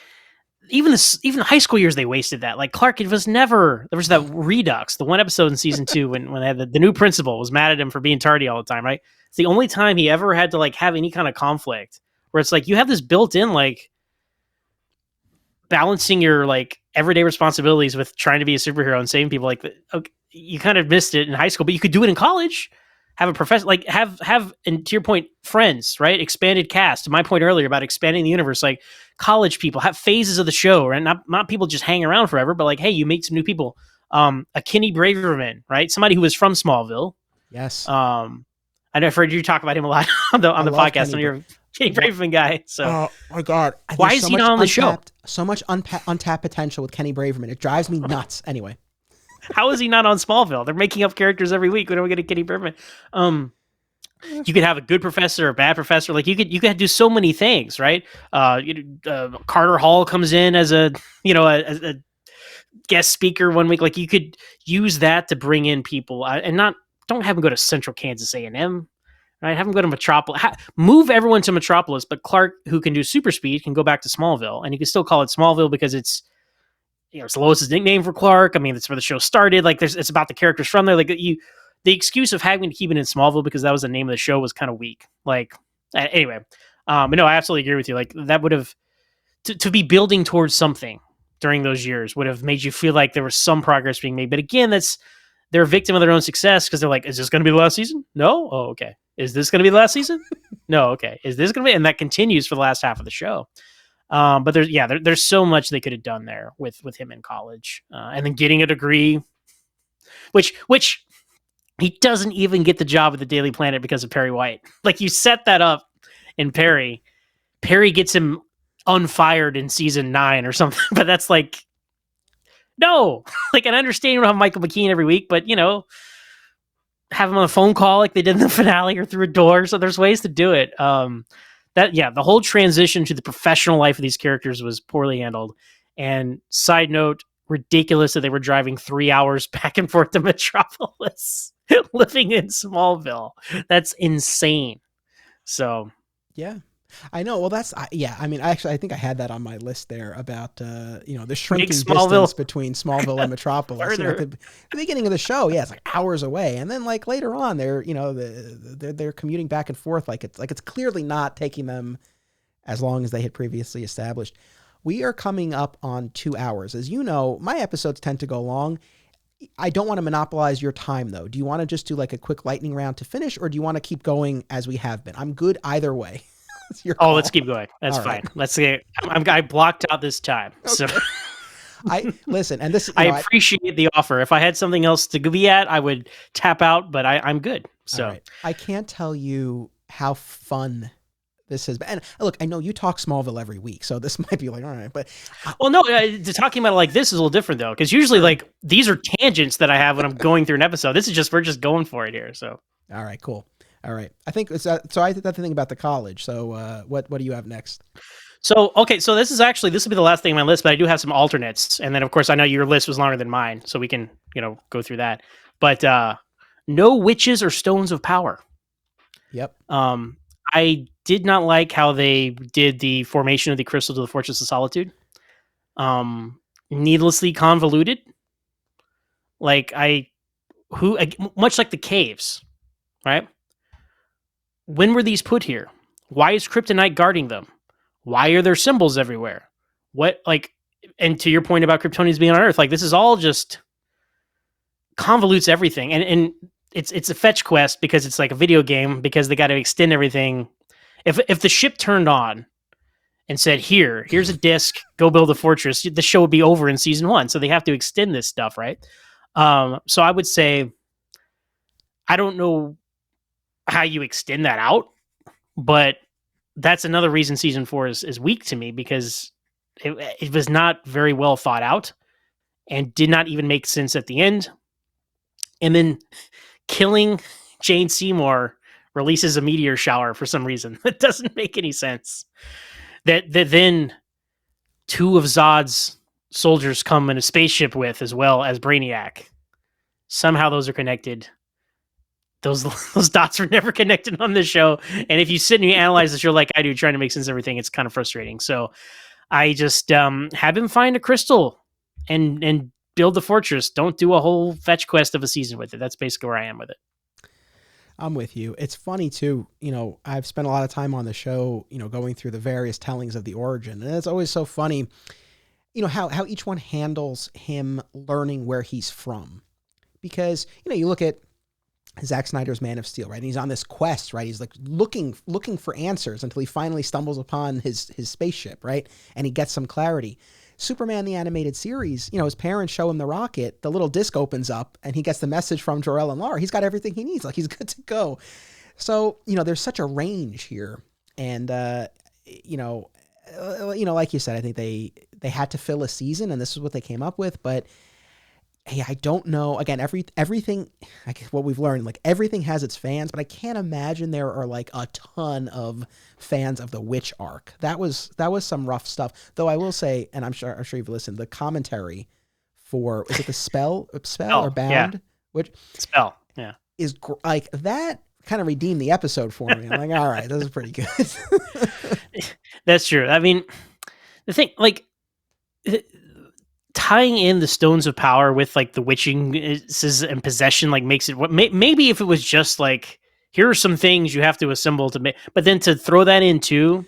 even high school years, they wasted that. Like, Clark, there was that Redux, the one episode in season 2 when they had the new principal was mad at him for being tardy all the time, right? It's the only time he ever had to, like, have any kind of conflict where it's like, you have this built in, like, balancing your, like, everyday responsibilities with trying to be a superhero and saving people. Like, okay, you kind of missed it in high school, but you could do it in college. Have a professor, like, have, and to your point, friends, right? Expanded cast. To my point earlier about expanding the universe, like, college people have phases of the show, right? Not people just hang around forever, but like, hey, you meet some new people. A Kenny Braverman, right? Somebody who was from Smallville. Yes. I've heard you talk about him a lot on the podcast. You're a Kenny Braverman guy. So, oh my God, why is he not on the show? So much untapped potential with Kenny Braverman. It drives me nuts. Anyway. How is he not on Smallville? They're making up characters every week. When are we going to get Kenny Braverman? You could have a good professor or a bad professor. Like, you could do so many things, right? Carter Hall comes in as a guest speaker one week. Like, you could use that to bring in people and don't have him go to Central Kansas A&M, right? Have him go to Metropolis. Move everyone to Metropolis, but Clark, who can do super speed, can go back to Smallville, and you can still call it Smallville because it's, it's Lois's nickname for Clark. I mean, that's where the show started. Like, it's about the characters from there. Like, the excuse of having to keep it in Smallville because that was the name of the show was kind of weak. Like, anyway, but no, I absolutely agree with you. Like, that would have to be building towards something during those years would have made you feel like there was some progress being made. But again, they're a victim of their own success because they're like, is this going to be the last season? No. Oh, okay. Is this going to be the last season? No. Okay. Is this going to be? And that continues for the last half of the show. But there's so much they could have done there with him in college, and then getting a degree, which he doesn't even get the job at the Daily Planet because of Perry White. Like, you set that up in Perry gets him unfired in season 9 or something, but that's like, No, like, and I understand you don't have Michael McKean every week, but have him on a phone call like they did in the finale or through a door. So there's ways to do it. The whole transition to the professional life of these characters was poorly handled. And side note, ridiculous that they were driving 3 hours back and forth to Metropolis, living in Smallville. That's insane. So Yeah. I know. Well, yeah. I mean, I think I had that on my list there about the shrinking distance between Smallville and Metropolis. At the beginning of the show, yeah, it's like hours away, and then like later on, they're commuting back and forth like it's clearly not taking them as long as they had previously established. We are coming up on 2 hours. As you know, my episodes tend to go long. I don't want to monopolize your time, though. Do you want to just do like a quick lightning round to finish, or do you want to keep going as we have been? I'm good either way. Let's keep going. That's all fine. Right. Let's see. I blocked out this time. Okay. So I listen, and this I appreciate the offer. If I had something else to be at, I would tap out, but I'm good. So right. I can't tell you how fun this has been. And look, I know you talk Smallville every week, so this might be like, all right, but talking about it like this is a little different though, because usually like these are tangents that I have when I'm going through an episode. This is just we're just going for it here. So all right, cool. All right. I think so. I think that's the thing about the college. So what do you have next? So this will be the last thing on my list, but I do have some alternates, and then of course I know your list was longer than mine, so we can go through that. But no witches or stones of power. Yep. I did not like how they did the formation of the crystal to the Fortress of Solitude. Needlessly convoluted. Much like the caves, right? When were these put here? Why is KRYPTONITE guarding them? Why are there symbols everywhere? And to your point about Kryptonians being on Earth, like this is all just convolutes everything. And it's a fetch quest because it's like a video game because they got to extend everything. If the ship turned on and said, here's a disc, go build a fortress, the show would be over in season 1. So they have to extend this stuff, right? So I would say, I don't know how you extend that out, but that's another reason season 4 is weak to me because it was not very well thought out and did not even make sense at the end. And then killing Jane Seymour releases a meteor shower for some reason. That doesn't make any sense. That then 2 of Zod's soldiers come in a spaceship with as well as Brainiac. Somehow those are connected. Those dots were never connected on this show. And if you sit and you analyze the show like I do, trying to make sense of everything, it's kind of frustrating. So I just have him find a crystal and build the fortress. Don't do a whole fetch quest of a season with it. That's basically where I am with it. I'm with you. It's funny too. I've spent a lot of time on the show, going through the various tellings of the origin. And it's always so funny, how each one handles him learning where he's from. Because, you look at Zack Snyder's Man of Steel, right? And he's on this quest, right? He's like looking for answers until he finally stumbles upon his spaceship, right? And he gets some clarity. Superman, the animated series, his parents show him the rocket, the little disc opens up, and he gets the message from Jor-El and Lara. He's got everything he needs. Like, he's good to go. So, there's such a range here. And, like you said, I think they had to fill a season, and this is what they came up with. But hey, I don't know. Again, everything, what we've learned, like everything has its fans, but I can't imagine there are like a ton of fans of the Witch arc. That was some rough stuff. Though I will say, and I'm sure you've listened, the commentary for, is it the spell or Bound? Yeah. Which Spell, yeah, is like that kind of redeemed the episode for me. I'm like, all right, this is pretty good. That's true. I mean, the thing, like, tying in the stones of power with like the witching and possession, like makes it what maybe if it was just like, here are some things you have to assemble to make, but then to throw that in too,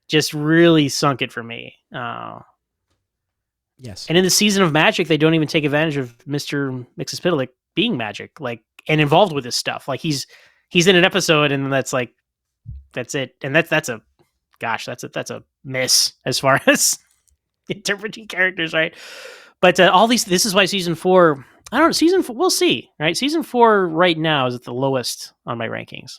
just really sunk it for me. Yes. And in the season of Magic, they don't even take advantage of Mr. Mxyzptlk being Magic, like, and involved with this stuff. Like he's in an episode and that's like, that's it. And that's a miss as far as interpreting characters, right? But all these, this is why season 4, I don't know, season 4, we'll see, right? Season 4 right now is at the lowest on my rankings.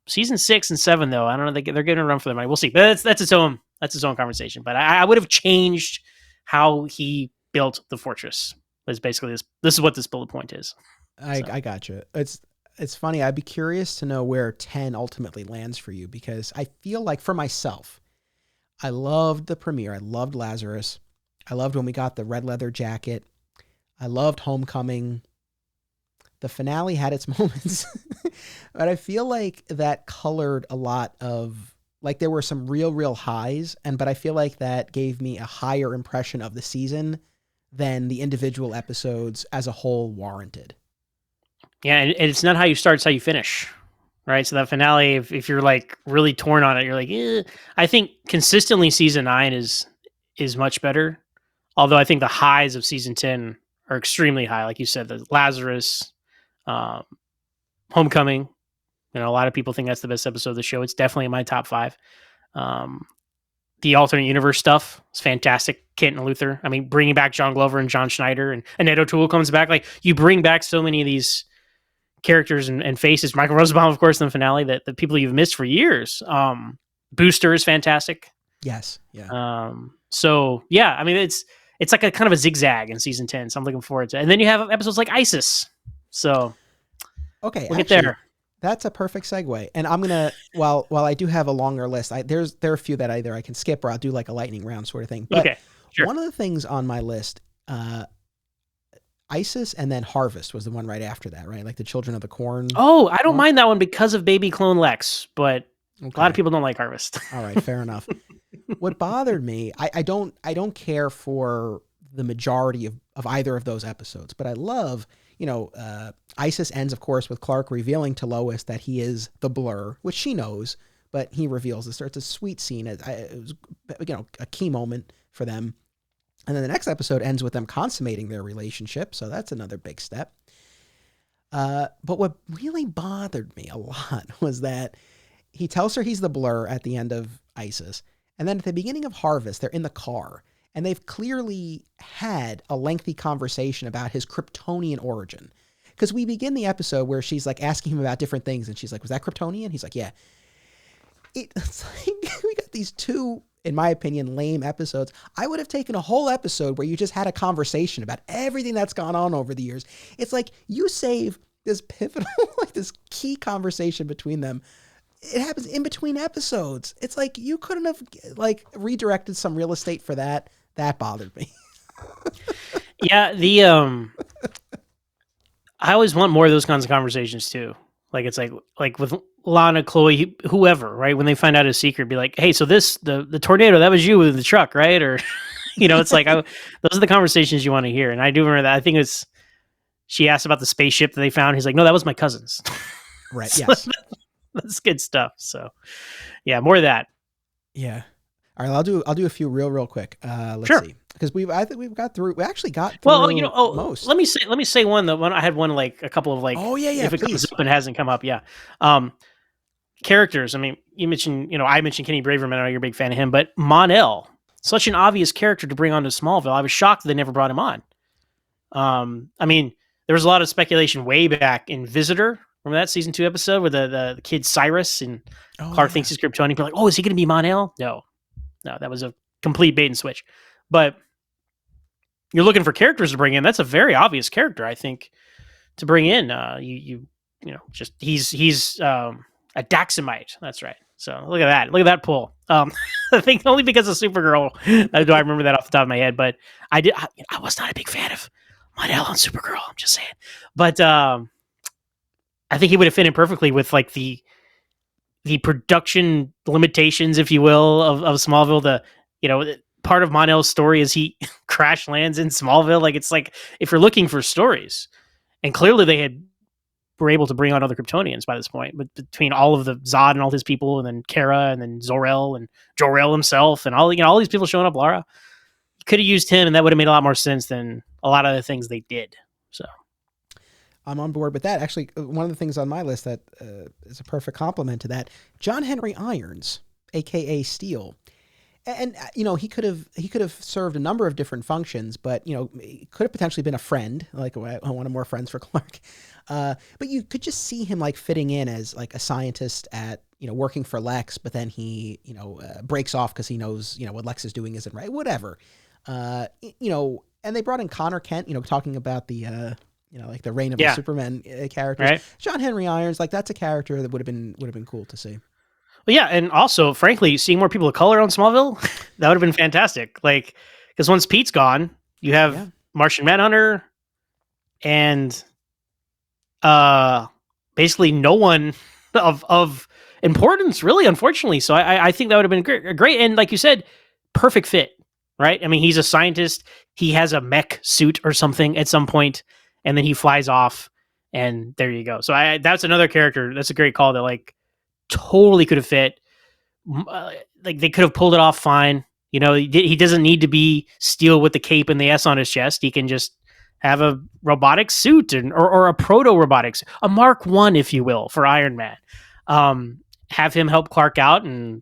Season 6 and 7 though, I don't know, they're getting a run for their money. We'll see. But that's its own conversation. But I would have changed how he built the fortress. Is basically this is what this bullet point is. I gotcha. It's funny. I'd be curious to know where 10 ultimately lands for you, because I feel like for myself, I loved the premiere. I loved Lazarus. I loved when we got the red leather jacket. I loved Homecoming. The finale had its moments, but I feel like that colored a lot of, like, there were some real highs, but I feel like that gave me a higher impression of the season than the individual episodes as a whole warranted. Yeah, and it's not how you start, it's how you finish, right? So that finale, if you're like really torn on it, you're like, eh. I think consistently season 9 is much better. Although I think the highs of season 10 are extremely high. Like you said, the Lazarus, Homecoming. You know, a lot of people think that's the best episode of the show. It's definitely in my top 5. The alternate universe stuff is fantastic. Kent and Luther. I mean, bringing back John Glover and John Schneider, and Annette O'Toole comes back. Like, you bring back so many of these characters and faces. Michael Rosenbaum, of course, in the finale, that the people you've missed for years. Booster is fantastic. Yes. Yeah. So yeah, I mean, it's like a kind of a zigzag in season 10. So I'm looking forward to it. And then you have episodes like ISIS. So okay, we'll get there. That's a perfect segue. And I'm gonna, while I do have a longer list, there are a few that either I can skip or I'll do like a lightning round sort of thing. But okay, sure. One of the things on my list, ISIS and then Harvest was the one right after that, right? Like the Children of the Corn. Oh, I don't mind that one because of Baby Clone Lex, but a lot of people don't like Harvest. All right, fair enough. What bothered me, I don't care for the majority of either of those episodes, but I love, ISIS ends, of course, with Clark revealing to Lois that he is the Blur, which she knows, but he reveals this. It's a sweet scene. It was, a key moment for them. And then the next episode ends with them consummating their relationship, so that's another big step. But what really bothered me a lot was that he tells her he's the Blur at the end of ISIS, and then at the beginning of Harvest, they're in the car, and they've clearly had a lengthy conversation about his Kryptonian origin. Because we begin the episode where she's like asking him about different things, and she's like, was that Kryptonian? He's like, yeah. It's like, we got these two, in my opinion, lame episodes. I would have taken a whole episode where you just had a conversation about everything that's gone on over the years. It's like, you save this pivotal, like this key conversation between them. It happens in between episodes. It's like, you couldn't have like redirected some real estate for that. That bothered me. Yeah, I always want more of those kinds of conversations too. Like, it's like with Lana, Chloe, whoever, right? When they find out a secret, be like, hey, so the tornado, that was you with the truck, right? Or, it's like, those are the conversations you want to hear. And I do remember that. I think she asked about the spaceship that they found. He's like, no, that was my cousin's. Right. So Yes. that's good stuff. So yeah, more of that. Yeah. All right. I'll do a few real quick. Let's see. Because I think we actually got through most. Let me say one. The one I had one, like a couple of like, oh yeah, if it please. comes up and hasn't come up, yeah. Characters. I mean, you mentioned, I mentioned Kenny Braverman. I know you're a big fan of him, but Mon-El, such an obvious character to bring onto Smallville. I was shocked they never brought him on. I mean, there was a lot of speculation way back in Visitor. Remember that season 2 episode where the kid Cyrus and Clark thinks he's Kryptonian. People are like, oh, is he going to be Mon-El? No, that was a complete bait and switch. But you're looking for characters to bring in. That's a very obvious character, I think, to bring in. Just he's a Daxamite. That's right. So look at that. Look at that pull. I think only because of Supergirl do I remember that off the top of my head. But I was not a big fan of Mon-El on Supergirl. I'm just saying. But I think he would have fit in perfectly with like the production limitations, if you will, of Smallville. Part of Mon-El's story is he crash lands in Smallville. Like, it's like, if you're looking for stories, and clearly they were able to bring on other Kryptonians by this point, but between all of the Zod and all his people, and then Kara, and then Zor-El, and Jor-El himself, and all these people showing up, Lara, you could have used him, and that would have made a lot more sense than a lot of the things they did. So I'm on board with that. Actually, one of the things on my list that is a perfect complement to that, John Henry Irons, aka Steel. And he could have served a number of different functions, but he could have potentially been a friend, like I wanted more friends for Clark. But you could just see him like fitting in as like a scientist at working for Lex, but then he breaks off because he knows what Lex is doing isn't right. Whatever. And they brought in Connor Kent, talking about the like the reign of the Yeah. Superman characters. Right. John Henry Irons, like that's a character that would have been cool to see. Well, yeah, and also, frankly, seeing more people of color on Smallville, that would have been fantastic. Like, because once Pete's gone, you have Yeah. Martian Manhunter and basically no one of importance, really, unfortunately. So I think that would have been great. And like you said, perfect fit, right? I mean, he's a scientist. He has a mech suit or something at some point, and then he flies off, and there you go. So that's another character. That's a great call that, like, totally could have fit. Like, they could have pulled it off fine. He doesn't need to be Steel with the cape and the S on his chest. He can just have a robotic suit or a proto-robotics, a Mark I, if you will, for Iron Man. Have him help Clark out and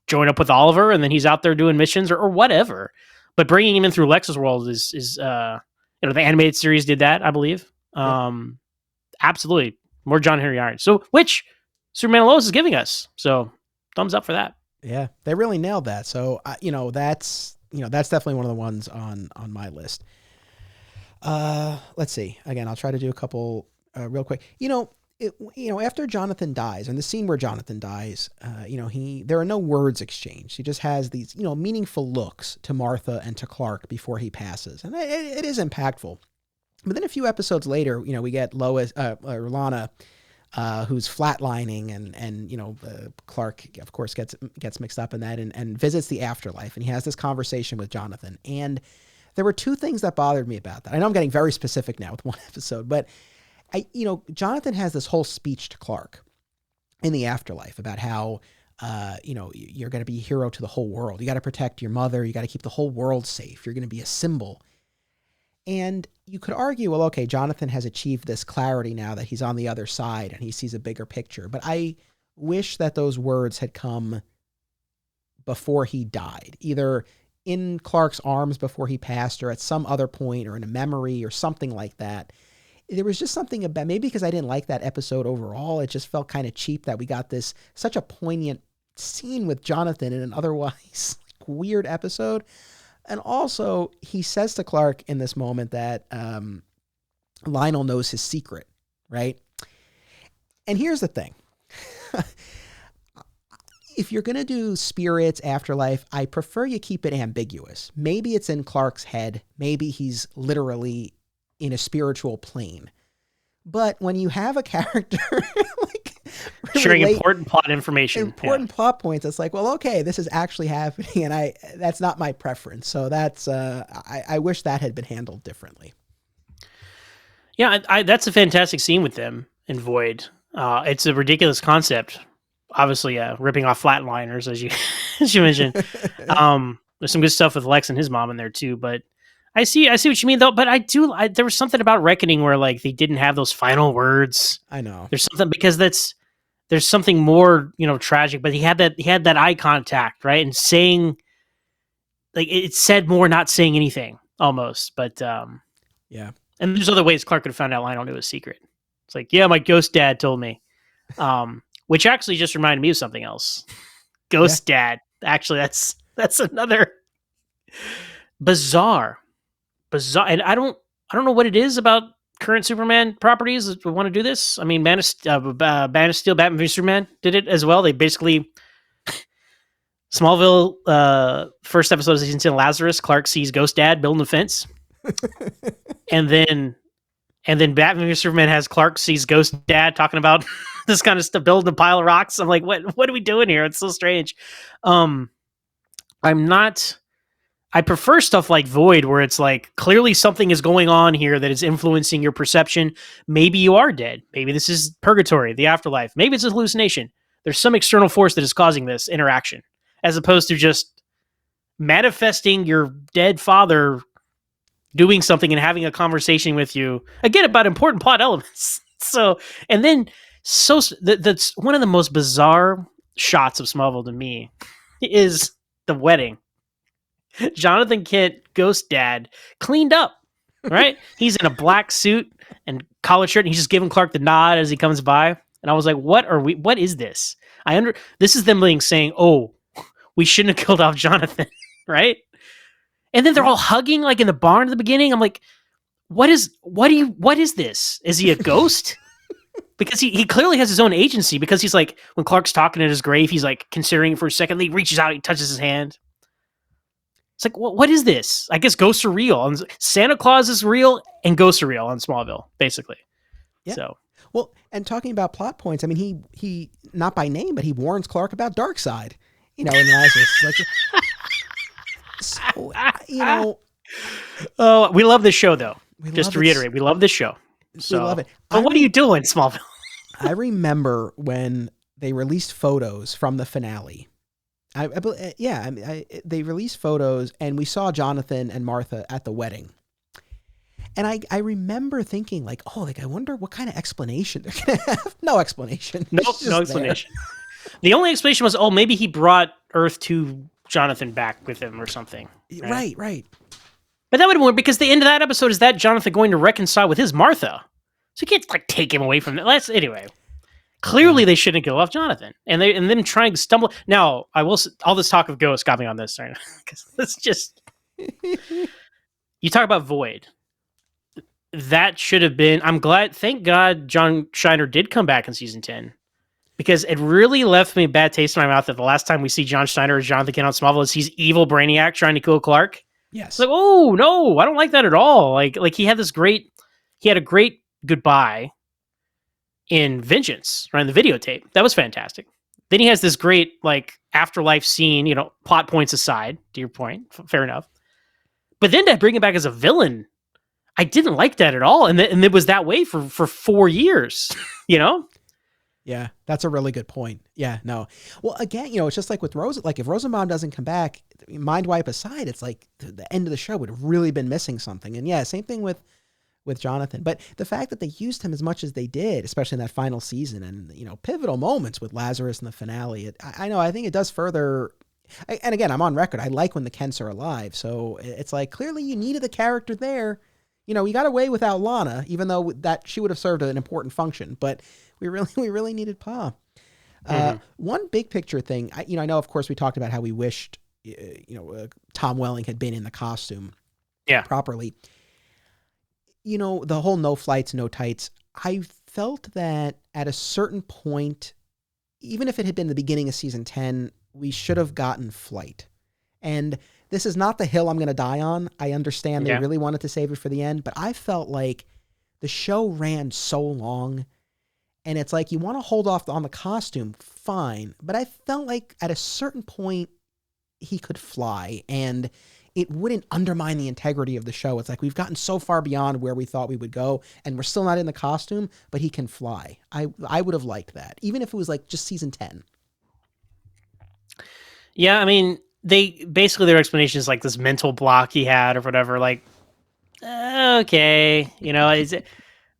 join up with Oliver, and then he's out there doing missions or whatever. But bringing him in through Lex's world is the animated series did that, I believe. Absolutely. More John Henry Irons. So, which Superman and Lois is giving us. So, thumbs up for that. Yeah, they really nailed that. So, that's definitely one of the ones on my list. Let's see. Again, I'll try to do a couple real quick. After Jonathan dies, and the scene where Jonathan dies, there are no words exchanged. He just has these, meaningful looks to Martha and to Clark before he passes, and it is impactful. But then a few episodes later, we get Lois, or Lana, who's flatlining, and Clark, of course, gets mixed up in that, and visits the afterlife, and he has this conversation with Jonathan. And there were two things that bothered me about that. I know I'm getting very specific now with one episode, but Jonathan has this whole speech to Clark in the afterlife about how, you're going to be a hero to the whole world. You got to protect your mother. You got to keep the whole world safe. You're going to be a symbol. And you could argue, well, okay, Jonathan has achieved this clarity now that he's on the other side and he sees a bigger picture. But I wish that those words had come before he died, either in Clark's arms before he passed or at some other point or in a memory or something like that. There was just something about, maybe because I didn't like that episode overall, it just felt kind of cheap that we got such a poignant scene with Jonathan in an otherwise weird episode. And also, he says to Clark in this moment that Lionel knows his secret, right? And here's the thing. If you're going to do spirits, afterlife, I prefer you keep it ambiguous. Maybe it's in Clark's head. Maybe he's literally in a spiritual plane. But when you have a character like sharing important plot information, plot points, it's like, well, okay, this is actually happening, and that's not my preference. So that's I wish that had been handled differently. Yeah, that's a fantastic scene with them in Void. It's a ridiculous concept. Obviously, ripping off flatliners, as you as you mentioned. There's some good stuff with Lex and his mom in there too, but I see what you mean though. But there was something about Reckoning where, like, they didn't have those final words. I know there's something because there's something more, tragic. But he had that eye contact, right, and saying, like, it said more, not saying anything almost. But yeah. And there's other ways Clark could have found out Lionel knew his secret. It's like, yeah, my ghost dad told me. Which actually just reminded me of something else. Ghost Dad. Actually, that's another bizarre. And I don't know what it is about current Superman properties that want to do this. I mean, Man of Steel, Batman v Superman did it as well. They basically Smallville, first episode of season 10, Lazarus, Clark sees Ghost Dad building a fence. and then Batman v Superman has Clark sees Ghost Dad talking about this kind of stuff, building a pile of rocks. I'm like, what are we doing here? It's so strange. I prefer stuff like Void, where it's like, clearly something is going on here that is influencing your perception. Maybe you are dead. Maybe this is purgatory, the afterlife. Maybe it's a hallucination. There's some external force that is causing this interaction, as opposed to just manifesting your dead father doing something and having a conversation with you, again, about important plot elements. That's one of the most bizarre shots of Smallville to me is the wedding. Jonathan Kent, Ghost Dad, cleaned up, right? He's in a black suit and collared shirt, and he's just giving Clark the nod as he comes by. And I was like, what is this? This is them saying, oh, we shouldn't have killed off Jonathan, right? And then they're Yeah. all hugging like in the barn at the beginning. I'm like, what is this? Is he a ghost? Because he clearly has his own agency, because he's like, when Clark's talking at his grave, he's like considering for a second, he reaches out, he touches his hand. It's like, what is this? I guess ghosts are real. And Santa Claus is real and ghosts are real on Smallville, basically. Yeah. So, well, and talking about plot points, I mean, he not by name, but he warns Clark about Darkseid, in Lazarus. Like, so, oh, we love this show, though. Just to it. reiterate, we love this show. So, we love it. But what are you doing, Smallville? I remember when they released photos from the finale. They released photos, and we saw Jonathan and Martha at the wedding. And I remember thinking, like, oh, like, I wonder what kind of explanation they're going to have. No explanation. Nope, no explanation. The only explanation was, oh, maybe he brought Earth to Jonathan back with him or something. Right. But that would have worked, because the end of that episode is that Jonathan going to reconcile with his Martha. So you can't like take him away from that. Anyway. Clearly, they shouldn't kill off Jonathan, and them trying to stumble. Now, I will. All this talk of ghosts got me on this, right? Because it's just you talk about Void. That should have been. I'm glad. Thank God, John Shiner did come back in season 10, because it really left me a bad taste in my mouth that the last time we see John Schneider as Jonathan Kent on Smallville is he's evil Brainiac trying to kill Clark. Yes. It's like, oh no, I don't like that at all. Like he had a great goodbye in Vengeance, right, in the videotape. That was fantastic. Then he has this great like afterlife scene, plot points aside, to your point, fair enough. But then to bring him back as a villain, I didn't like that at all. And it was that way for 4 years, Yeah, that's a really good point. Yeah, no. Well, again, it's just like with Rose, like if Rosenbaum doesn't come back, mind wipe aside, it's like the end of the show would have really been missing something. And yeah, same thing with Jonathan. But the fact that they used him as much as they did, especially in that final season and, pivotal moments with Lazarus in the finale, I think it does further. And again, I'm on record. I like when the Kents are alive. So it's like, clearly you needed the character there. We got away without Lana, even though that she would have served an important function, but we really needed Pa. One big picture thing, I know, of course, we talked about how we wished, Tom Welling had been in the costume properly. The whole no flights, no tights, I felt that at a certain point, even if it had been the beginning of season 10, we should have gotten flight. And this is not the hill I'm going to die on. I understand they really wanted to save it for the end, but I felt like the show ran so long, and it's like, you want to hold off on the costume, fine. But I felt like at a certain point, he could fly, and it wouldn't undermine the integrity of the show. It's like, we've gotten so far beyond where we thought we would go, and we're still not in the costume, but he can fly. I would have liked that, even if it was like just season 10. Yeah, I mean, their explanation is like this mental block he had or whatever. Like, okay,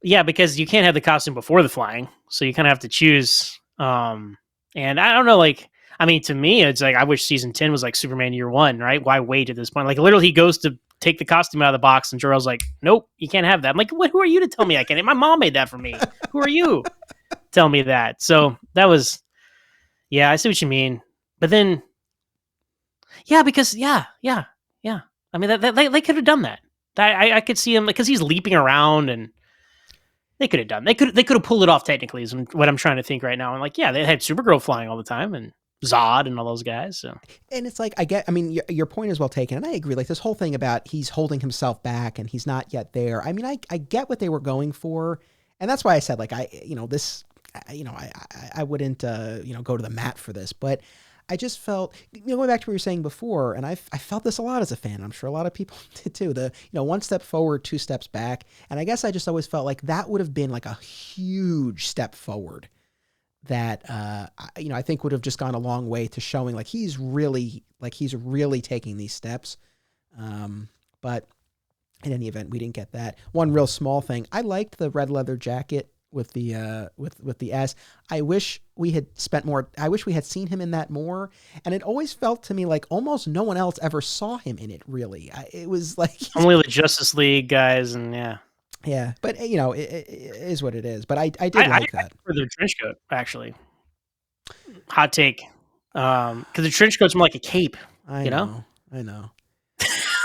because you can't have the costume before the flying, so you kind of have to choose. And I don't know, like, I mean, to me, it's like, I wish season 10 was like Superman Year 1, right? Why wait at this point? Like, literally, he goes to take the costume out of the box, and Jor-El's like, nope, you can't have that. I'm like, who are you to tell me I can't? My mom made that for me. Who are you? Tell me that. So that was, I see what you mean. But then, because, I mean, they could have done that. I could see him, because he's leaping around, and they could have done. They could have pulled it off technically, is what I'm trying to think right now. And like, they had Supergirl flying all the time, and Zod and all those guys. So. And it's like, I mean, your point is well taken, and I agree. Like, this whole thing about he's holding himself back and he's not yet there. I mean, I get what they were going for, and that's why I said, like, I wouldn't go to the mat for this, but I just felt, going back to what you were saying before, and I felt this a lot as a fan. I'm sure a lot of people did too. The, one step forward, 2 steps back. And I guess I just always felt like that would have been like a huge step forward that, I think would have just gone a long way to showing like he's really taking these steps. But in any event, we didn't get that. One real small thing. I liked the red leather jacket with the with the S. I wish we had seen him in that more. And it always felt to me like almost no one else ever saw him in it, really. It was like only the Justice League guys, and yeah, but it is what it is. But I did like that for the trench coat, actually. Hot take, because the trench coat's more like a cape. I know.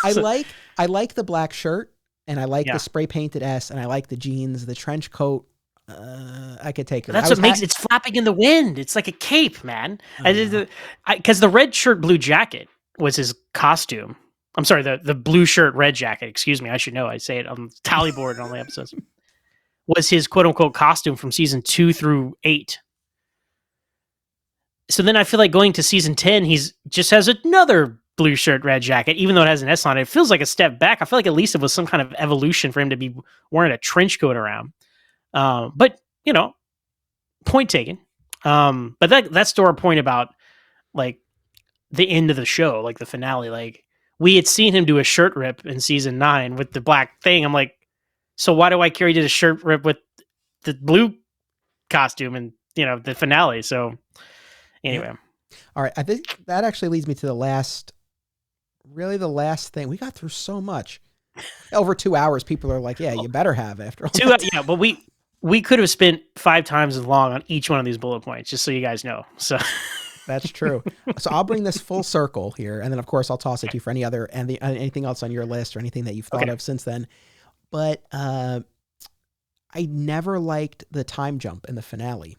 I like the black shirt, and I like Yeah. the spray painted S, and I like the jeans, the trench coat. I could take it. That's what makes it's flapping in the wind. It's like a cape, man. Because the red shirt, blue jacket was his costume. I'm sorry, the blue shirt, red jacket. Excuse me, I should know. I say it on the tally board in all the episodes. Was his quote unquote costume from season 2 through 8. So then I feel like going to season 10, he's just has another blue shirt, red jacket, even though it has an S on it. It feels like a step back. I feel like at least it was some kind of evolution for him to be wearing a trench coat around. But you know, point taken. But that's to our point about like the end of the show, like the finale. Like we had seen him do a shirt rip in season 9 with the black thing. I'm like, so why do I care he did a shirt rip with the blue costume and the finale? So anyway. All right. I think that actually leads me to the last thing. We got through so much. Over 2 hours, people are like, yeah, you better have after all. Yeah, but we could have spent 5 times as long on each one of these bullet points, just so you guys know. So that's true. So I'll bring this full circle here, and then of course I'll toss it to you for anything else on your list or anything that you've thought of since then. But I never liked the time jump in the finale.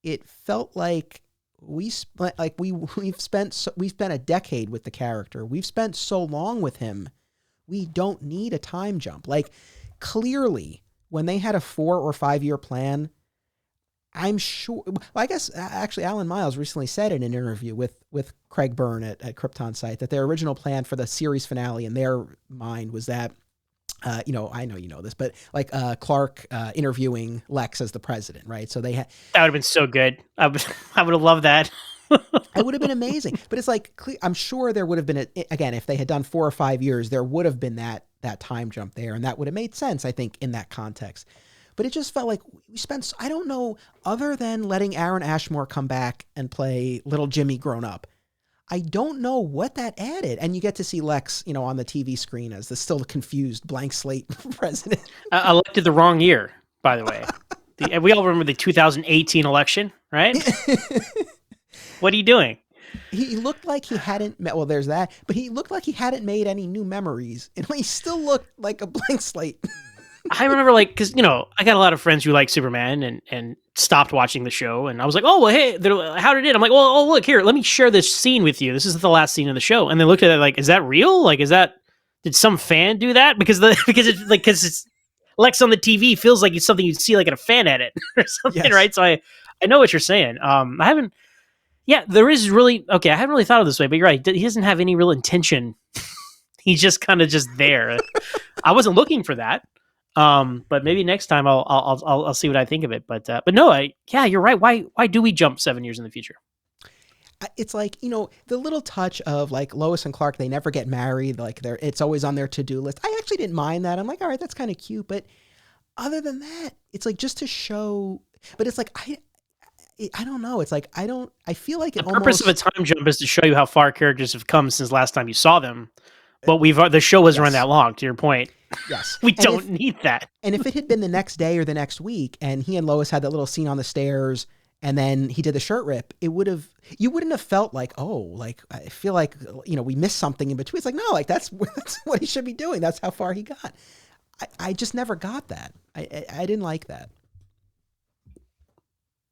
It felt like we've spent a decade with the character. We've spent so long with him. We don't need a time jump. Like clearly, when they had a 4 or 5 year plan, I'm sure. Well, I guess actually, Alan Miles recently said in an interview with Craig Byrne at KRYPTONITE that their original plan for the series finale in their mind was that, I know you know this, but like Clark interviewing Lex as the president, right? So that would have been so good. I would have loved that. It would have been amazing. But it's like, I'm sure there would have been again, if they had done 4 or 5 years, there would have been that time jump there, and that would have made sense, I think, in that context. But it just felt like we spent, I don't know, other than letting Aaron Ashmore come back and play little Jimmy grown up, I don't know what that added. And you get to see Lex, on the TV screen as the still confused blank slate president. Elected the wrong year, by the way. We all remember the 2018 election, right? What are you doing? He looked like he hadn't met, well, there's that, but he looked like he hadn't made any new memories. And he still looked like a blank slate. I remember because, I got a lot of friends who like Superman and stopped watching the show. And I was like, oh, well, hey, how did it? I'm like, well, oh, look here, let me share this scene with you. This is the last scene of the show. And they looked at it like, is that real? Like, did some fan do that? Because it's Lex on the TV feels like it's something you'd see like in a fan edit or something, yes. Right? So I know what you're saying. There is really, okay, I haven't really thought of it this way, but you're right. He doesn't have any real intention. He's just kind of just there. I wasn't looking for that. But maybe next time I'll see what I think of it. But no, you're right. Why do we jump 7 years in the future? It's like, the little touch of like Lois and Clark, they never get married. Like it's always on their to-do list. I actually didn't mind that. I'm like, all right, that's kind of cute. But other than that, it's like just to show, but it's like, I don't know. It's like, I feel like the purpose of a time jump is to show you how far characters have come since last time you saw them. But the show hasn't run that long, to your point. Yes. We don't need that. And if it had been the next day or the next week and he and Lois had that little scene on the stairs and then he did the shirt rip, you wouldn't have felt like, oh, like, I feel like, we missed something in between. It's like, no, like that's what he should be doing. That's how far he got. I just never got that. I didn't like that.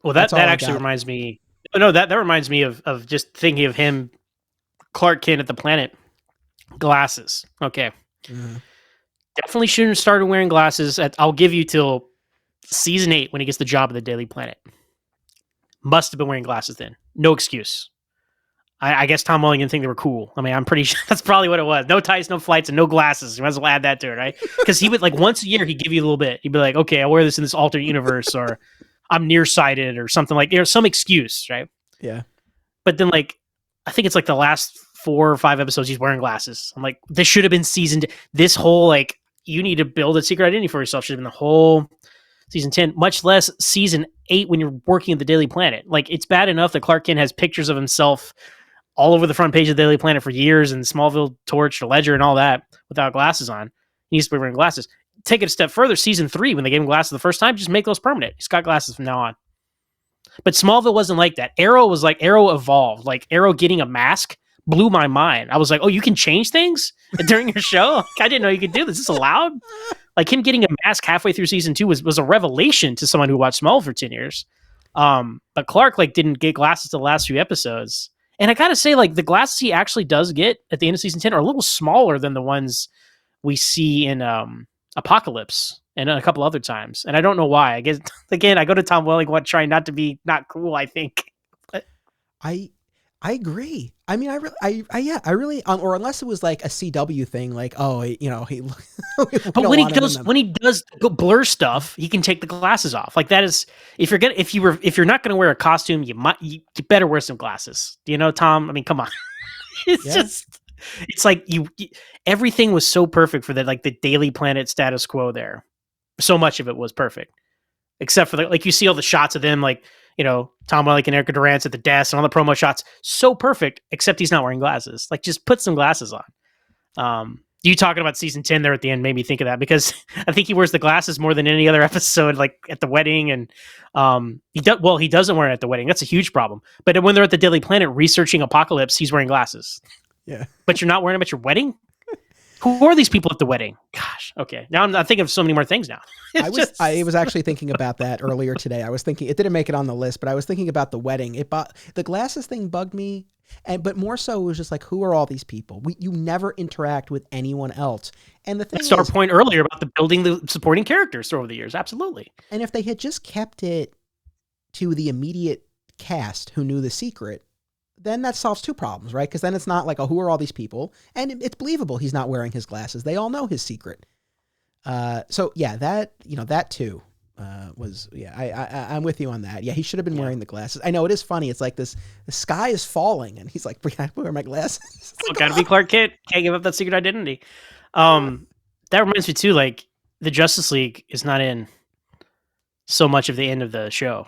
Well, that actually reminds me. No, that reminds me of just thinking of him, Clark Kent at the planet. Glasses. Okay. Mm-hmm. Definitely shouldn't have started wearing glasses. I'll give you till season 8 when he gets the job at the Daily Planet. Must have been wearing glasses then. No excuse. I guess Tom Welling didn't think they were cool. I mean, I'm pretty sure that's probably what it was. No ties, no flights, and no glasses. You might as well add that to it, right? Because he would, like, once a year, he'd give you a little bit. He'd be like, okay, I'll wear this in this alternate universe, or I'm nearsighted, or something like, some excuse, right? Yeah. But then, like, I think it's like the last 4 or 5 episodes, he's wearing glasses. I'm like, this should have been seasoned. This whole, like, you need to build a secret identity for yourself should have been the whole season 10, much less season 8 when you're working at the Daily Planet. Like, it's bad enough that Clark Kent has pictures of himself all over the front page of the Daily Planet for years, and Smallville, Torch, the Ledger, and all that without glasses on. He needs to be wearing glasses. Take it a step further, season 3, when they gave him glasses the first time, just make those permanent. He's got glasses from now on. But Smallville wasn't like that. Arrow was like, Arrow evolved. Like, Arrow getting a mask blew my mind. I was like, oh, you can change things during your show? Like, I didn't know you could do this. Is this allowed? Like him getting a mask halfway through season 2 was a revelation to someone who watched Smallville for 10 years. But Clark like didn't get glasses to the last few episodes. And I gotta say, like the glasses he actually does get at the end of season 10 are a little smaller than the ones we see in Apocalypse and a couple other times. And I don't know why. I guess again, I go to Tom Welling trying not to be not cool, I think. But I agree. I mean, I really, or unless it was like a CW thing, like, oh, he. But when he does go blur stuff, he can take the glasses off. Like that is, if you're not going to wear a costume, you better wear some glasses. Do you know, Tom? I mean, come on. It's like everything was so perfect for like the Daily Planet status quo there. So much of it was perfect, except for like you see all the shots of them, like, Tom Welling and Erica Durant's at the desk and all the promo shots. So perfect, except he's not wearing glasses. Like, just put some glasses on. You talking about season 10 there at the end made me think of that, because I think he wears the glasses more than any other episode, like at the wedding. And he doesn't wear it at the wedding. That's a huge problem. But when they're at the Daily Planet researching Apocalypse, he's wearing glasses. Yeah. But you're not wearing them at your wedding? Who are these people at the wedding? Gosh. Okay. Now I'm thinking of so many more things now. I was actually thinking about that earlier today. I was thinking it didn't make it on the list, but I was thinking about the wedding. The glasses thing bugged me, but more so it was just like, who are all these people? You never interact with anyone else. And the thing that's our point earlier about the building the supporting characters over the years. Absolutely. And if they had just kept it to the immediate cast who knew the secret, then that solves two problems, right? Because then it's not like, oh, who are all these people? And it's believable he's not wearing his glasses. They all know his secret. So yeah, that too was, yeah, I'm with you on that. Yeah, he should have been wearing the glasses. I know it is funny. It's like the sky is falling and he's like, I wear my glasses. Like, gotta be Clark Kent. Can't give up that secret identity. That reminds me too, like the Justice League is not in so much of the end of the show.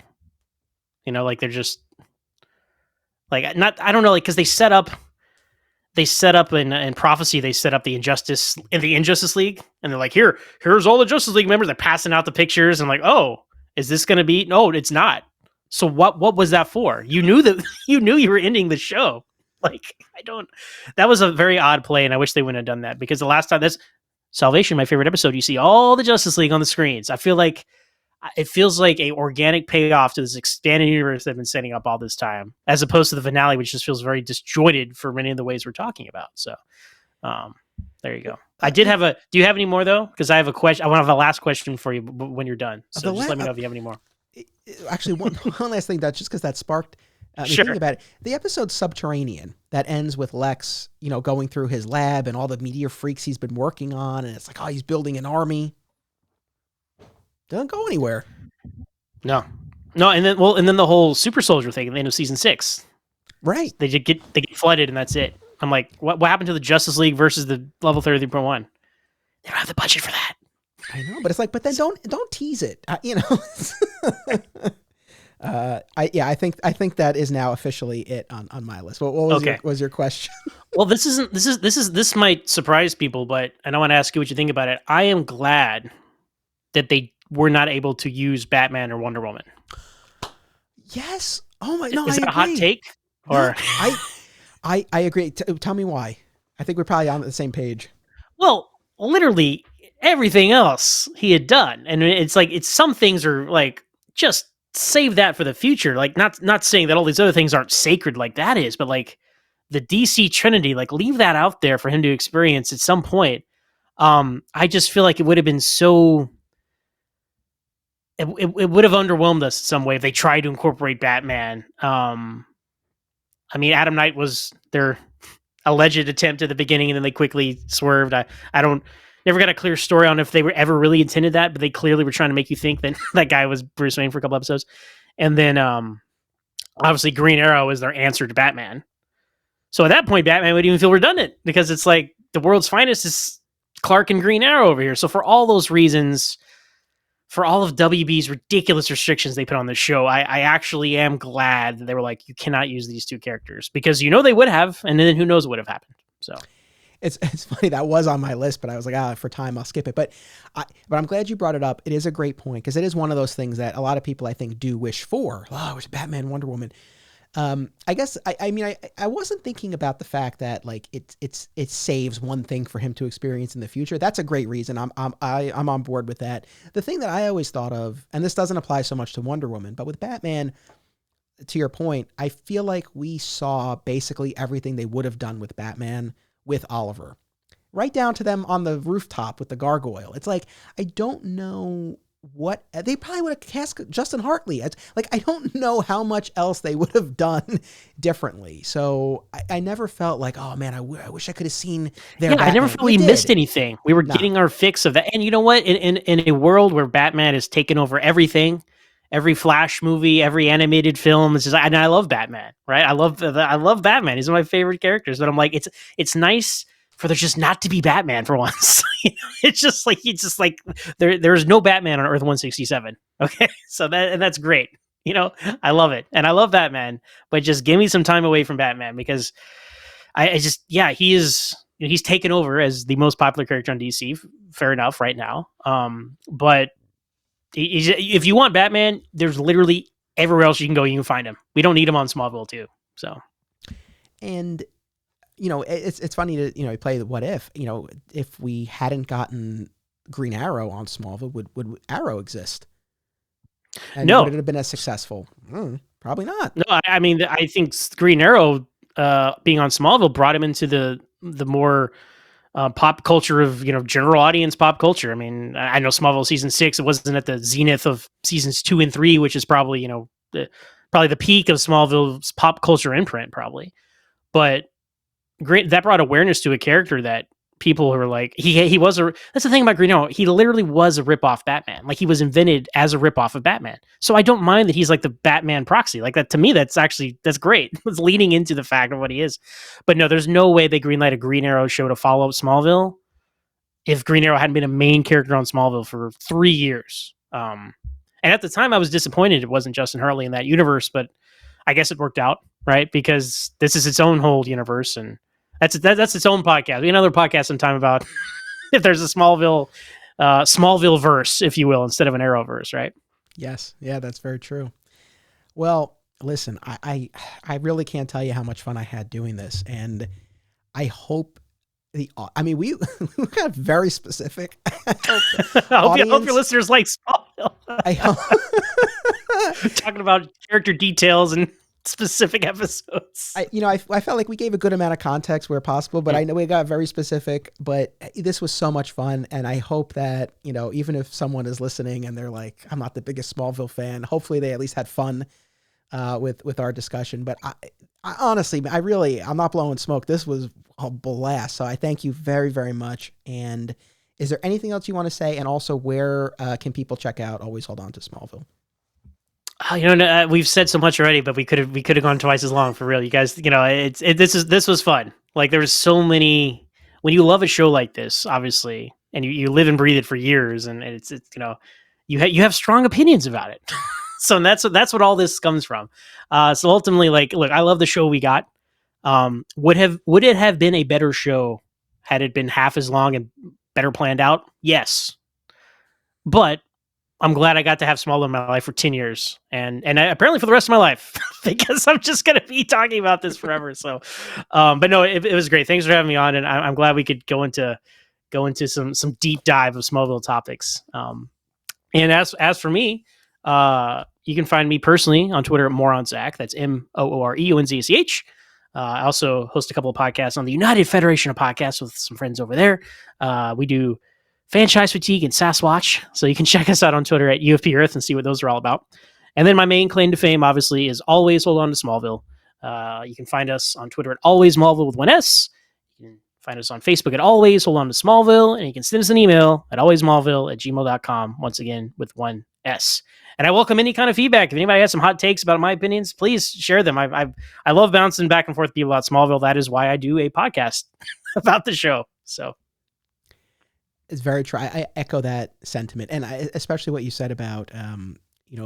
Like they're just, like, not, I don't know, like, because they set up in Prophecy, they set up the Injustice League, and they're like, here's all the Justice League members. They're passing out the pictures, and like, oh, is this going to be? No, it's not. So what was that for? You knew you were ending the show. Like, that was a very odd play, and I wish they wouldn't have done that, because the last time, that's Salvation, my favorite episode, you see all the Justice League on the screens. It feels like a organic payoff to this expanded universe they've been setting up all this time, as opposed to the finale, which just feels very disjointed for many of the ways we're talking about. So, there you go. Do you have any more though? Because I have a question. I want to have a last question for you when you're done. So just let me know if you have any more. Actually, one last thing, that's just because that sparked me thinking about it. The episode Subterranean that ends with Lex, going through his lab and all the meteor freaks he's been working on. And it's like, oh, he's building an army. Doesn't go anywhere. No, and then the whole super soldier thing at the end of season 6. Right. They get flooded and that's it. I'm like, what happened to the Justice League versus the level 33.1? They don't have the budget for that. I know, but it's like, but then don't tease it. I think that is now officially it on my list. What was your question? Well, this might surprise people, but I don't want to ask you what you think about it. I am glad that they were not able to use Batman or Wonder Woman. Yes. Oh my! No, is that a hot take? Or no, I agree. Tell me why. I think we're probably on the same page. Well, literally everything else he had done, and it's like some things are like just save that for the future. Like not saying that all these other things aren't sacred like that is, but like the DC Trinity, like leave that out there for him to experience at some point. I just feel like it would have been so. It would have underwhelmed us in some way if they tried to incorporate Batman. I mean, Adam Knight was their alleged attempt at the beginning, and then they quickly swerved. I never got a clear story on if they were ever really intended that, but they clearly were trying to make you think that that guy was Bruce Wayne for a couple episodes. And then, obviously, Green Arrow is their answer to Batman. So at that point, Batman would even feel redundant, because it's like the world's finest is Clark and Green Arrow over here. So for all those reasons, for all of WB's ridiculous restrictions they put on this show, I actually am glad that they were like, you cannot use these two characters, because they would have, and then who knows what would have happened. So it's funny, that was on my list, but I was like, for time, I'll skip it. But I'm glad you brought it up. It is a great point, because it is one of those things that a lot of people, I think, do wish for. Oh, it was Batman, Wonder Woman. I guess I mean I wasn't thinking about the fact that like it saves one thing for him to experience in the future. That's a great reason. I'm on board with that. The thing that I always thought of, and this doesn't apply so much to Wonder Woman, but with Batman, to your point, I feel like we saw basically everything they would have done with Batman with Oliver, right down to them on the rooftop with the gargoyle. It's like, I don't know what they probably would have cast Justin Hartley. It's like, I don't know how much else they would have done differently. So I never felt like, oh man, I wish I could have seen their Batman. I never felt we missed anything. We were getting our fix of that. And you know what? In a world where Batman has taken over everything, every Flash movie, every animated film, it's just, and I love Batman, right? I love Batman. He's one of my favorite characters. But I'm like, it's nice for there just not to be Batman for once. It's just like there's no Batman on Earth 167. Okay, so that's great. I love it, and I love Batman, but just give me some time away from Batman because he is he's taken over as the most popular character on DC. Fair enough, right now. But if you want Batman, there's literally everywhere else you can go. You can find him. We don't need him on Smallville too. So, and it's funny to play the what if. If we hadn't gotten Green Arrow on Smallville, would Arrow exist? And no. Would it have been as successful? Probably not. No, I mean, I think Green Arrow being on Smallville brought him into the more pop culture of general audience pop culture. I mean, I know Smallville season 6, it wasn't at the zenith of seasons 2 and 3, which is probably the peak of Smallville's pop culture imprint, probably. But great, that brought awareness to a character that people who were like, that's the thing about Green Arrow. He literally was a ripoff Batman. Like, he was invented as a ripoff of Batman. So I don't mind that he's like the Batman proxy. Like, that to me, that's great. It's leading into the fact of what he is. But no, there's no way they greenlight a Green Arrow show to follow up Smallville if Green Arrow hadn't been a main character on Smallville for 3 years. And at the time, I was disappointed it wasn't Justin Hartley in that universe, but I guess it worked out, right? Because this is its own whole universe, and that's its own podcast. We have another podcast sometime about if there's a Smallville verse, if you will, instead of an Arrowverse, right? Yes. Yeah, that's very true. Well, listen, I really can't tell you how much fun I had doing this, and I hope we got very specific. I hope your listeners like Smallville. I hope talking about character details and specific episodes. I felt like we gave a good amount of context where possible, but I know we got very specific. But this was so much fun, and I hope that even if someone is listening and they're like, I'm not the biggest Smallville fan, hopefully they at least had fun with our discussion. But I honestly, I'm not blowing smoke. This was a blast. So I thank you very, very much. And is there anything else you want to say? And also, where can people check out Always Hold On to Smallville? We've said so much already, but we could have gone twice as long, for real. You guys, this was fun. Like, there's so many, when you love a show like this, obviously, and you live and breathe it for years, and it's you have strong opinions about it. So that's what all this comes from. So ultimately, like, look, I love the show we got. Would it have been a better show had it been half as long and better planned out? Yes. But I'm glad I got to have Smallville in my life for 10 years and apparently for the rest of my life, because I'm just going to be talking about this forever. So, but no, it was great. Thanks for having me on. And I'm glad we could go into some deep dive of Smallville topics. And as for me, you can find me personally on Twitter at MoronZach. That's MOOREUNZACH. I also host a couple of podcasts on the United Federation of Podcasts with some friends over there. We do Franchise Fatigue and Sasquatch. So you can check us out on Twitter at UFP Earth and see what those are all about. And then my main claim to fame, obviously, is Always Hold On to Smallville. You can find us on Twitter at Always Smallville with one S. You can find us on Facebook at Always Hold On to Smallville. And you can send us an email at alwaysmallville@gmail.com, once again, with one S. And I welcome any kind of feedback. If anybody has some hot takes about my opinions, please share them. I love bouncing back and forth with people about Smallville. That is why I do a podcast about the show. So it's very true. I echo that sentiment, and especially what you said about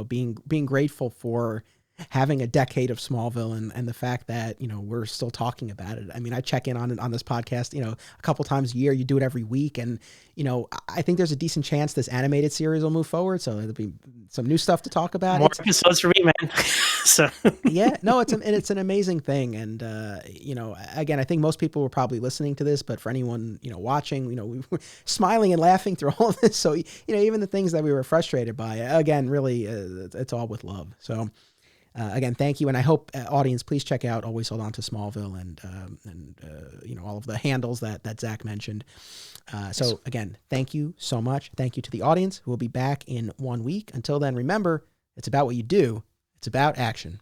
being grateful for having a decade of Smallville and the fact that we're still talking about it. I mean, I check in on this podcast a couple times a year. You do it every week, and I think there's a decent chance this animated series will move forward. So there'll be some new stuff to talk about. More episodes for me, man. So Yeah, no, it's an amazing thing, and again, I think most people were probably listening to this, but for anyone watching, we were smiling and laughing through all of this. So even the things that we were frustrated by, again, really, it's all with love. So again, thank you, and I hope audience, please check out Always Hold On to Smallville and all of the handles that Zach mentioned. So again, thank you so much. Thank you to the audience. We'll be back in 1 week. Until then, remember, it's about what you do. It's about action.